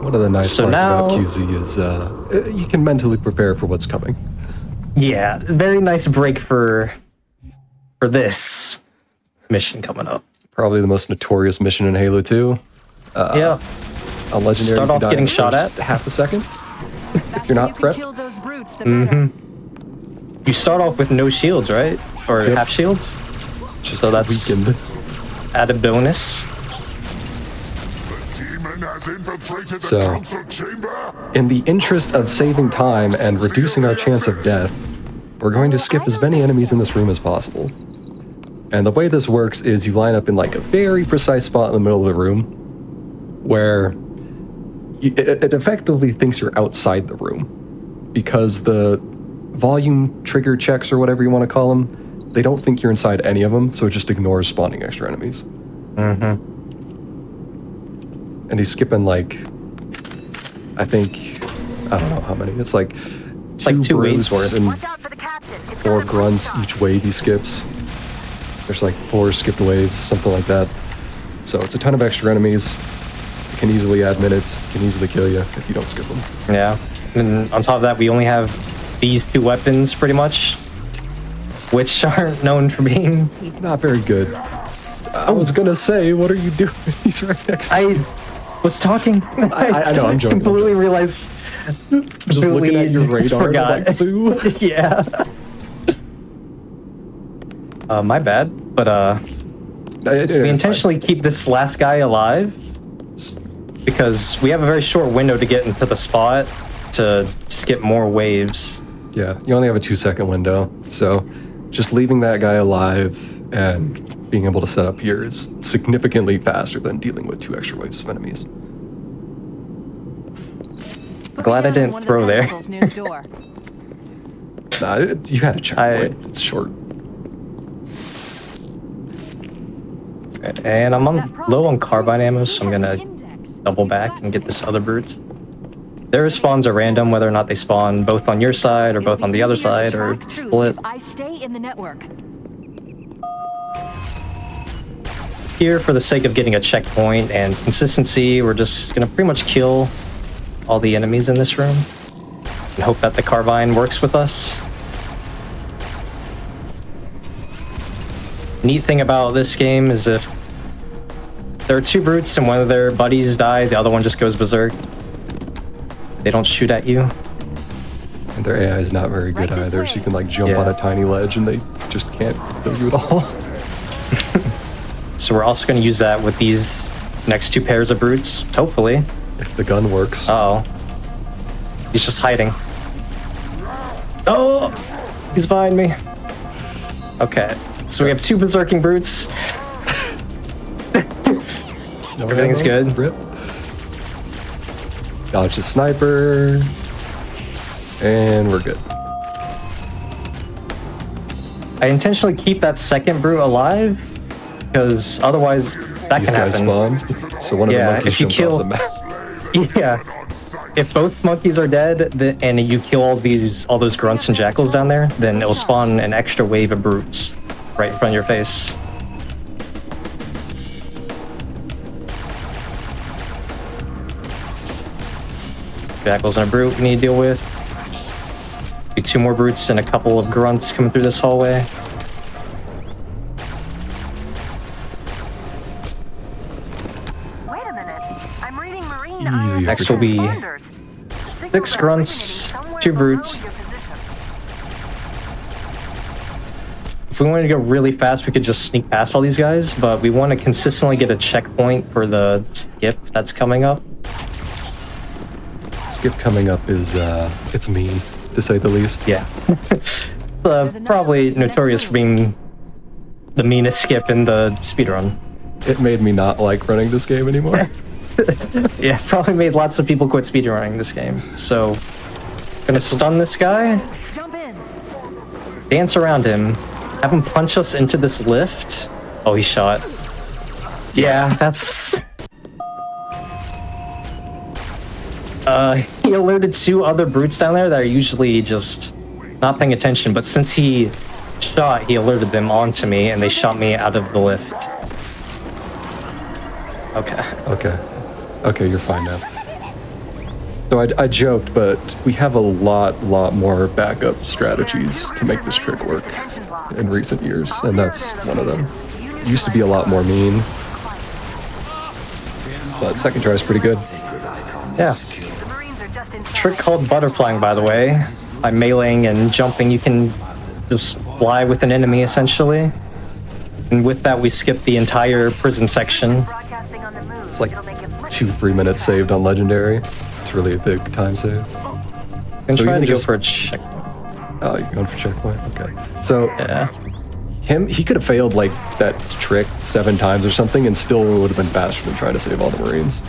One of the nice So parts about now- QZ is you can mentally prepare for what's coming. Yeah, very nice break for this mission coming up. Probably the most notorious mission in Halo 2. Yeah. A legendary Start who off died getting in shot first at. half a second. If you're not you can prepped. kill those brutes, the better. You start off with no shields, right? Or Yep. half shields. Just So that's weakened. added bonus. Demon has infiltrated the So- council chamber. In the interest of saving time and reducing our chance of death, we're going to skip as many enemies in this room as possible. And the way this works is you line up in like a very precise spot in the middle of the room where it effectively thinks you're outside the room because the volume trigger checks or whatever you want to call them, they don't think you're inside any of them, so it just ignores spawning extra enemies. And he's skipping like, I don't know how many. It's like like two waves brutes worth. and Watch out for the captain. It's 4 got a grunts blast each wave he skips. There's like 4 skipped waves, something like that. So it's a ton of extra enemies. It can easily add minutes, can easily kill you if you don't skip them. Yeah. And on top of that, we only have these 2 weapons pretty much, which aren't known for being. Not very good. I was gonna say, what are you doing? He's right next to you. I was talking. I know, I'm joking. Completely realized. Just looking at your radar, Forgot. like, Sue. Yeah. My bad. But we intentionally keep this last guy alive because we have a very short window to get into the spot to skip more waves. Yeah, you only have a 2-second window, so just leaving that guy alive and being able to set up here is significantly faster than dealing with 2 extra waves of enemies. Put Glad me I down on didn't one of the throw there. pedestals near the door. Nah, you had a checkpoint. It's short. And I'm low on carbine ammo, so I'm gonna double back and get this other brute. Their spawns are random, whether or not they spawn both on your side or both on the other side or split. I stay in the network. Here, for the sake of getting a checkpoint and consistency, we're just gonna pretty much kill all the enemies in this room and hope that the carbine works with us. Neat thing about this game is if there are 2 brutes and one of their buddies die, the other one just goes berserk. They don't shoot at you. And their AI is not very good Right this either, so you way. can like jump Yeah. on a tiny ledge and they just can't kill you at all. So we're also going to use that with these next 2 pairs of brutes, hopefully. If the gun works. Uh-oh. He's just hiding. Oh! He's behind me. Okay. So we have 2 berserking brutes. No everything's ammo, good. Rip. Dodge the sniper. And we're good. I intentionally keep that second brute alive, because otherwise that These can guys happen. spawn. So one of the Yeah, monkeys if you jumps kill- off the map. Yeah. If both monkeys are dead and you kill all those grunts and jackals down there, then it'll spawn an extra wave of brutes right in front of your face. Jackals and a brute we need to deal with. Be 2 more brutes and a couple of grunts coming through this hallway. Wait a minute. I'm reading marine Easy. iron Next will be responders. Signals 6 are grunts, originating 2 somewhere brutes. below your position. If we wanted to go really fast, we could just sneak past all these guys, but we want to consistently get a checkpoint for the skip that's coming up. Skip coming up is it's mean, to say the least. Yeah. Probably notorious for being the meanest skip in the speedrun. It made me not like running this game anymore. Yeah, probably made lots of people quit speedrunning this game. So, gonna stun this guy, Jump in. dance around him, have him punch us into this lift. Oh, he shot. Yeah, that's... he alerted 2 other brutes down there that are usually just not paying attention, but since he shot, he alerted them onto me, and they shot me out of the lift. Okay. Okay, you're fine now. So I joked, but we have a lot more backup strategies to make this trick work in recent years, and that's one of them. It used to be a lot more mean, but second try is pretty good. Yeah. Trick called butterflying, by the way. By meleeing and jumping, you can just fly with an enemy, essentially. And with that, we skip the entire prison section. It's like 2-3 minutes saved on Legendary. It's really a big time save. I'm So trying you to go just- for a check. Oh, you're going for checkpoint? Okay. So Yeah. he could have failed like that trick 7 times or something and still would have been faster than trying to save all the Marines.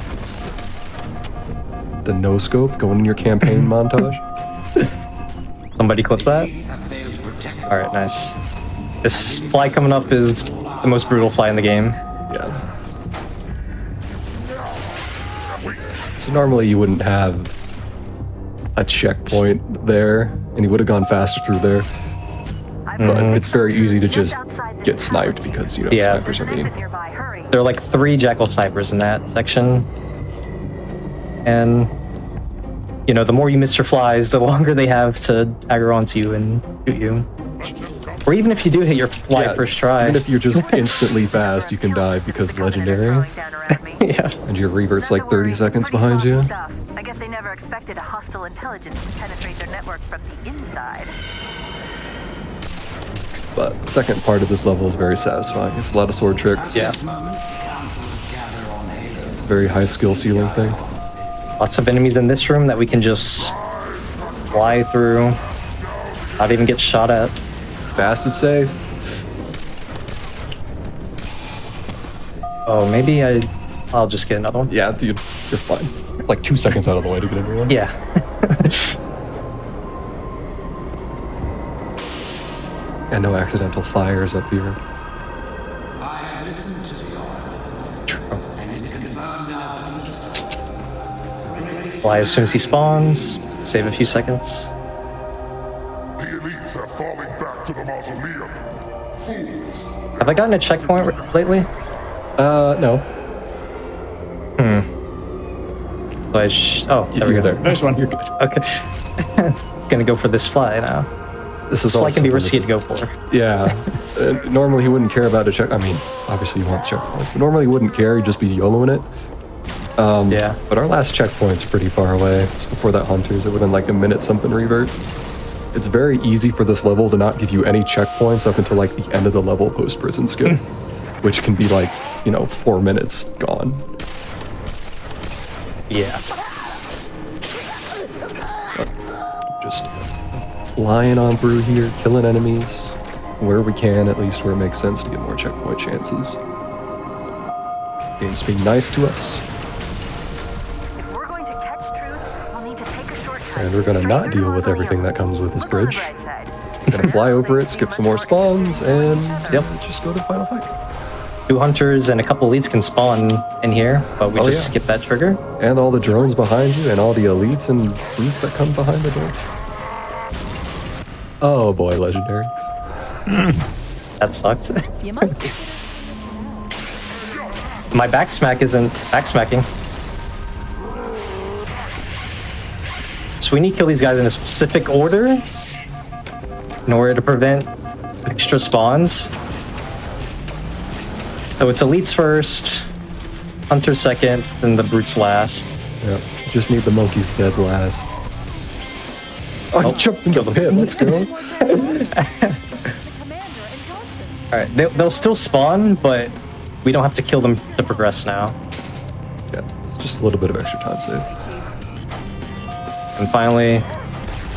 The no scope going in your campaign montage. Somebody clip that. Alright, nice. This fly coming up is the most brutal fly in the game. Yeah. So normally you wouldn't have a checkpoint there, and you would have gone faster through there. But it's very easy to just get sniped because, you know, Yeah. snipers are mean. There are like 3 jackal snipers in that section. And, you know, the more you miss your flies, the longer they have to aggro onto you and shoot you. Or even if you do hit your fly Yeah, first try. Even if you're just instantly fast, you can die because Legendary, Yeah. and your revert's like 30 seconds behind you. I guess they never expected a hostile intelligence to penetrate their network from the inside. But the second part of this level is very satisfying. It's a lot of sword tricks. Yeah. It's a very high skill ceiling thing. Lots of enemies in this room that we can just fly through, not even get shot at. Fast is safe. Oh, maybe I'll just get another one. Yeah, dude, you're fine. Like 2 seconds out of the way to get everyone. Yeah. And no accidental fires up here. Fly as soon as he spawns, save a few seconds. The elites are falling back to the mausoleum. Fools. Have I gotten a checkpoint lately? No. Oh, there we go. There. Nice one. You're good. Okay. Gonna go for this fly now. This is This fly also can be one of risky the- to go for. Yeah. Normally he wouldn't care about a check. I mean, obviously he wants checkpoints, but normally he wouldn't care. He'd just be YOLOing it. Yeah. But our last checkpoint's pretty far away. It's before that Hunters. It within like a minute something revert. It's very easy for this level to not give you any checkpoints up until like the end of the level post prison skip, which can be like, 4 minutes gone. Yeah. Just flying on through here, killing enemies where we can, at least where it makes sense to get more checkpoint chances. Game's being nice to us, If we're going to catch truth, we'll need to take a shortcut. and we're gonna not deal with everything that comes with this bridge. Gonna fly over it, skip some more spawns, and just go to final fight. 2 hunters and a couple elites can spawn in here, but we Oh, just yeah. skip that trigger. And all the drones behind you, and all the elites and brutes that come behind the door. Oh boy, Legendary. That sucks. You might. My backsmack isn't backsmacking. So we need to kill these guys in a specific order in order to prevent extra spawns. So it's elites first, hunters second, then the brutes last. Yeah, just need the monkeys dead last. Oh, he jumped into the pit. Let's go. Commander and Johnson. All right, they'll still spawn, but we don't have to kill them to progress now. Yeah, it's just a little bit of extra time save. And finally,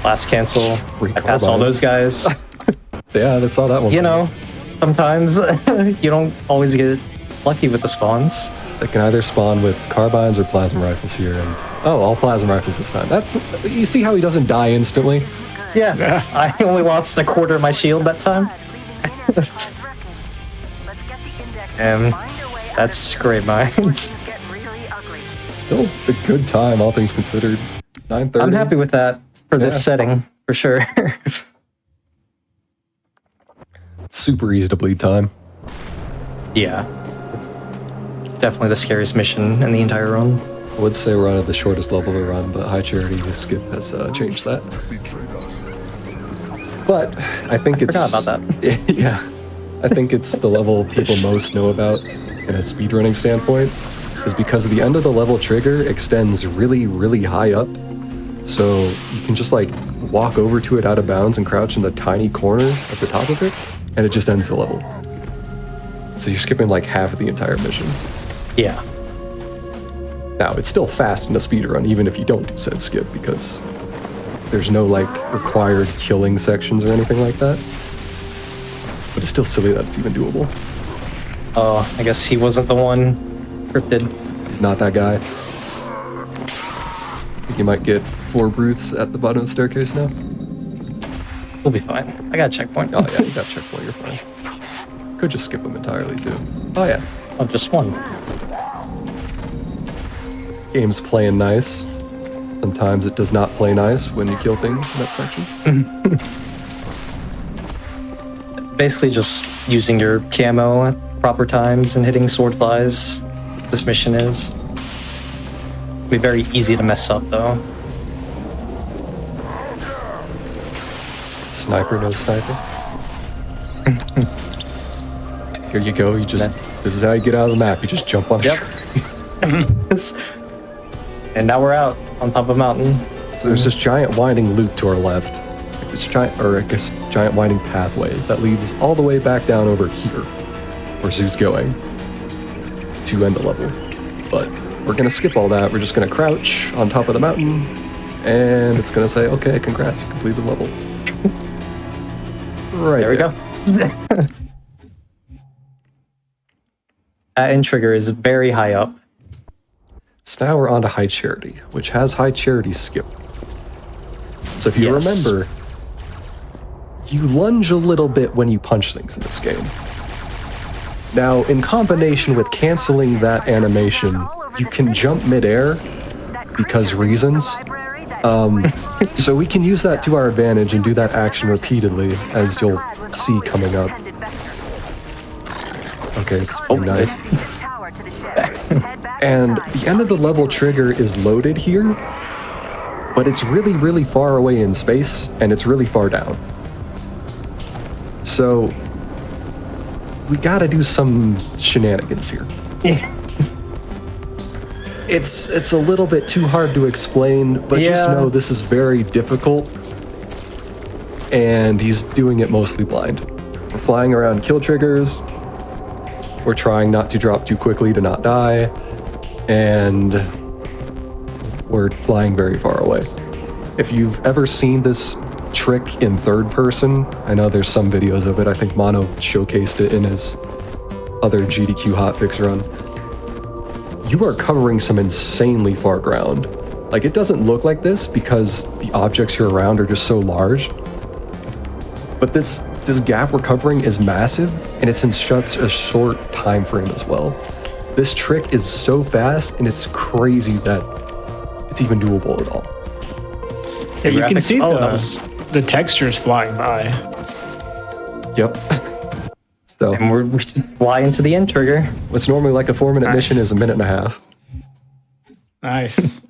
last cancel. I pass all those guys. Yeah, I saw that one. You know, sometimes you don't always get lucky with the spawns. They can either spawn with carbines or plasma rifles here, and all plasma rifles this time. You see how he doesn't die instantly? Yeah, I only lost a quarter of my shield that time. That's great minds. Still a good time, all things considered. 9:30. I'm happy with that for this setting, for sure. Super easy to bleed time. Yeah. It's definitely the scariest mission in the entire run. I would say we're on at the shortest level to run, but High Charity Skip has changed that. But I think it's... forgot about that. Yeah. I think it's the level people most know about in a speedrunning standpoint, is because the end of the level trigger extends really, really high up. So you can just like walk over to it out of bounds and crouch in the tiny corner at the top of it, and it just ends the level. So you're skipping like half of the entire mission. Yeah. Now, it's still fast in a speedrun, even if you don't do said skip, because there's no like required killing sections or anything like that. But it's still silly that it's even doable. Oh, I guess he wasn't the one cryptid. He's not that guy. I think you might get 4 brutes at the bottom of the staircase now. We'll be fine. I got a checkpoint. Oh yeah, you got a checkpoint, you're fine. Could just skip them entirely too. Oh yeah. Oh, just one. Game's playing nice. Sometimes it does not play nice when you kill things in that section. Basically just using your camo at proper times and hitting sword flies. This mission is. It'll be very easy to mess up though. Sniper, no sniper. Here you go, you just... This is how you get out of the map, you just jump on a tree. And now we're out on top of a mountain. So there's this giant winding loop to our left. This giant winding pathway that leads all the way back down over here, where Zoo's going, to end the level. But we're gonna skip all that, we're just gonna crouch on top of the mountain, and it's gonna say, okay, congrats, you completed the level. Right there we go. That end trigger is very high up. So now we're on to High Charity, which has High Charity skip. So if you remember, you lunge a little bit when you punch things in this game. Now, in combination with canceling that animation, you can jump midair because reasons. So we can use that to our advantage and do that action repeatedly, as you'll see coming up. Okay, it's pretty nice. And the end of the level trigger is loaded here, but it's really, really far away in space, and it's really far down. So we gotta do some shenanigans here. It's a little bit too hard to explain, but just know this is very difficult, and he's doing it mostly blind. We're flying around kill triggers, we're trying not to drop too quickly to not die, and we're flying very far away. If you've ever seen this trick in third person, I know there's some videos of it, I think Mono showcased it in his other GDQ Hotfix run. You are covering some insanely far ground. Like, it doesn't look like this because the objects you're around are just so large, but this gap we're covering is massive, and it's in such a short time frame as well. This trick is so fast, and it's crazy that it's even doable at all. Yeah, you can see the textures flying by. Yep. So, and we fly into the end trigger. What's normally like a 4-minute mission is a minute and a half. Nice.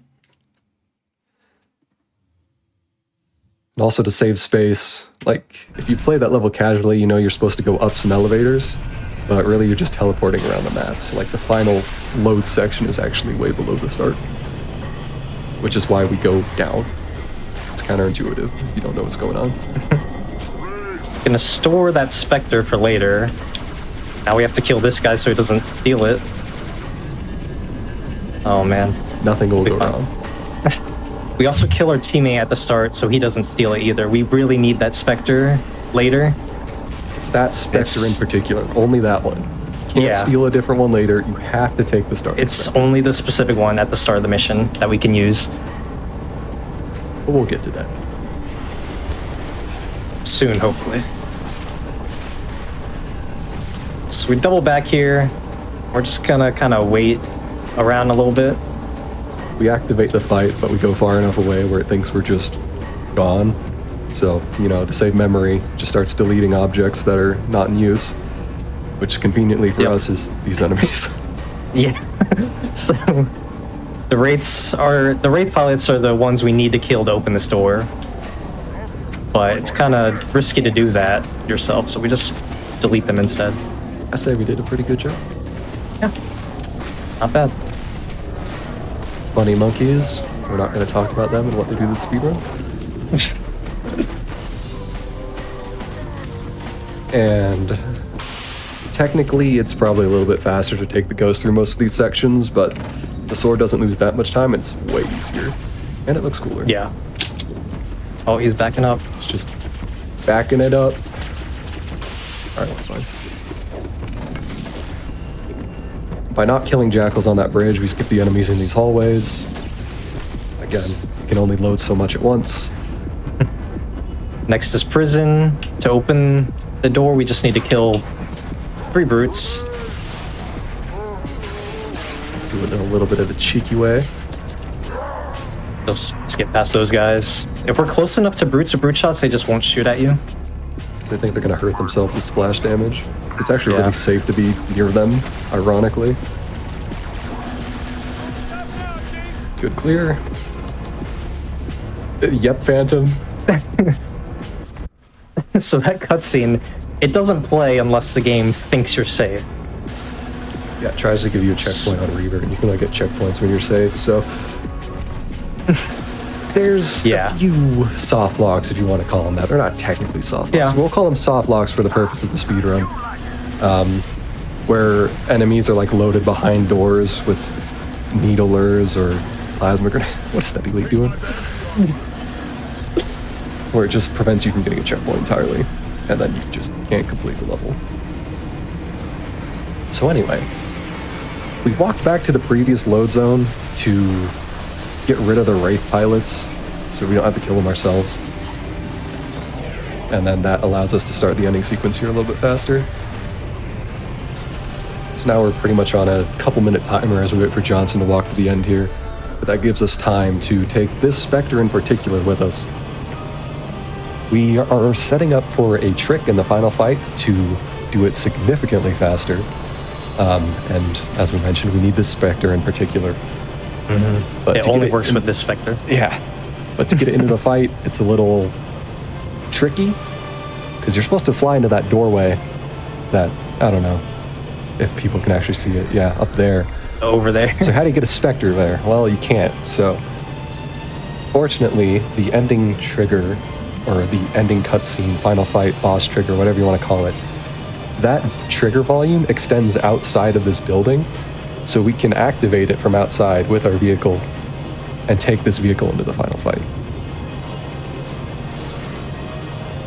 And also to save space, like, if you play that level casually, you know you're supposed to go up some elevators, but really you're just teleporting around the map. So like the final load section is actually way below the start, which is why we go down. It's counterintuitive if you don't know what's going on. Gonna store that Spectre for later. Now we have to kill this guy so he doesn't steal it. Oh man. Nothing will go wrong. We also kill our teammate at the start so he doesn't steal it either. We really need that Spectre later. It's that Spectre in particular. Only that one. You can't Yeah. steal a different one later. You have to take the starter. It's only the specific one at the start of the mission that we can use But we'll get to that. soon, hopefully. So we double back here. We're just gonna kind of wait around a little bit. We activate the fight, but we go far enough away where it thinks we're just gone. So, you know, to save memory, just starts deleting objects that are not in use, which conveniently for Yep. us is these enemies. Yeah. So the Wraith pilots are the ones we need to kill to open this door. But it's kind of risky to do that yourself, so we just delete them instead. I say we did a pretty good job. Yeah. Not bad. Funny monkeys. We're not going to talk about them and what they do to the speedrun. And technically, it's probably a little bit faster to take the ghost through most of these sections, but the sword doesn't lose that much time. It's way easier. And it looks cooler. Yeah. Oh, he's backing up. It's just backing it up. Alright, fine. By not killing jackals on that bridge, we skip the enemies in these hallways. Again, you can only load so much at once. Next is prison. To open the door, we just need to kill 3 brutes. Do it in a little bit of a cheeky way. Just skip past those guys. If we're close enough to brutes or brute shots, they just won't shoot at you. Because I think they're going to hurt themselves with splash damage. It's actually Yeah. really safe to be near them, ironically. Good clear. Yep, Phantom. So that cutscene, it doesn't play unless the game thinks you're safe. Yeah, it tries to give you a checkpoint on Reaver, and you can only get checkpoints when you're safe, so... There's Yeah. a few soft locks, if you want to call them that. They're not technically soft locks. Yeah. We'll call them soft locks for the purpose of the speedrun. Where enemies are like loaded behind doors with needlers or plasma grenade. What's that elite doing? Where it just prevents you from getting a checkpoint entirely, and then you just can't complete the level. So anyway, we walked back to the previous load zone to get rid of the Wraith pilots, so we don't have to kill them ourselves. And then that allows us to start the ending sequence here a little bit faster. So now we're pretty much on a couple-minute timer as we wait for Johnson to walk to the end here. But that gives us time to take this Spectre in particular with us. We are setting up for a trick in the final fight to do it significantly faster. And as we mentioned, we need this Spectre in particular. But It to get only works with this Spectre. Yeah. But to get it into the fight, it's a little tricky. Because you're supposed to fly into that doorway that, I don't know if people can actually see it. Yeah, up there. Over there. So how do you get a Spectre there? Well, you can't. So fortunately, the ending trigger, or the ending cutscene, final fight, boss trigger, whatever you want to call it, that trigger volume extends outside of this building, so we can activate it from outside with our vehicle and take this vehicle into the final fight.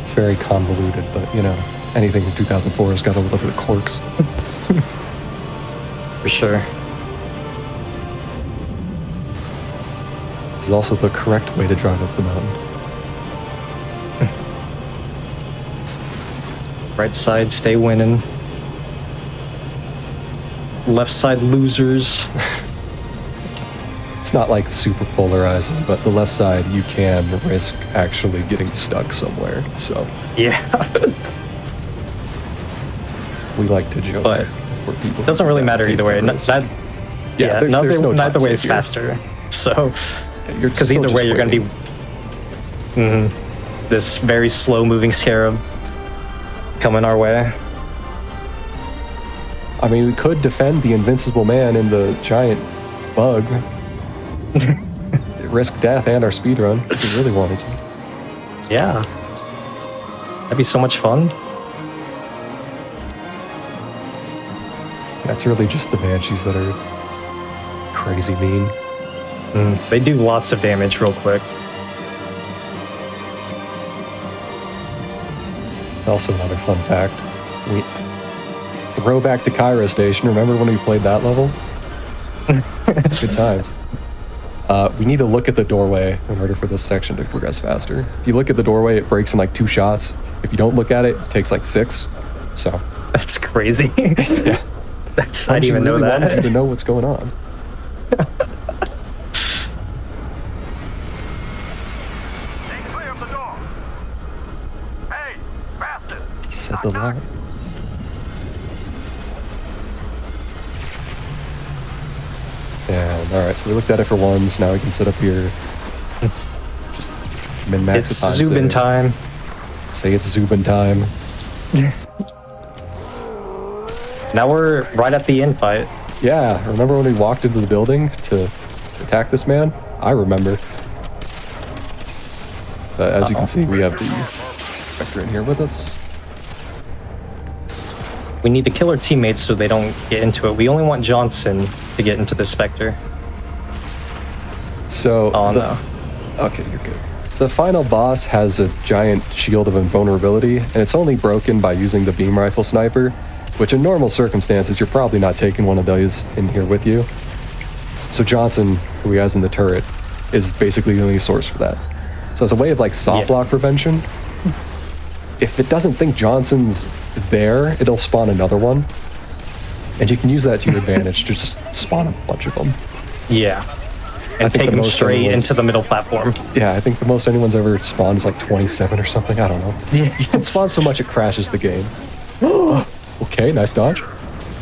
It's very convoluted, but you know, anything from 2004 has got a little bit of quirks. For sure. This is also the correct way to drive up the mountain. Right side, stay winning. Left side, losers. It's not like super polarizing, but the left side you can risk actually getting stuck somewhere. So Yeah. we like to joke. But for people. It doesn't really matter either way. Yeah, there's no neither time way is save here. faster. So, You're because still either just way, you're going to be this very slow-moving scarab coming our way. I mean, we could defend the invincible man in the giant bug. Risk death and our speedrun if we really wanted to. Yeah. That'd be so much fun. That's really just the banshees that are crazy mean. They do lots of damage real quick. Also, another fun fact: Throwback to Cairo Station. Remember when we played that level? Good times. We need to look at the doorway in order for this section to progress faster. If you look at the doorway, it breaks in like 2 shots. If you don't look at it, it takes like 6. So That's crazy. yeah, I didn't even know that. Wanted you to know what's going on. Stay clear of the door. Hey, bastard! He said the line. And all right, so we looked at it for ones. Now we can sit up here. Just min-max It's the times Zubin there. time. Say it's Zubin time. Now we're right at the end fight. Yeah, remember when we walked into the building to attack this man? I remember. As you can see, we have the Spectre in here with us. We need to kill our teammates so they don't get into it. We only want Johnson to get into the Spectre. So, Oh, no. Okay, you're good. The final boss has a giant shield of invulnerability, and it's only broken by using the beam rifle sniper, which in normal circumstances, you're probably not taking one of those in here with you. So Johnson, who he has in the turret, is basically the only source for that. So as a way of like soft lock prevention, if it doesn't think Johnson's there, it'll spawn another one. And you can use that to your advantage to just spawn a bunch of them. Yeah. I And think take the them most straight anyone's- into the middle platform. Yeah, I think the most anyone's ever spawned is like 27 or something. I don't know. Yeah. You can spawn so much it crashes the game. Okay, nice dodge.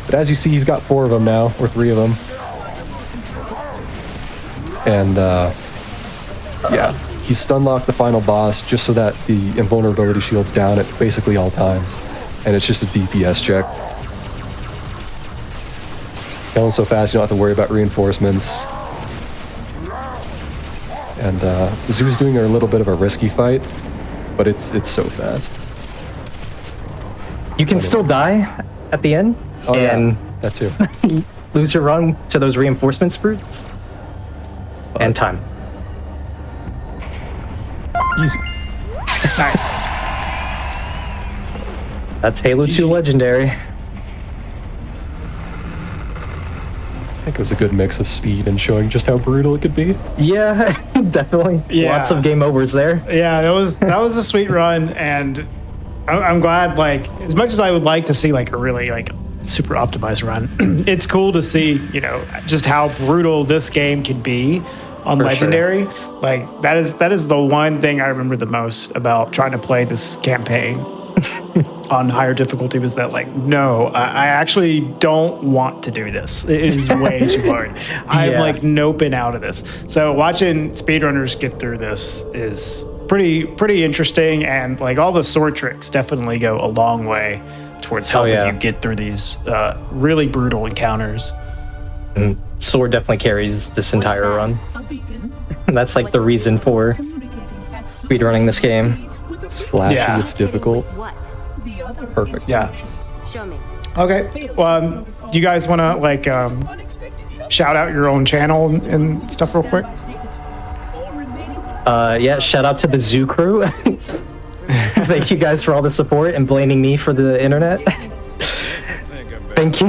But as you see, he's got 4 of them now, or 3 of them. And yeah, he's stun locked the final boss just so that the invulnerability shield's down at basically all times. And it's just a DPS check. Going so fast you don't have to worry about reinforcements. And Zoo's doing a little bit of a risky fight, but it's so fast. You can still die at the end Oh and yeah, that too. lose your run to those reinforcement spruts. And time. Easy. Nice. That's Halo 2 Legendary. I think it was a good mix of speed and showing just how brutal it could be. Yeah, definitely. Yeah. Lots of game overs there. Yeah, that was a sweet run, and I'm glad. Like, as much as I would like to see like a really like super optimized run, it's cool to see just how brutal this game can be on For Legendary. Like that is the one thing I remember the most about trying to play this campaign on higher difficulty was that like, no, I actually don't want to do this. It is way too hard. I'm Yeah. like noping out of this. So watching speedrunners get through this is pretty interesting, and like all the sword tricks definitely go a long way towards helping yeah. you get through these really brutal encounters. Sword definitely carries this entire run. That's like the reason for speedrunning this game. It's flashy, Yeah. it's difficult. What? Perfect. Yeah. Show me. Okay. Well, do you guys want to like shout out your own channel and stuff real quick? Yeah, shout out to the Zoo crew. Thank you guys for all the support and blaming me for the internet. Thank you,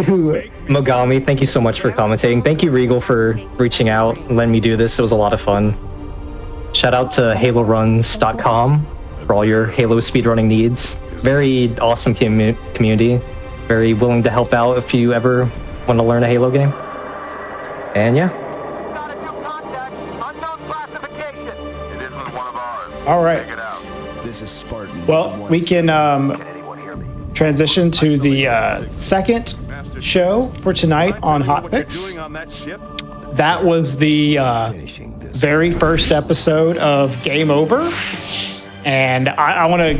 Mogami. Thank you so much for commentating. Thank you, Regal, for reaching out and letting me do this. It was a lot of fun. Shout out to HaloRuns.com for all your Halo speedrunning needs. Very awesome community. Very willing to help out if you ever want to learn a Halo game. And yeah. Got a new contact. Unknown classification. It isn't one of ours. All right. Check it out. This is Spartan. Well, we can Anyone hear me? transition to the second show for tonight on Hotfix. on that ship? That was the Finishing this. very first episode of Game Over. And I want to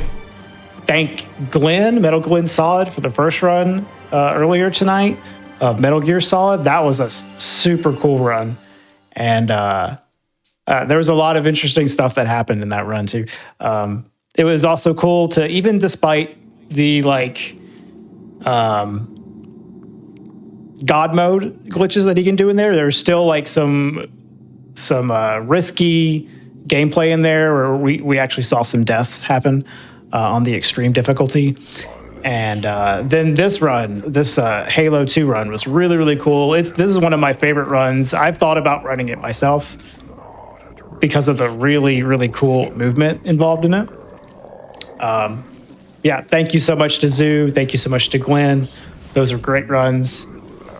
thank Glenn, Metal Glenn Solid, for the first run earlier tonight of Metal Gear Solid. That was a super cool run. And there was a lot of interesting stuff that happened in that run, too. It was also cool to, even despite the, like, God mode glitches that he can do in there, there's still, like, some risky gameplay in there where we actually saw some deaths happen on the extreme difficulty. And then this run, this Halo 2 run was really, really cool. This is one of my favorite runs. I've thought about running it myself because of the really, really cool movement involved in it. Yeah, thank you so much to Zoo. Thank you so much to Glenn. Those are great runs.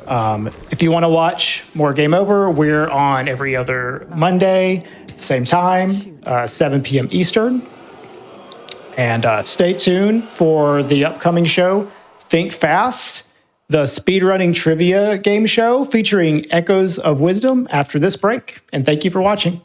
If you want to watch more Game Over, we're on every other Monday, same time, 7 p.m. Eastern. And stay tuned for the upcoming show, Think Fast, the speedrunning trivia game show featuring Echoes of Wisdom after this break. And thank you for watching.